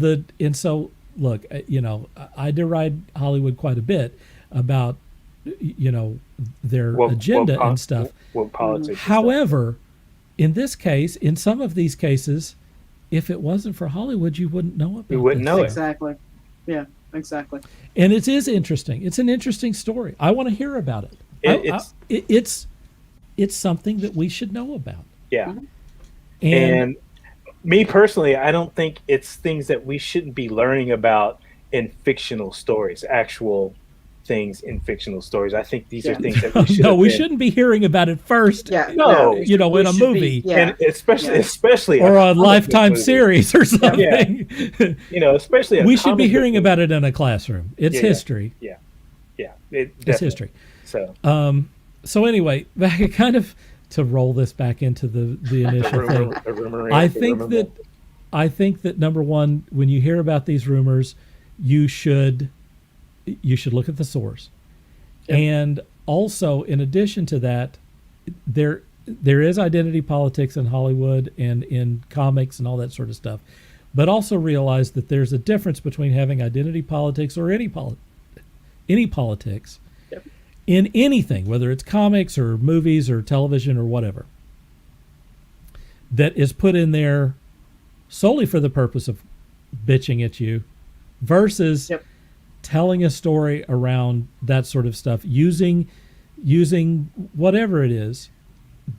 look, I deride Hollywood quite a bit about, their agenda and stuff. Politics. However, in this case, in some of these cases, if it wasn't for Hollywood, you wouldn't know about it. You wouldn't know it. Exactly. Yeah, exactly. And it is interesting. It's an interesting story. I want to hear about it. It's something that we should know about. Yeah. And me personally, I don't think it's things that we shouldn't be learning about in fictional stories, actual things in fictional stories. I think these are things that we should. No, we shouldn't be hearing about it first. Yeah. No, in a movie, and especially or a Lifetime series or something. Yeah. Especially we should be hearing about it in a classroom. It's history. Yeah. It's history. So anyway, kind of to roll this back into the initial thing. I think that number one, when you hear about these rumors, you should look at the source. Yep. And also, in addition to that, there is identity politics in Hollywood and in comics and all that sort of stuff. But also realize that there's a difference between having identity politics or any politics in anything, whether it's comics or movies or television or whatever, that is put in there solely for the purpose of bitching at you versus telling a story around that sort of stuff, using whatever it is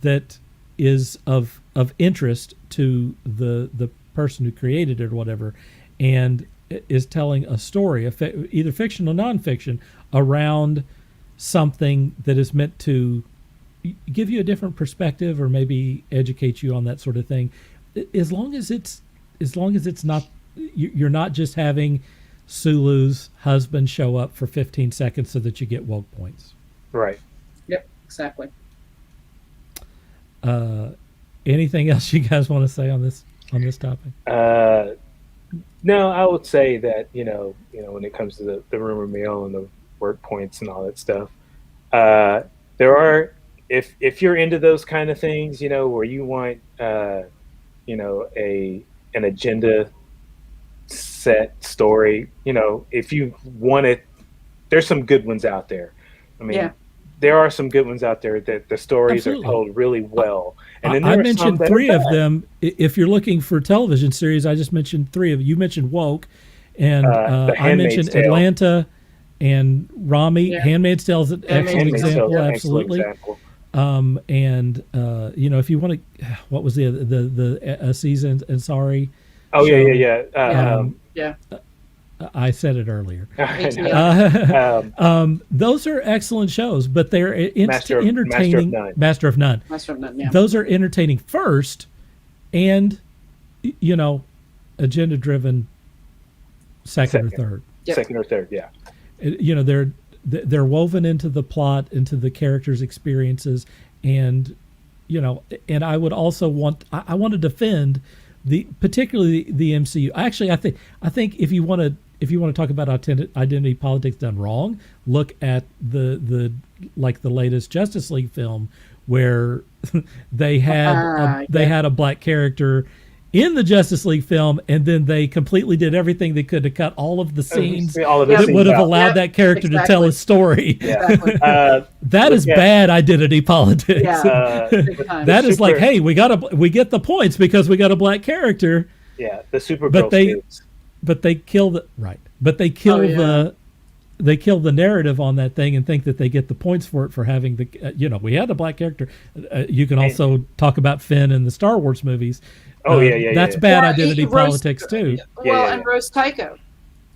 that is of interest to the person who created it or whatever, and is telling a story, either fiction or nonfiction, around something that is meant to give you a different perspective or maybe educate you on that sort of thing. As long as it's not, you're not just having Sulu's husband show up for 15 seconds so that you get woke points. Right. Yep, exactly. Anything else you guys want to say on this topic? No, I would say that, when it comes to the rumor mill and the work points and all that stuff, there are, if you're into those kind of things, where you want, an agenda set story, if you want it, there's some good ones out there. I mean, there are some good ones out there that the stories are told really well. And then I mentioned three of them. If you're looking for television series, I just mentioned three of them. You mentioned Woke, and I mentioned Tale. Atlanta and Rami. Yeah. Handmaid's Tale is an excellent example. Tale, absolutely. Example. If you want to, what was the season? And sorry. Oh yeah. I said it earlier. Those are excellent shows, but they're entertaining. Master of None. Yeah. Those are entertaining first, and agenda-driven second or third. Yep. Second or third, yeah. They're woven into the plot, into the characters' experiences, and I would also want to defend particularly the MCU. Actually, I think if you want to talk about identity politics done wrong, look at the latest Justice League film where they had a black character in the Justice League film, and then they completely did everything they could to cut all of the scenes that would have allowed that character to tell his story. Yeah. That is bad identity politics. Yeah. That is like, hey, we get the points because we got a black character. Yeah, the Supergirl but they kill the narrative on that thing and think that they get the points for it for having the we had a black character. You can also talk about Finn in the Star Wars movies. That's bad identity politics too. Well, and Rose Tycho.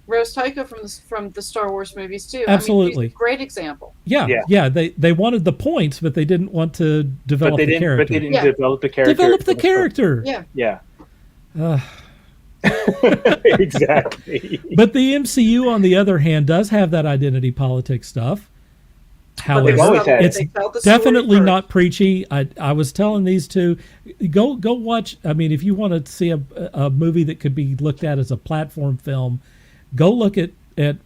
Rose Tycho from the Star Wars movies too. Absolutely. I mean, great example. Yeah. They wanted the points, but they didn't want to develop the character. But they didn't develop the character. Develop the character. Yeah. Exactly. But the MCU, on the other hand, does have that identity politics stuff. However, always had it's definitely not preachy. I was telling these two, go watch. I mean, if you want to see a movie that could be looked at as a platform film, go look at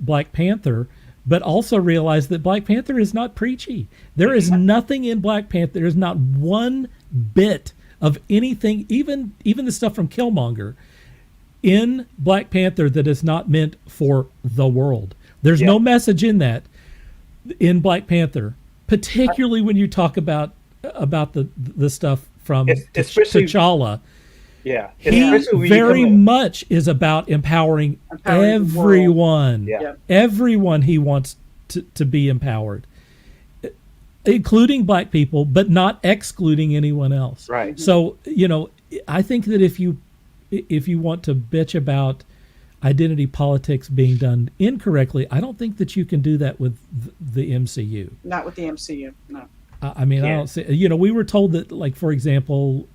Black Panther. But also realize that Black Panther is not preachy. There is nothing in Black Panther. There's not one bit of anything, even the stuff from Killmonger, in Black Panther that is not meant for the world. There's no message in that. In Black Panther, particularly when you talk about the stuff from T'Challa, he very much is about empowering everyone. Everyone he wants to be empowered, including Black people, but not excluding anyone else. Right. So I think that if you want to bitch about identity politics being done incorrectly, I don't think that you can do that with the MCU. Not with the MCU, no. I mean, I don't see. We were told that, like, for example,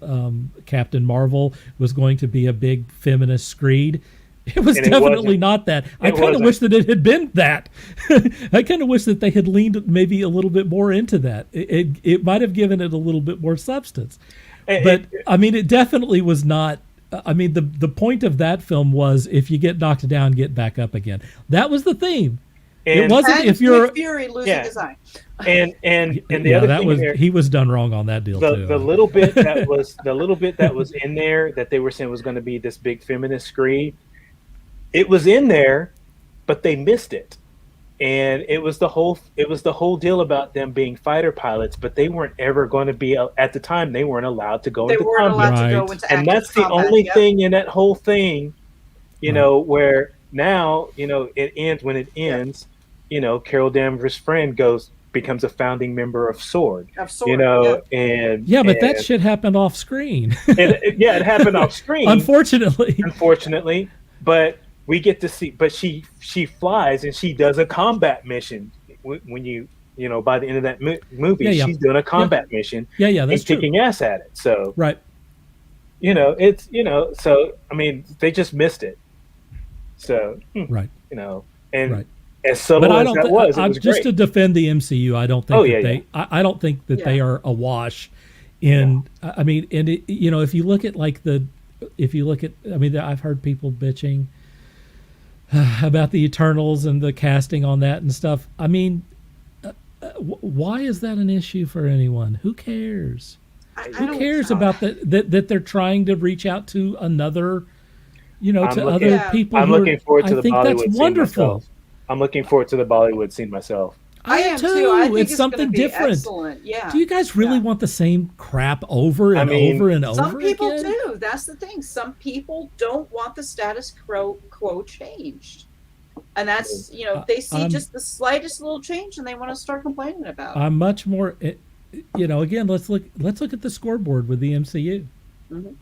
Captain Marvel was going to be a big feminist screed. It was definitely not that. I kind of wish that it had been that. I kind of wish that they had leaned maybe a little bit more into that. It might have given it a little bit more substance. But I mean, it definitely was not. I mean, the point of that film was, if you get knocked down, get back up again. That was the theme. It wasn't if you're Nick Fury losing his eye. And the other thing was he was done wrong on that deal too. The little bit that was in there that they were saying was going to be this big feminist screed, it was in there, but they missed it. And it was the whole deal about them being fighter pilots, but they weren't ever going to be, at the time they weren't allowed to go into combat. And that's the only thing in that whole thing, where now, it ends when it ends, Carol Danvers' friend becomes a founding member of S.W.O.R.D. And but that shit happened off screen. It happened off screen. Unfortunately, but we get to see, but she flies and she does a combat mission. When by the end of that movie, she's doing a combat mission. That's kicking ass at it. So right, it's so I mean, they just missed it. So right, and as subtle as that was, it was just great. To defend the MCU, I don't think I don't think that they are awash in. I mean, and if you look at I mean, I've heard people bitching about the Eternals and the casting on that and stuff. I mean, why is that an issue for anyone? Who cares? Who cares about that they're trying to reach out to another, other people? I'm looking forward to the Bollywood that's wonderful. Scene myself. I'm looking forward to the Bollywood scene myself. I am too. I think it's something different. Excellent. Yeah. Do you guys really want the same crap over and over and over Some people again? do. That's the thing. Some people don't want the status quo changed. And that's, they see just the slightest little change and they want to start complaining about it. I'm much more, again, let's look at the scoreboard with the MCU. Mm-hmm.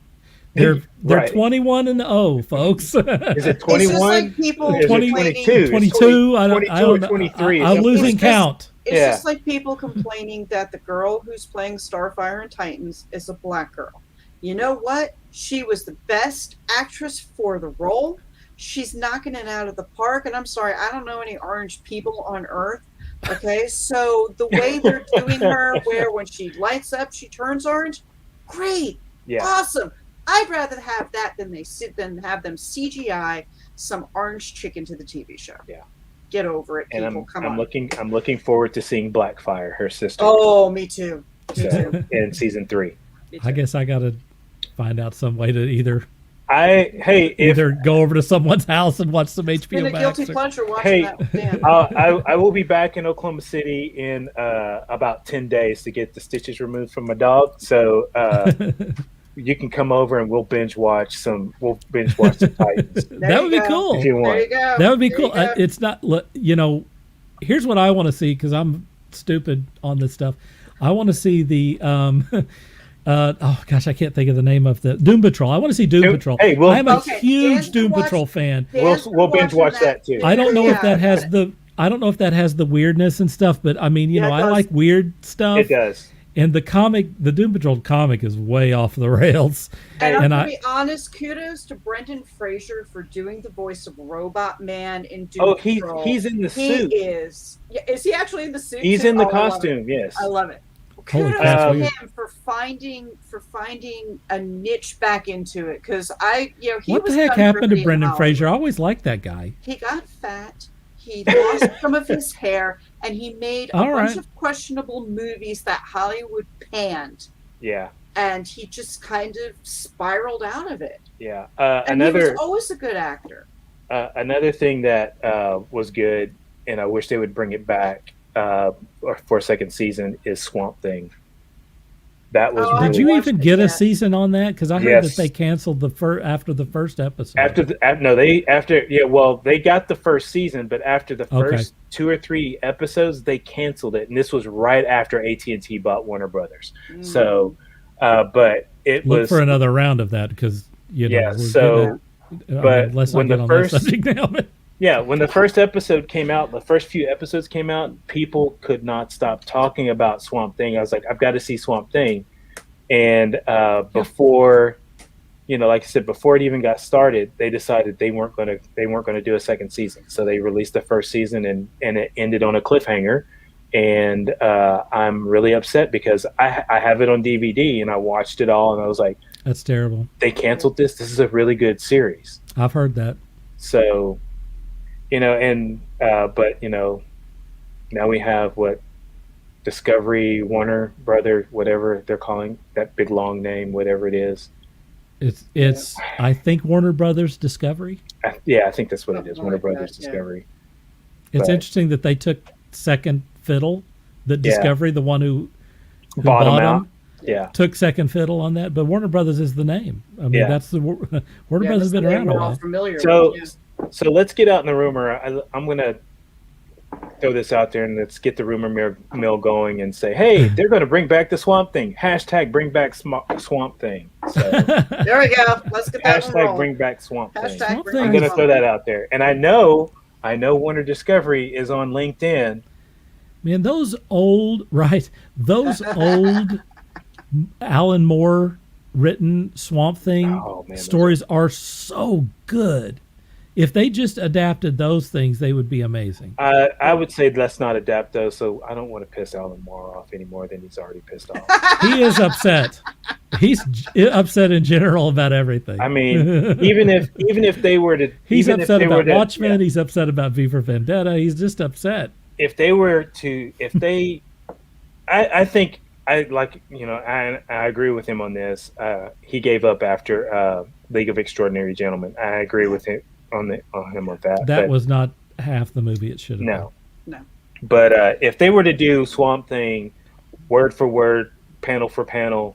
They're 21-0, folks. Is it 21? It's just like people 22? 22. I don't know. 23. I'm losing count. It's just like people complaining that the girl who's playing Starfire and Titans is a black girl. You know what? She was the best actress for the role. She's knocking it out of the park. And I'm sorry, I don't know any orange people on Earth. Okay, so the way they're doing her, where when she lights up, she turns orange. Great, awesome. I'd rather have that than have them CGI some orange chick into the TV show. Yeah, get over it, people. And Come on. I'm looking forward to seeing Blackfire, her sister. Oh, me too. In season 3. I guess I got to find out some way to either go over to someone's house and watch some HBO Max. Been a guilty pleasure watching that. I will be back in Oklahoma City in about 10 days to get the stitches removed from my dog. So you can come over and we'll binge watch some Titans. That would be cool. If you want. There you go. That would be cool. It's not, here's what I want to see, because I'm stupid on this stuff. I want to see the Oh gosh, I can't think of the name of the Doom Patrol. I want to see Doom Patrol. Hey, we'll- I'm a Okay, huge Dan's Doom watch- Patrol fan. We'll binge watch that too. I don't know if that Yeah. has the weirdness and stuff, but I mean, Yeah, it I does. like weird stuff. It does. And the Doom Patrol comic is way off the rails. And I'm And gonna be honest, kudos to Brendan Fraser for doing the voice of Robot Man in Doom Oh, Patrol. he's in the He suit. is. Yeah, is he actually in the suit? He's too? in the Oh, I love it. costume. Yes. I love it. Holy Kudos crap, to weird. him for finding a niche back into it, because he What the was heck done for happened to being Brendan Hollywood. Fraser? I always liked that guy. He got fat. He lost some of his hair, and he made a All bunch right. of questionable movies that Hollywood panned, Yeah. and he just kind of spiraled out of it. Yeah. And he was always a good actor. Another thing that was good, and I wish they would bring it back for a second season, is Swamp Thing. That was. Oh, I really, Did you watched even it get a yet. season on that? Because I heard Yes. that they canceled after the first episode. they got the first season, but after the first 2 or 3 episodes, they canceled it, and this was right after AT&T bought Warner Brothers. So, but it Look was for another round of that because yeah. we're So, getting but let's not when get the on first- that subject now. But yeah, when the first episode came out, the first few episodes came out, people could not stop talking about Swamp Thing. I was like, I've got to see Swamp Thing. And before, like I said, before it even got started, they decided they weren't going to do a second season. So they released the first season, and it ended on a cliffhanger. And I'm really upset because I have it on DVD and I watched it all, and I was like, that's terrible. they canceled this. This is a really good series. I've heard that. So, but now we have what Discovery, Warner Brother, whatever they're calling that big long name, whatever it is. It's I think Warner Brothers Discovery. I think that's what it is. Something Warner like Brothers that, yeah. Discovery. It's But- interesting that they took Second Fiddle, that Yeah. Discovery, the one who Bottom bought out. them, Yeah. took Second Fiddle on that. But Warner Brothers is the name. I mean, Yeah. that's the Warner Yeah, Brothers that's has been the name around a we're all while. familiar So, with. so let's get out in the rumor. I'm going to throw this out there and let's get the rumor mill going and say, hey, they're going to bring back the Swamp Thing. Hashtag bring back Swamp Thing. So There we go. Let's get that one hashtag rolling. bring back Swamp Thing. Hashtag Swamp bring Thing I'm back going to Swamp throw that Thing. out there. And I know Warner Discovery is on LinkedIn. Man, those old Alan Moore written Swamp Thing Oh, man, those stories are so good. If they just adapted those things, they would be amazing. I would say let's not adapt those, so I don't want to piss Alan Moore off any more than he's already pissed off. He is upset. He's upset in general about everything. I mean, even if they were to, he's even if upset they were about to- Watchmen. yeah, He's upset about V for Vendetta. He's just upset. if they were to, if they, I think I agree with him on this. He gave up after League of Extraordinary Gentlemen. I agree with him on him with that. That but was not half the movie it should have no. No. But if they were to do Swamp Thing, word for word, panel for panel,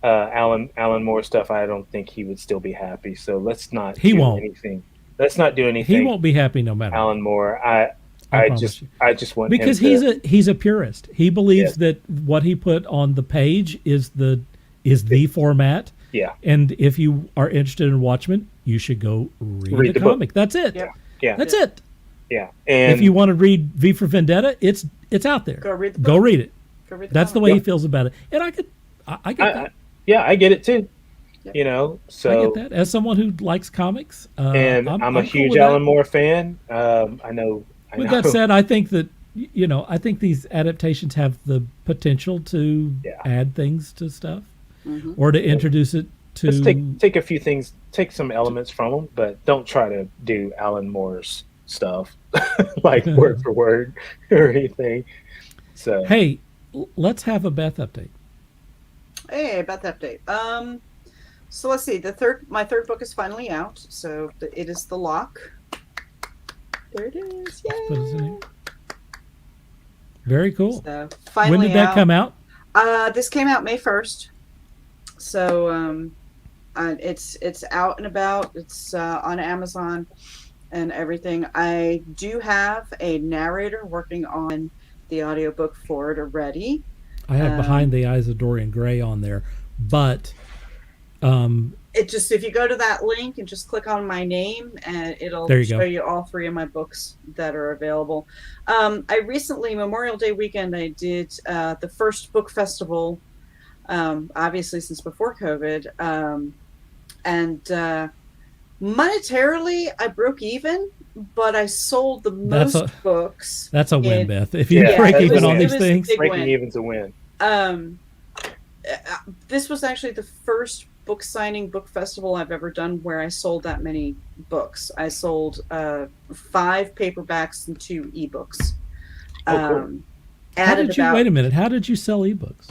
Alan Moore stuff, I don't think he would still be happy. So let's not. He do won't. anything. Let's not do anything. been. He won't be happy no matter. Alan Moore. I promise you. just want Because him to, he's a purist. He believes Yes. that what he put on the page is the format. yeah. And if you are interested in Watchmen, you should go read the the book. comic. That's it. Yeah. Yeah. That's it. Yeah. And If you want to read V for Vendetta, it's out there. Go read the Go book. read it. Go read the That's the comic. way he Yeah. feels about it. And I get that. I get it too. Yeah. So I get that. As someone who likes comics, and I'm a cool huge with that. Alan Moore fan. I know. With that said, I think that I think these adaptations have the potential to Yeah. add things to stuff, Mhm. or to introduce it to. let's take a few things, take some elements from them, but don't try to do Alan Moore's stuff like word for word or anything. So Hey, let's have a Beth update. Hey, about the update. So let's see. My third book is finally out. So it is The Lock. There it is. Put us in Yay! here. Very cool. So finally When did that out. come out? This came out May 1st. So it's out and about. It's on Amazon and everything. I do have a narrator working on the audiobook for it already. I have Behind the Eyes of Dorian Gray on there. but It just, if you go to that link and just click on my name, and it'll There you show go. you all 3 of my books that are available. I recently, Memorial Day weekend, I did the first book festival, obviously since before COVID, and monetarily I broke even, but I sold the most books. That's a win, in- Beth. If you Yeah, break it even was- on it these was things, big Breaking win. even's a win. This was actually the first book signing book festival I've ever done where I sold that many books. I sold 5 paperbacks and 2 ebooks. Oh, cool. how did you wait a minute? How did you sell ebooks?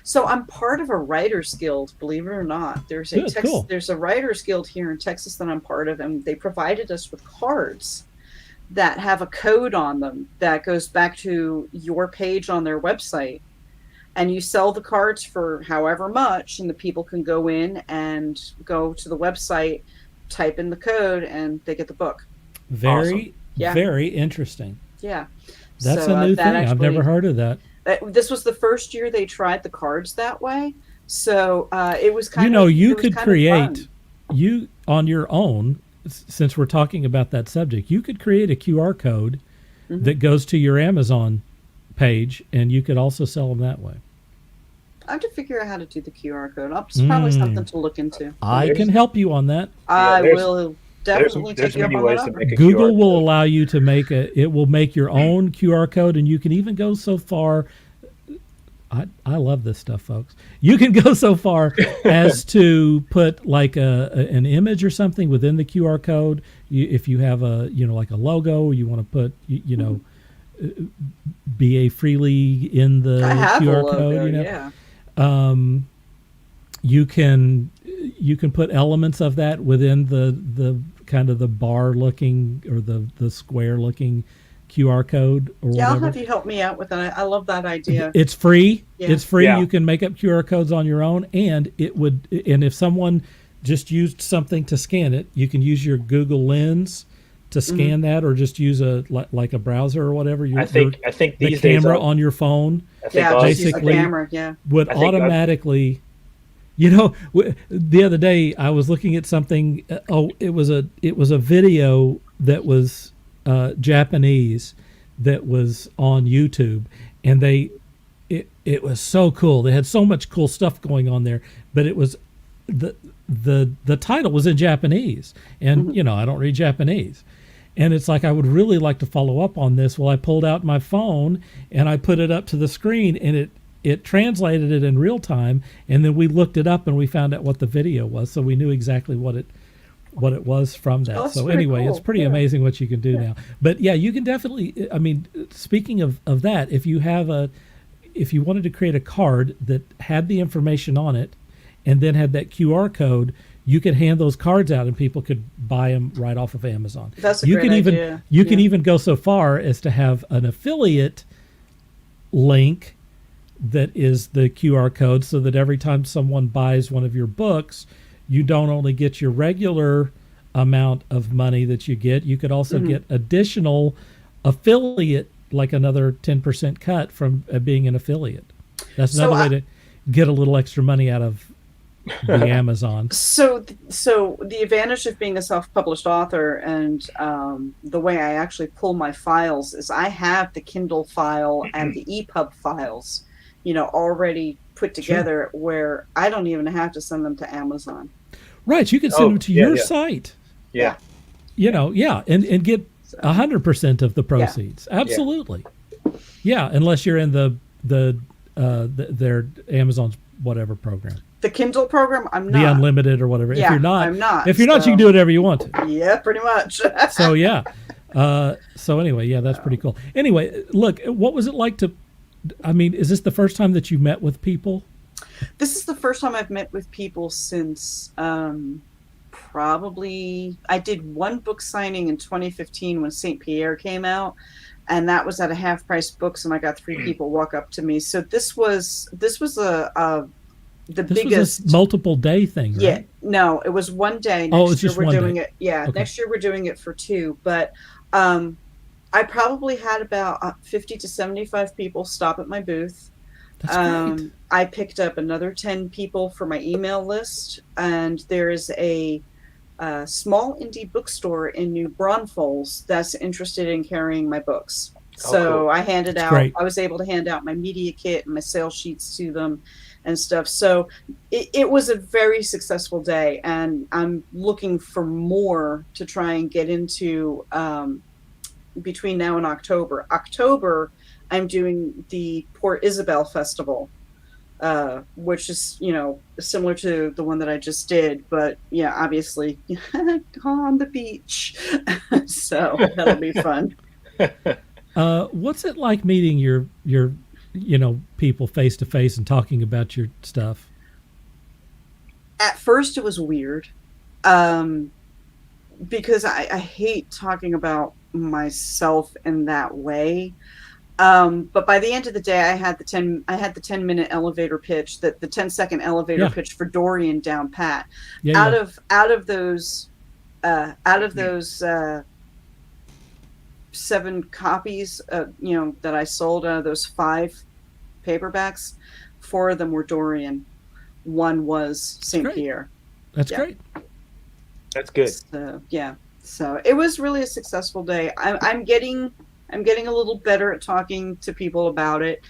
So I'm part of a writers guild, believe it or not. There's a Good, cool. there's a writers guild here in Texas that I'm part of, and they provided us with cards that have a code on them that goes back to your page on their website. And you sell the cards for however much, and the people can go in and go to the website, type in the code, and they get the book. Very, Awesome. Yeah. very interesting. Yeah. That's So, a new that thing. I've never heard of that. This was the first year they tried the cards that way. So it was kind You know, of, you it was could kind of create, fun. you on your own, since we're talking about that subject, you could create a QR code Mhm. that goes to your Amazon page, and you could also sell them that way. I have to figure out how to do the QR code. It's probably something to look into. I can help you on that. I there's- will definitely There's take you up many on ways that to offer. make a Google QR will code. allow you to it will make your own QR code, and you can even go so far. I love this stuff, folks. You can go so far as to put like an image or something within the QR code. If you have like a logo, you want to put, BA freely in the I have QR a logo, code. yeah. You can put elements of that within the kind of the bar looking or the square looking QR code or Yeah, I'll whatever. have you help me out with that. I love that idea. It's free. Yeah. It's free. Yeah. You can make up QR codes on your own, and if someone just used something to scan it, you can use your Google Lens to scan that, or just use like a browser or whatever. I think the these days camera on your phone I think Yeah, all- just use the basically camera, yeah. would I think automatically. The other day I was looking at something. It was a video that was Japanese that was on YouTube, and it was so cool. They had so much cool stuff going on there, but it was the title was in Japanese, and I don't read Japanese. And it's like, I would really like to follow up on this. Well, I pulled out my phone and I put it up to the screen, and it translated it in real time, and then we looked it up and we found out what the video was, so we knew exactly what it was from that. Oh, that's So pretty anyway, cool. it's pretty Yeah. amazing what you can do now. But yeah, you can definitely, I mean, speaking of that, if you wanted to create a card that had the information on it and then had that QR code, you could hand those cards out and people could buy them right off of Amazon. That's a you great can even idea. you can Yeah. even go so far as to have an affiliate link that is the QR code, so that every time someone buys one of your books, you don't only get your regular amount of money that you get, you could also get additional affiliate, like another 10% cut from being an affiliate. That's So another way to get a little extra money out of the Amazon. So the advantage of being a self-published author, and the way I actually pull my files, is I have the Kindle file and the EPUB files, already put together, where I don't even have to send them to Amazon. Right, you can send them to your site. Yeah. And get 100% of the proceeds. Absolutely. Yeah, unless you're in their Amazon's whatever program, The Kindle program, I'm not. the unlimited or whatever. Yeah, if you're not, I'm not, If you're not, so- you can do whatever you want to. Yeah, pretty much. So yeah. So anyway, yeah, that's pretty cool. Anyway, look, what was it like to? I mean, is this the first time that you met with people? This is the first time I've met with people since probably I did one book signing in 2015 when St. Pierre came out, and that was at a half price books, and I got 3 people walk up to me. So this was the This biggest. was a multiple day thing, right? Yeah, no, it was one day. Oh, it was Next year just we're one doing day. it. Yeah, Okay. next year we're doing it for 2. But I probably had about 50 to 75 people stop at my booth. That's great. I picked up another 10 people for my email list, and there is a small indie bookstore in New Braunfels that's interested in carrying my books. So cool. I handed That's out, great. I was able to hand out my media kit and my sales sheets to them and stuff. So it was a very successful day, and I'm looking for more to try and get into between now and October. October, I'm doing the Port Isabel Festival, which is, similar to the one that I just did, but yeah, obviously on the beach. So that'll be fun. What's it like meeting your people face to face and talking about your stuff? At first it was weird, because I hate talking about myself in that way. But by the end of the day, I had the 10-minute elevator pitch, the 10-second elevator pitch for Dorian down pat. Out of those 7 copies, that I sold out of those 5 paperbacks, 4 of them were Dorian. 1 was St. Pierre. That's great. That's good. So, yeah. So it was really a successful day. I'm getting a little better at talking to people about it.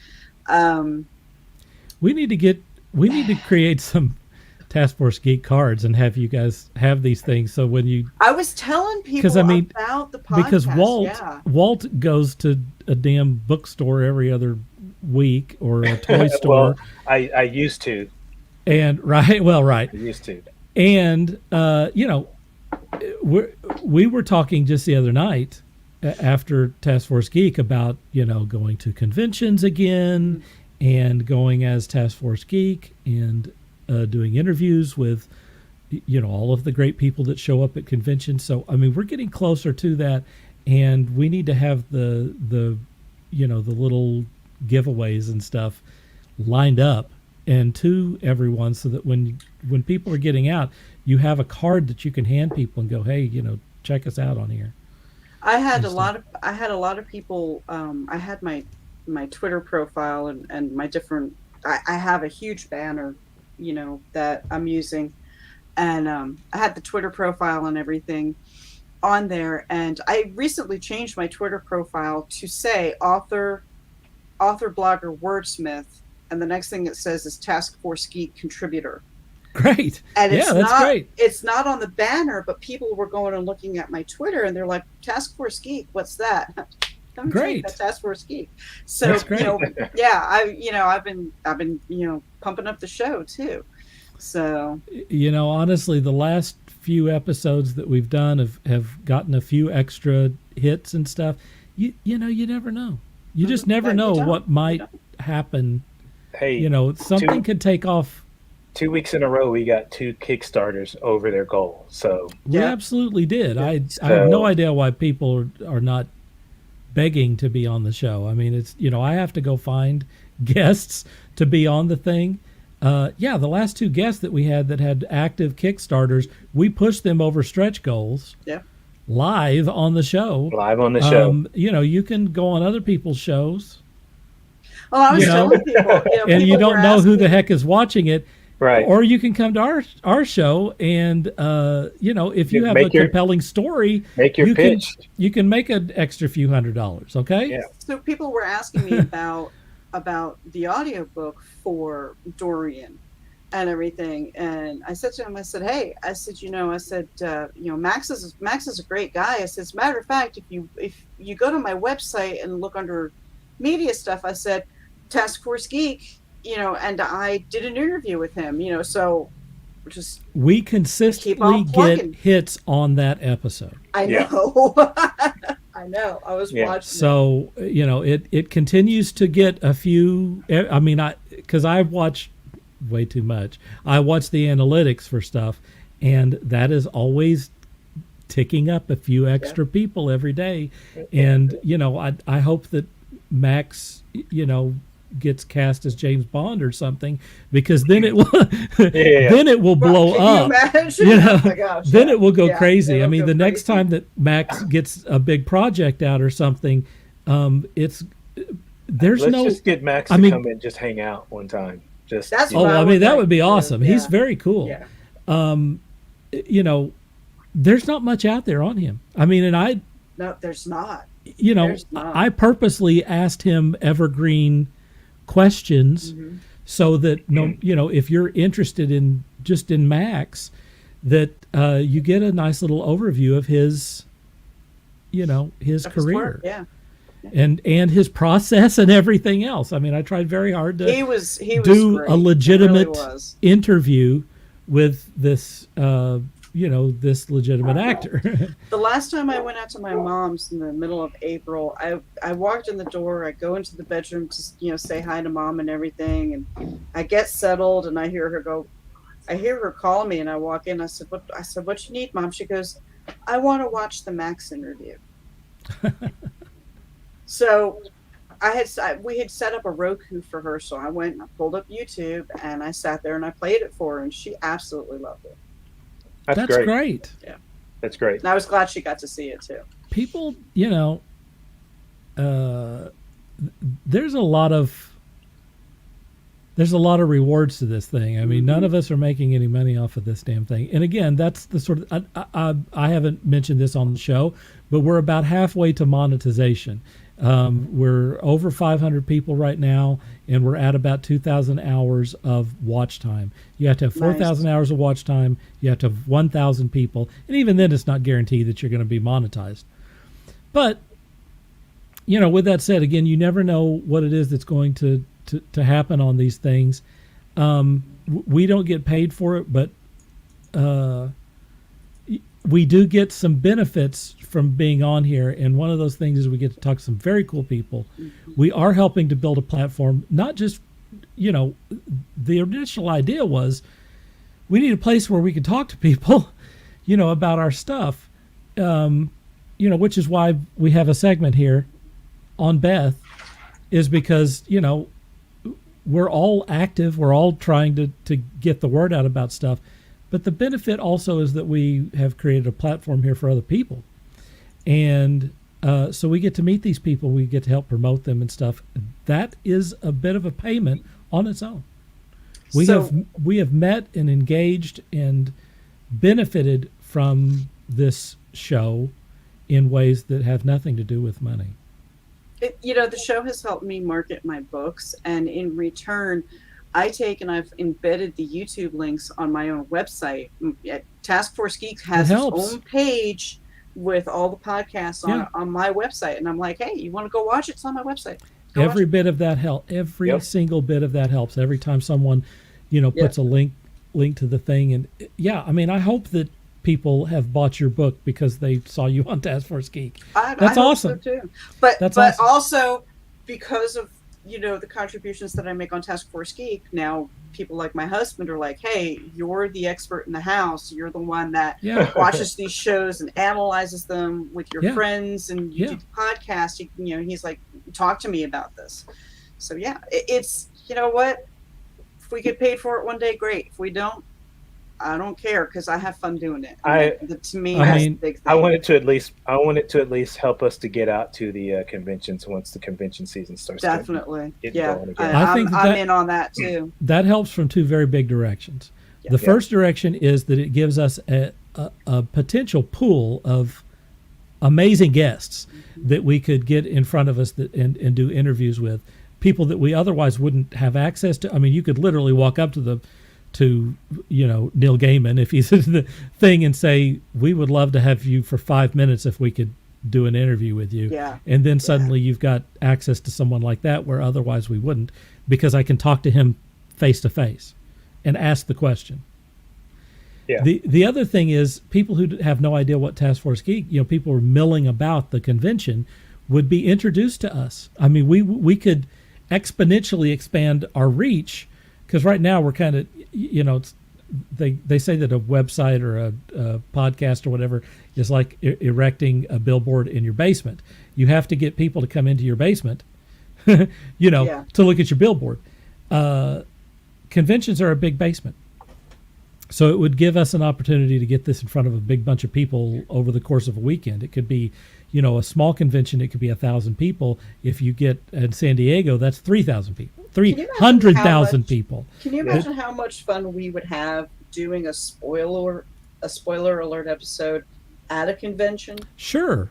We need to create some Taskforce Geek cards and have you guys have these things. So when I was telling people about the podcast. Because Walt goes to a damn bookstore every other week or a toy store. Well, I used to. And right. I used to. And, we were talking just the other night after Taskforce Geek about, going to conventions again and going as Taskforce Geek and doing interviews with, all of the great people that show up at conventions. So, I mean, we're getting closer to that, and we need to have the little giveaways and stuff lined up and to everyone so that when people are getting out, you have a card that you can hand people and go, hey, check us out on here. I had a lot of people. I had my Twitter profile and my different. I have a huge banner, that I'm using, and I had the Twitter profile and everything on there. And I recently changed my Twitter profile to say author, blogger, wordsmith, and the next thing it says is Taskforce Geek contributor. Great. And that's great. It's not on the banner, but people were going and looking at my Twitter, and they're like, "Taskforce Geek, what's that?" Great. Taskforce Geek. So that's great. I've been pumping up the show too. So honestly, the last few episodes that we've done have gotten a few extra hits and stuff. You never know. You just never know what might happen. Hey, something could take off. 2 weeks in a row, we got 2 Kickstarters over their goal. So we absolutely did. I have no idea why people are not begging to be on the show. I mean, it's I have to go find guests to be on the thing. The last 2 guests that we had that had active Kickstarters, we pushed them over stretch goals. Yeah. Live on the show. You can go on other people's shows. Well, I was telling people, and you don't know who the heck is watching it. Right. Or you can come to our show and, if you have a compelling story, make your pitch. You can make an extra few $100s, okay? Yeah. So people were asking me about the audiobook for Dorian and everything. And I said to him, I said, hey, Max is a great guy. I said, as a matter of fact, if you go to my website and look under media stuff, I said, Taskforce Geek, and I did an interview with him, so just we consistently get hits on that episode. I know. I know. I was watching. So, it continues to get a few. I mean, because I watch way too much. I watch the analytics for stuff, and that is always ticking up a few extra people every day. And, I hope that Max, gets cast as James Bond or something, because then it will then it will blow up. Oh my gosh, then it will go crazy. I mean, the next time that Max gets a big project out or something, it's there's Let's no. just get Max I to mean- come and just hang out one time. Just That's Oh, what I I mean, would that like would be to do. awesome. He's Yeah. very cool. Yeah. You know, there's not much out there on him. I mean, and I, No, there's not. you know, There's not. I purposely asked him evergreen questions Mm-hmm. so that you know, if you're interested in just in Max, that you get a nice little overview of his, you know, his Of his career. work, yeah. And his process and everything else. I mean, I tried very hard to He was do great. a He legitimate really was. interview with this, you know, this legitimate actor. The last time I went out to my mom's in the middle of April, I walked in the door. I go into the bedroom to, you know, say hi to mom and everything, and I get settled, and I hear her call me, and I walk in. I said, "What you need, Mom?" She goes, "I want to watch the Max interview." So we had set up a Roku for her, so I went and I pulled up YouTube and I sat there and I played it for her, and she absolutely loved it. That's great. That's great. And I was glad she got to see it too. People, you know, there's a lot of rewards to this thing. I mean, none of us are making any money off of this damn thing. And again, that's the sort of I haven't mentioned this on the show, but we're about halfway to monetization. We're over 500 people right now, and we're at about 2,000 hours of watch time. You have to have 4,000 hours of watch time. You have to have 1,000 people, and even then, it's not guaranteed that you're going to be monetized. But you know, with that said, again, you never know what it is that's going to happen on these things. We don't get paid for it, but we do get some benefits from being on here, and one of those things is we get to talk to some very cool people. We are helping to build a platform, not just, you know, the initial idea was we need a place where we can talk to people, you know, about our stuff, you know, which is why we have a segment here on Beth, is because, you know, we're all active, we're all trying to get the word out about stuff. But the benefit also is that we have created a platform here for other people. And so we get to meet these people, we get to help promote them and stuff. That is a bit of a payment on its own. We have met and engaged and benefited from this show in ways that have nothing to do with money. You know, the show has helped me market my books, and in return, I've embedded the YouTube links on my own website. Taskforce Geek has its own page with all the podcasts on my website, and I'm like, hey, you want to go watch it? It's on my website. Every bit of that helps. Every single bit of that helps. Every time someone, you know, puts a link to the thing, and I mean, I hope that people have bought your book because they saw you on Taskforce Geek. That's awesome. So too. But awesome. Also because of, you know, the contributions that I make on Taskforce Geek, now people like my husband are like, hey, you're the expert in the house. You're the one that watches these shows and analyzes them with your friends, and you do the podcast. You know, he's like, talk to me about this. So it's, you know what? If we get paid for it one day, great. If we don't, I don't care, because I have fun doing it. To me, that's the big thing. I want it to at least help us to get out to the conventions once the convention season starts. Definitely, going again. I think I'm in on that too. That helps from two very big directions. The first direction is that it gives us a potential pool of amazing guests that we could get in front of us and do interviews with, people that we otherwise wouldn't have access to. I mean, you could literally walk up to you know, Neil Gaiman, if he's in the thing, and say, we would love to have you for 5 minutes if we could do an interview with you. And then suddenly you've got access to someone like that where otherwise we wouldn't, because I can talk to him face to face and ask the question. The other thing is, people who have no idea what Taskforce Geek, you know, people who are milling about the convention, would be introduced to us. I mean, we could exponentially expand our reach, because right now we're kind of, you know, they say that a website or a podcast or whatever is like erecting a billboard in your basement. You have to get people to come into your basement, you know, to look at your billboard. Conventions are a big basement. So it would give us an opportunity to get this in front of a big bunch of people over the course of a weekend. It could be, a small convention. It could be 1,000 people. If you get in San Diego, that's 3,000 people, 300,000 people. Can you imagine how much fun we would have doing a spoiler alert episode at a convention? Sure.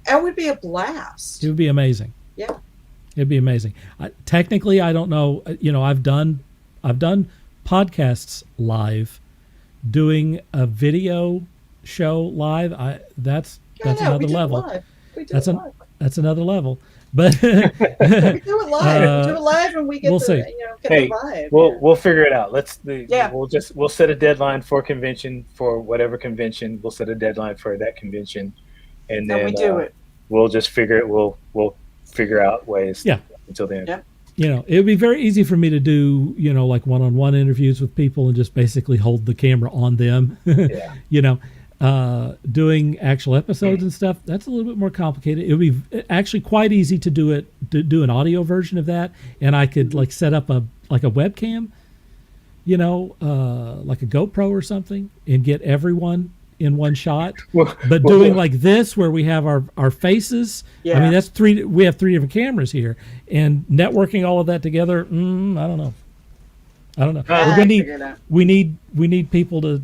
That would be a blast. It would be amazing. Yeah. It'd be amazing. Technically, I don't know. I've done podcasts live. Doing a video show live, that's another level. That's another level. But we do it live. We do it live, and we get the vibe. We'll figure it out. We'll set a deadline for convention, for whatever convention. We'll set a deadline for that convention, and then we do it. We'll just figure it. We'll figure out ways. Yeah. Until then. Yeah. It would be very easy for me to do, like one-on-one interviews with people and just basically hold the camera on them. Yeah. Doing actual episodes and stuff, that's a little bit more complicated. It would be actually quite easy to do an audio version of that, and I could set up a webcam, like a GoPro or something, and get everyone in one shot. But doing like this, where we have our faces, I mean, that's we have 3 different cameras here, and networking all of that together, I don't know. We need people to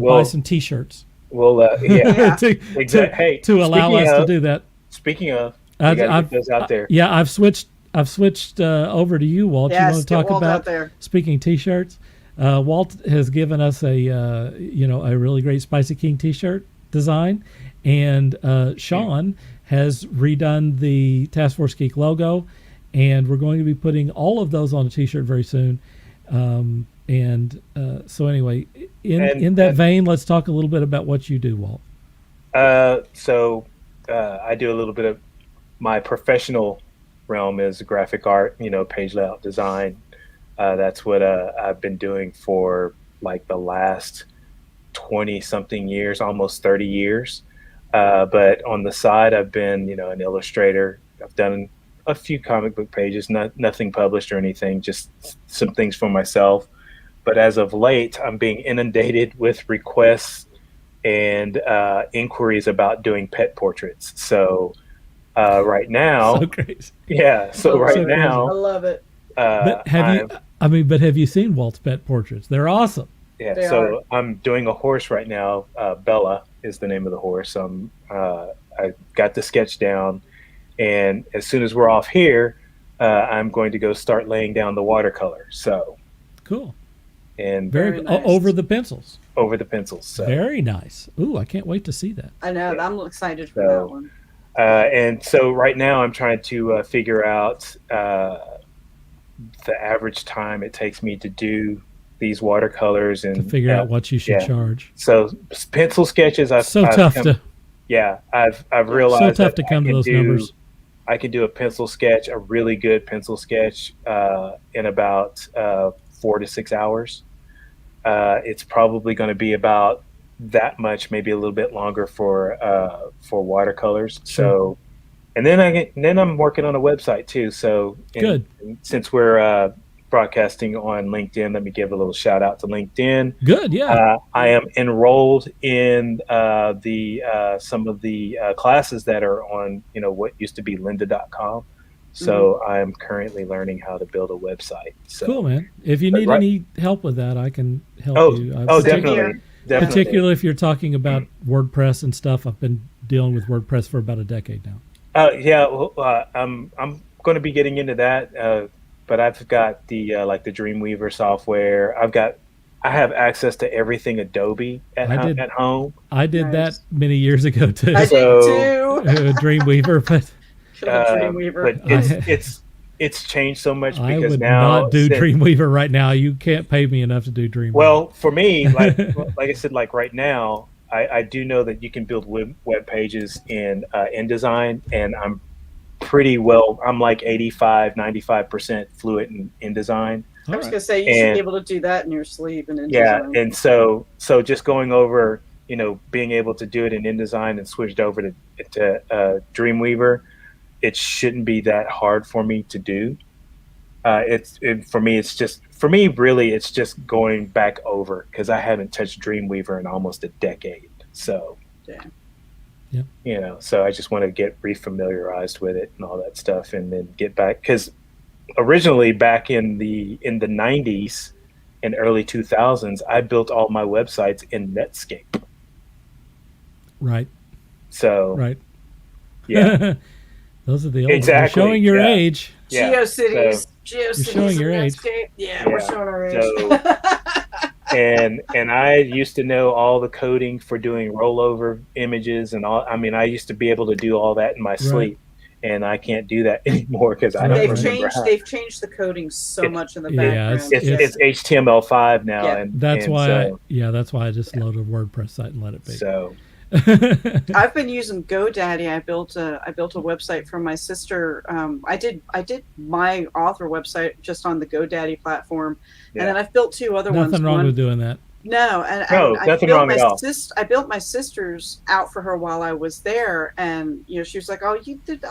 buy some T-shirts. Well, exactly. To allow us to do that. Speaking of, I've get those out there. I've switched over to you, Walt. Yes, you want to talk about speaking T-shirts? Walt has given us a really great Spicy King T-shirt design, and Sean has redone the Taskforce Geek logo, and we're going to be putting all of those on a T-shirt very soon. So anyway, in that vein, let's talk a little bit about what you do, Walt. I do a little bit of my professional realm is graphic art, page layout design. That's what I've been doing for like the last 20 something years, almost 30 years. But on the side, I've been, an illustrator. I've done a few comic book pages, nothing published or anything, just some things for myself. But as of late, I'm being inundated with requests and inquiries about doing pet portraits. So right now, so crazy. Yeah. So right now, I love it. But have you seen Walt's pet portraits? They're awesome. Yeah. I'm doing a horse right now. Bella is the name of the horse. I got the sketch down, and as soon as we're off here, I'm going to go start laying down the watercolor. So cool. And very nice. Over the pencils. So. Very nice. Ooh, I can't wait to see that. I know. Yeah. I'm excited for that one. And so right now I'm trying to figure out the average time it takes me to do these watercolors and to figure out what you should charge. So pencil sketches, I've realized so tough to come to those numbers. I can do a pencil sketch, a really good pencil sketch, in about 4 to 6 hours. It's probably going to be about that much, maybe a little bit longer for watercolors. Sure. So, and then I'm working on a website too. So good. Since we're broadcasting on LinkedIn, let me give a little shout out to LinkedIn. Good, yeah. I am enrolled in some of the classes that are on what used to be lynda.com. So I'm currently learning how to build a website. So, cool, man. If you need any help with that, I can help you. Definitely. Particularly if you're talking about WordPress and stuff. I've been dealing with WordPress for about a decade now. I'm going to be getting into that, but I've got the the Dreamweaver software. I have access to everything Adobe at home. I did that many years ago too. I did too. Dreamweaver, but it's changed so much because I would now not do Dreamweaver right now. You can't pay me enough to do Dreamweaver. Well, for me, like I said, like right now, I do know that you can build web pages in InDesign, and I'm pretty well. I'm like 95% fluent in InDesign. I was going to say you should be able to do that in your sleep and InDesign. And so just going over, being able to do it in InDesign and switched over to Dreamweaver, it shouldn't be that hard for me to do. For me, it's just for me, really, it's just going back over because I haven't touched Dreamweaver in almost a decade. So, Yeah. So I just want to get refamiliarized with it and all that stuff, and then get back because originally back in the 90s and early 2000s, I built all my websites in Netscape. Right. So, right. Yeah. Those are the old Exactly. You're showing your Yeah. age. Yeah. GeoCities. So, GeoCities. showing your age. Netscape. Yeah, Yeah. we're showing our age. So, and I used to know all the coding for doing rollover images and all. I mean, I used to be able to do all that in my sleep, and I can't do that anymore because I don't they've remember changed. how. They've changed the coding so much in the Yeah, background. It's HTML5 now, Yeah. and That's and why. so, That's why I just loaded a WordPress site and let it be. so I've been using GoDaddy. I built a website for my sister. I did my author website just on the GoDaddy platform, and then I've built two other ones. Nothing wrong with doing that. No, nothing wrong at all. I built my sister's out for her while I was there, and she was like, "Oh, you did.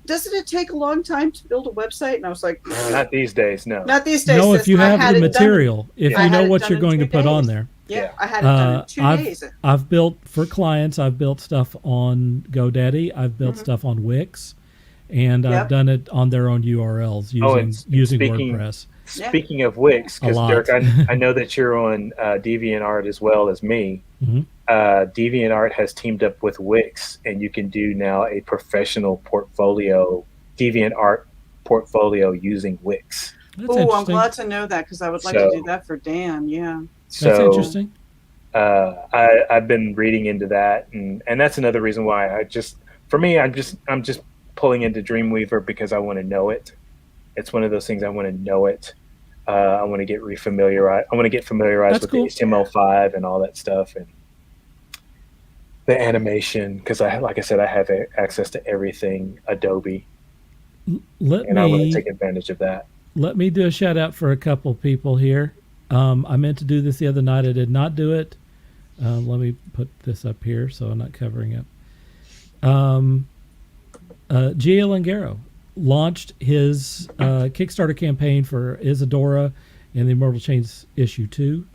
Doesn't it take a long time to build a website?" And I was like, not these days, no. Not these days. No, if you have the it material, if Yeah. you I know had it what done you're in going to 2 put on days. there. Yeah, I had it done in 2 days. I've built for clients. I've built stuff on GoDaddy. I've built stuff on Wix, and I've done it on their own URLs using WordPress. Speaking of Wix, because Dirk, I know that you're on DeviantArt as well as me. Mm-hmm. DeviantArt has teamed up with Wix, and you can do now a professional portfolio, DeviantArt portfolio using Wix. Oh, I'm glad to know that because I would like to do that for Dan. Yeah, that's interesting. I've been reading into that, and that's another reason why I'm just pulling into Dreamweaver because I want to know it. It's one of those things I want to know it. I want to get familiarized with the HTML5 and all that stuff, and the animation because like I said, I have access to everything Adobe, I want to take advantage of that. Let me do a shout out for a couple people here. I meant to do this the other night. I did not do it. Let me put this up here so I'm not covering up. Gia Langaro launched his Kickstarter campaign for Isadora and the Immortal Chains issue 2,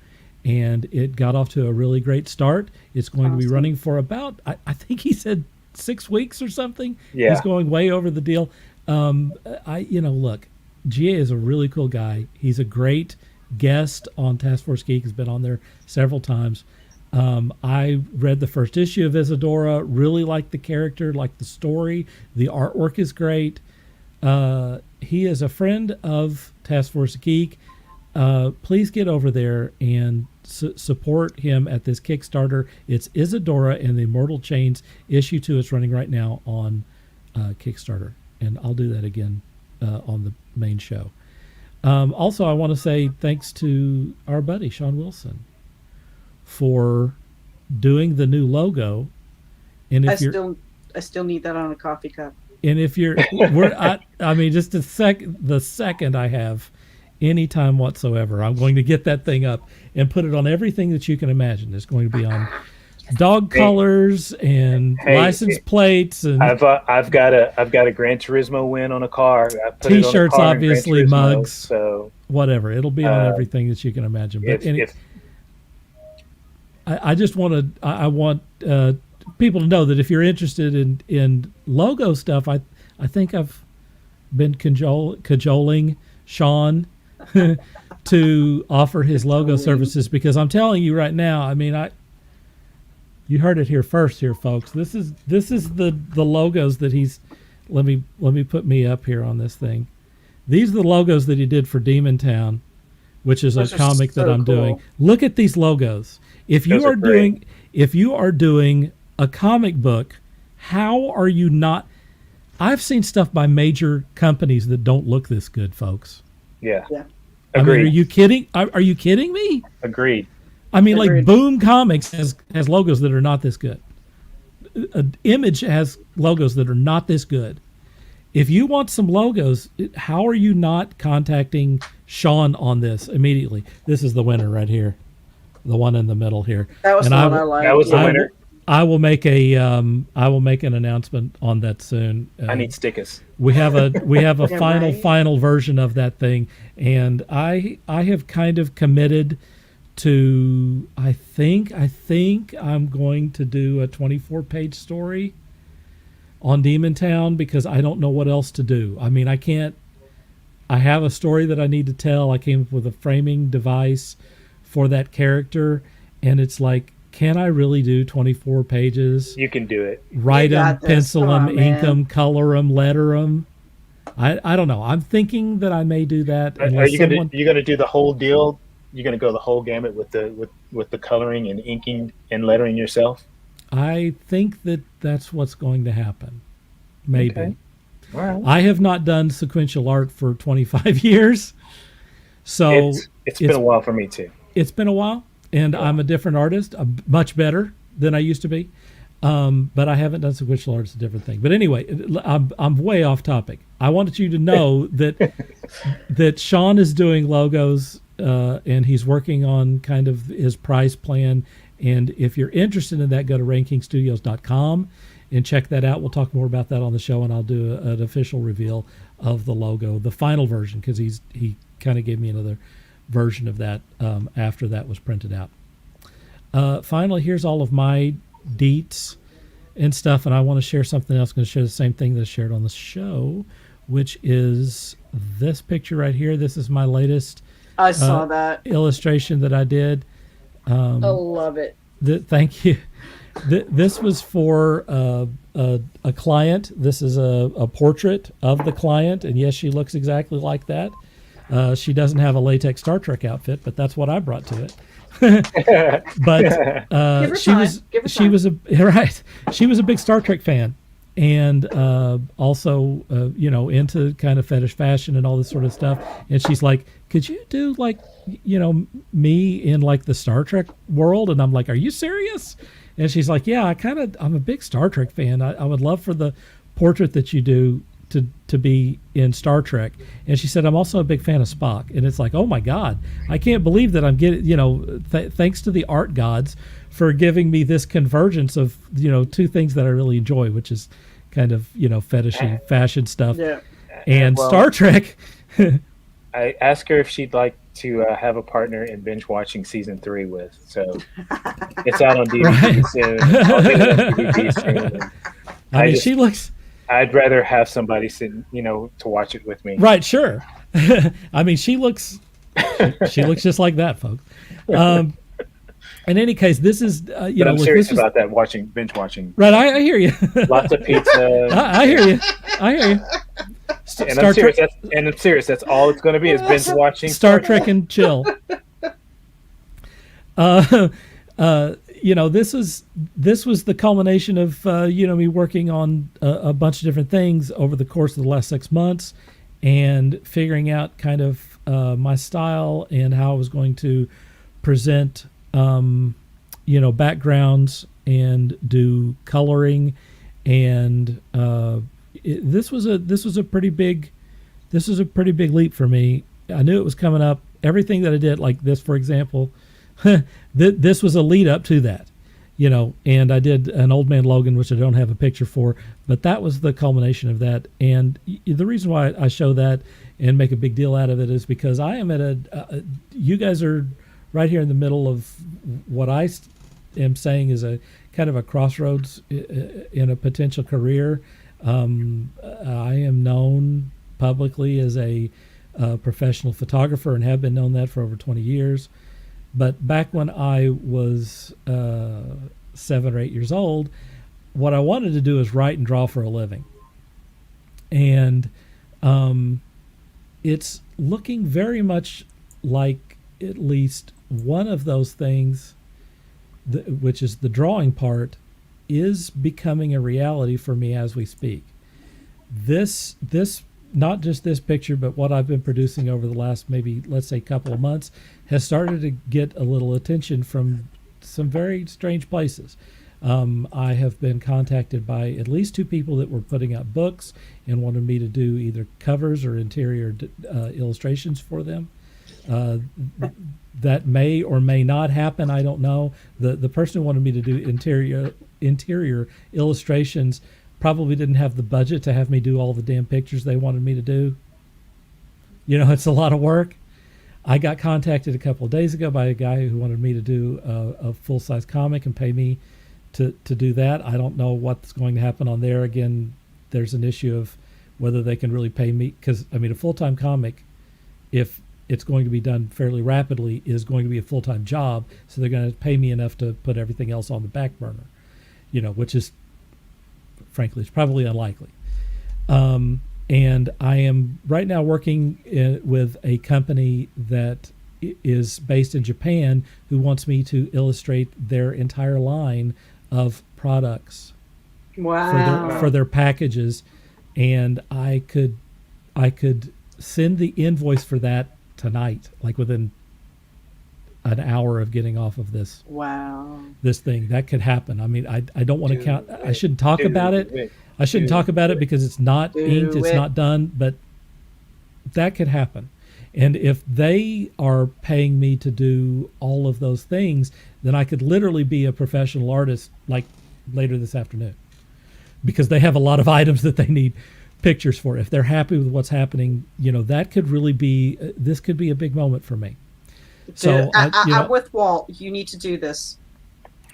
and it got off to a really great start. It's going to be running for about, I think he said 6 weeks or something. Yeah. He's going way over the deal. Look, Gia is a really cool guy. He's a great guest on Taskforce Geek. Has been on there several times. I read the first issue of Isadora, really liked the character, liked the story. The artwork is great. He is a friend of Taskforce Geek. Please get over there and support him at this Kickstarter. It's Isadora and the Immortal Chains issue 2. It's running right now on Kickstarter, and I'll do that again on the main show. Also, I want to say thanks to our buddy Sean Wilson for doing the new logo. And if I still need that on a coffee cup. And if you're, just the second I have any time whatsoever, I'm going to get that thing up and put it on everything that you can imagine. It's going to be on dog collars and license plates, and I've got a Gran Turismo win on a car. I put T-shirts, it on a car obviously, Turismo, mugs, so whatever. It'll be on everything that you can imagine. But I just want to. I want people to know that if you're interested in logo stuff, I think I've been cajoling Sean to offer his logo services, because I'm telling you right now, you heard it here first, folks. This is the logos that he's. Let me put me up here on this thing. These are the logos that he did for Demon Town, which is a comic that I'm doing. Look at these logos. If you are doing a comic book, how are you not? I've seen stuff by major companies that don't look this good, folks. Yeah. Agreed. Are you kidding? Are you kidding me? Agreed. Agreed. Like Boom Comics has logos that are not this good. Image has logos that are not this good. If you want some logos, how are you not contacting Sean on this immediately? This is the winner right here, the one in the middle here. That was the one I liked. That was the winner. I will make an announcement on that soon. I need stickers. We have a Yeah, final version of that thing, and I have kind of committed to. I think I'm going to do a 24-page story on Demon Town because I don't know what else to do. I mean, I can't. I have a story that I need to tell. I came up with a framing device for that character, and it's like, can I really do 24 pages? You can do it. Write You them, got this. pencil Come them, on, ink man. them, color them, letter them. I don't know. I'm thinking that I may do that. Are unless you someone- gonna do the whole deal? You're gonna go the whole gamut with the coloring and inking and lettering yourself? I think that that's what's going to happen. Maybe. Okay. All right. I have not done sequential art for 25 years. So It's been a while for me too. it's been a while, and I'm a different artist. I'm much better than I used to be. But I haven't done sequential art. It's a different thing. But anyway, I'm way off topic. I wanted you to know that Sean is doing logos, and he's working on kind of his price plan. And if you're interested in that, go to RainKingStudios.com and check that out. We'll talk more about that on the show, and I'll do an official reveal of the logo, the final version, because he kind of gave me another version of that after that was printed out. Finally, here's all of my deets and stuff, and I want to share something else. I'm going to share the same thing that I shared on the show, which is this picture right here. This is my latest I saw that. illustration that I did. I love it. Thank you. This was for a client. This is a portrait of the client, and yes, she looks exactly like that. She doesn't have a latex Star Trek outfit, but that's what I brought to it. But Give her she time. was Give her she time. was a right. She was a big Star Trek fan, and also into kind of fetish fashion and all this sort of stuff. And she's like, "Could you do like me in like the Star Trek world?" And I'm like, "Are you serious?" And she's like, "Yeah, I'm a big Star Trek fan. I would love for the portrait that you do to be in Star Trek." And she said, "I'm also a big fan of Spock." And it's like, oh my God, I can't believe that I'm getting, thanks to the art gods for giving me this convergence of, two things that I really enjoy, which is kind of, fetishy fashion stuff Yeah. and Well- Star Trek. I asked her if she'd like to have a partner in binge watching season 3 with. So it's out on DVD soon. I'll do it on DVD soon. I mean, just- she looks I'd rather have somebody sit, to watch it with me. right. Sure. I mean, she looks just like that, folks. In any case, this is, But I'm look, serious this was- about that binge watching. right. I hear you. Lots of pizza. I hear you. I hear you. And Star I'm serious. Trek, I'm serious. That's all it's going to be is binge watching Star Trek and chill. This was the culmination of me working on a bunch of different things over the course of the last 6 months, and figuring out kind of my style and how I was going to present backgrounds and do coloring, and this was a pretty big leap for me. I knew it was coming up. Everything that I did, like this, for example, this was a lead up to that, and I did an Old Man Logan, which I don't have a picture for, but that was the culmination of that. And the reason why I show that and make a big deal out of it is because I am at you guys are right here in the middle of what I am saying is a kind of a crossroads in a potential career. I am known publicly as a professional photographer and have been known that for over 20 years. But back when I was 7 or 8 years old, what I wanted to do is write and draw for a living. And it's looking very much like at least one of those things, which is the drawing part, is becoming a reality for me as we speak. This not just this picture, but what I've been producing over the last maybe, let's say, couple of months, has started to get a little attention from some very strange places. I have been contacted by at least 2 people that were putting out books and wanted me to do either covers or interior illustrations for them. That may or may not happen. I don't know. The person who wanted me to do interior interior illustrations probably didn't have the budget to have me do all the damn pictures they wanted me to do. You know, it's a lot of work. I got contacted a couple of days ago by a guy who wanted me to do a full-size comic and pay me to do that. I don't know what's going to happen on there. Again, there's an issue of whether they can really pay me, because, I mean, a full-time comic, if it's going to be done fairly rapidly, is going to be a full-time job, so they're going to pay me enough to put everything else on the back burner, you know, which is, frankly, it's probably unlikely. And I am right now working with a company that is based in Japan who wants me to illustrate their entire line of products for their packages, and I could send the invoice for that tonight, like within an hour of getting off of this thing. That could happen. I mean, I don't want to count. I shouldn't talk about it. I shouldn't talk about it because it's not inked, it's not done, but that could happen. And if they are paying me to do all of those things, then I could literally be a professional artist like later this afternoon, because they have a lot of items that they need pictures for. If they're happy with what's happening, you know, that could really be, this could be a big moment for me. So I'm with Walt. You need to do this.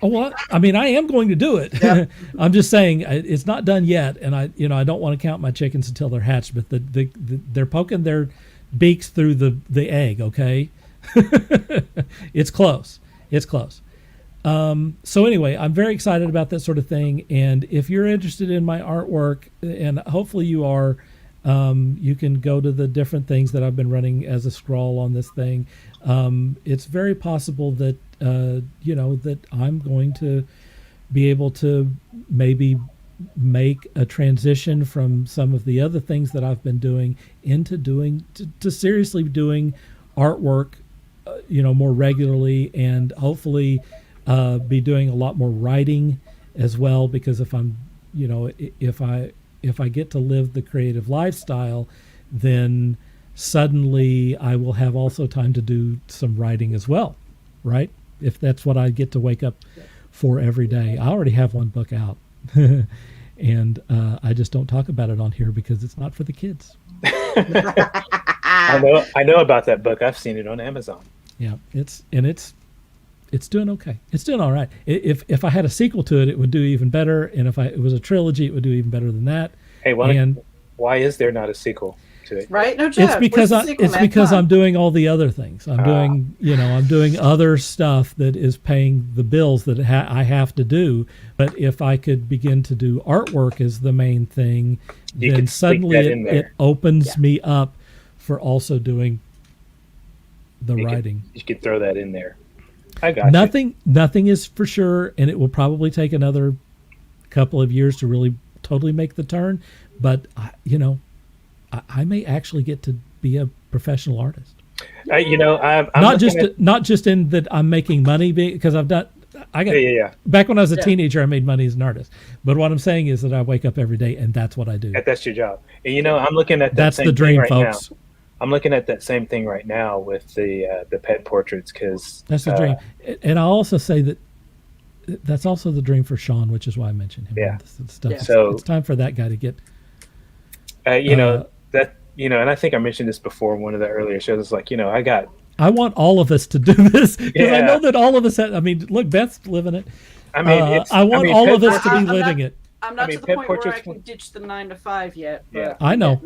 Oh, well, I mean, I am going to do it. Yep. I'm just saying it's not done yet, and I don't want to count my chickens until they're hatched. But they're poking their beaks through the egg. Okay, it's close. It's close. So anyway, I'm very excited about that sort of thing. And if you're interested in my artwork, and hopefully you are, you can go to the different things that I've been running as a scroll on this thing. It's very possible that that I'm going to be able to maybe make a transition from some of the other things that I've been doing into to seriously doing artwork, more regularly, and hopefully be doing a lot more writing as well. Because if I'm, if I get to live the creative lifestyle, then suddenly I will have also time to do some writing as well, right? If that's what I get to wake up for every day. I already have one book out, and I just don't talk about it on here because it's not for the kids. I know about that book. I've seen it on Amazon. Yeah, it's doing okay. It's doing all right. If I had a sequel to it, it would do even better. And if it was a trilogy, it would do even better than that. Hey, why is there not a sequel to it? Right? No, Jeff, it's because I'm doing all the other things. I'm doing other stuff that is paying the bills that I have to do. But if I could begin to do artwork as the main thing, then suddenly it opens me up for also doing the writing. You could throw that in there. I got you. Nothing is for sure, and it will probably take another couple of years to really totally make the turn. But I may actually get to be a professional artist. I'm not just in that I'm making money because back when I was a teenager, I made money as an artist. But what I'm saying is that I wake up every day and that's what I do. That's your job. And I'm looking at that. That's same the dream, thing right folks. Now. I'm looking at that same thing right now with the pet portraits, because that's the dream. And I'll also say that that's also the dream for Sean, which is why I mentioned him. Yeah. Stuff. Yeah. So it's time for that guy to get. And I think I mentioned this before in one of the earlier shows. It's like, I want all of us to do this, because I know that all of us look, Beth's living it. I mean, I want all of us to be living it. I'm not to the point where I can ditch the 9 to 5 yet. Yeah, I know.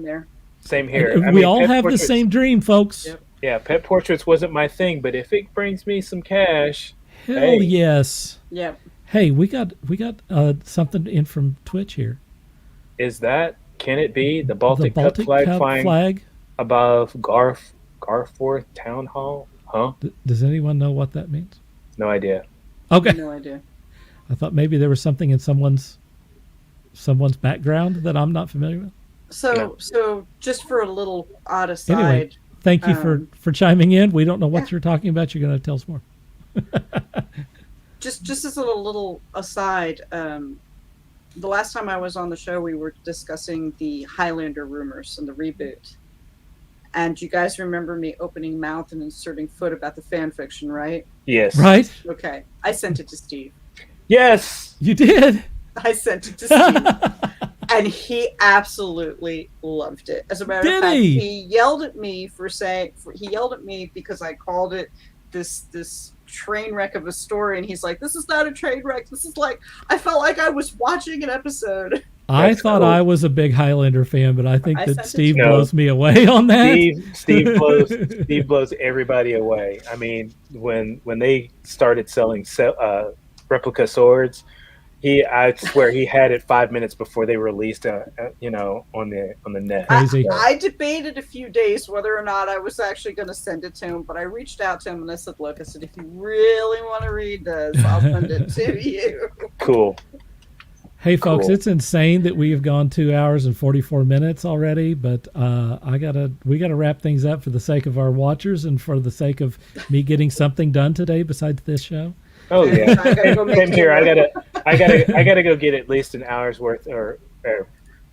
Same here. We all have the same dream, folks. Yep. Yeah, pet portraits wasn't my thing, but if it brings me some cash, hell yes. Yeah. Hey, we got something in from Twitch here. Can it be the Baltic Cup flag above Garforth Town Hall? Huh? Does anyone know what that means? No idea. Okay. No idea. I thought maybe there was something in someone's background that I'm not familiar with. So just for a little odd aside. Anyway, thank you for chiming in. We don't know what you're talking about. You're going to tell us more. just as a little aside, the last time I was on the show, we were discussing the Highlander rumors and the reboot. And you guys remember me opening mouth and inserting foot about the fan fiction, right? Yes. Right. Okay. I sent it to Steve. Yes. You did. I sent it to Steve, and he absolutely loved it. As a matter of fact, he yelled at me because I called it this train wreck of a story, and he's like, "This is not a train wreck. This is like I felt like I was watching an episode." I thought I was a big Highlander fan, but I think that Steve No. blows me away on that. Steve blows everybody away. I mean, when they started selling replica swords, I swear he had it 5 minutes before they released on the net. Crazy. I debated a few days whether or not I was actually going to send it to him, but I reached out to him and I said, "Look, I said, if you really want to read this, I'll send it to you." Cool. Hey folks, Cool. It's insane that we have gone 2 hours and 44 minutes already, but we gotta wrap things up for the sake of our watchers and for the sake of me getting something done today besides this show. Oh yeah, go same here. I gotta go get at least an hour's worth or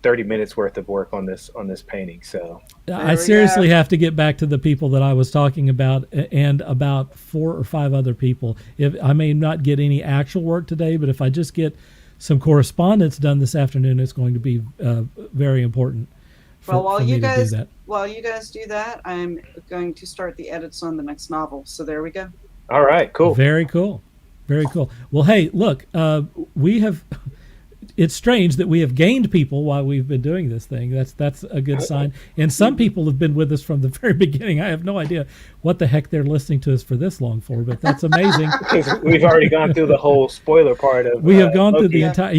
30 minutes worth of work on this painting. So I seriously have to get back to the people that I was talking about and about 4 or 5 other people. If I may not get any actual work today, but if I just get some correspondence done this afternoon, it's going to be very important. While you guys do that, I'm going to start the edits on the next novel. So there we go. All right, cool. Very cool. Very cool. Well, hey, look, it's strange that we have gained people while we've been doing this thing. That's a good sign. And some people have been with us from the very beginning. I have no idea what the heck they're listening to us for this long for, but that's amazing. We've already gone through the whole spoiler part of. We have gone Loki through the entire.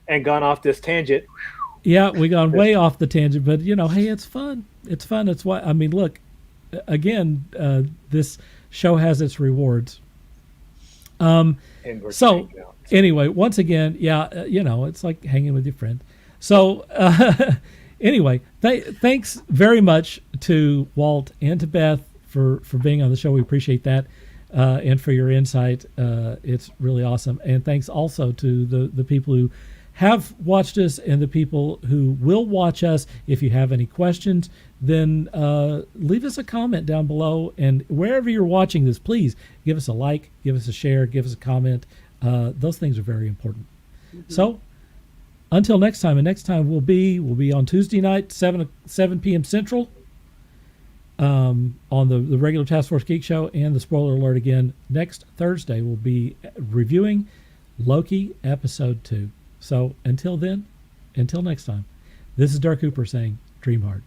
And gone off this tangent. Yeah, we gone way off the tangent, but hey, it's fun. It's fun. It's why. I mean, look, again, this show has its rewards. So anyway, once again, it's like hanging with your friend. So anyway, thanks very much to Walt and to Beth for being on the show. We appreciate that, and for your insight. It's really awesome. And thanks also to the people who have watched us and the people who will watch us. If you have any questions, then leave us a comment down below. And wherever you're watching this, please give us a like, give us a share, give us a comment. Those things are very important. Mm-hmm. So until next time, and next time we'll be on Tuesday night, 7 p.m. Central, on the regular Taskforce Geek show. And the spoiler alert again, next Thursday we'll be reviewing Loki episode 2. So until then, until next time, this is Dirk Hooper saying, dream hard.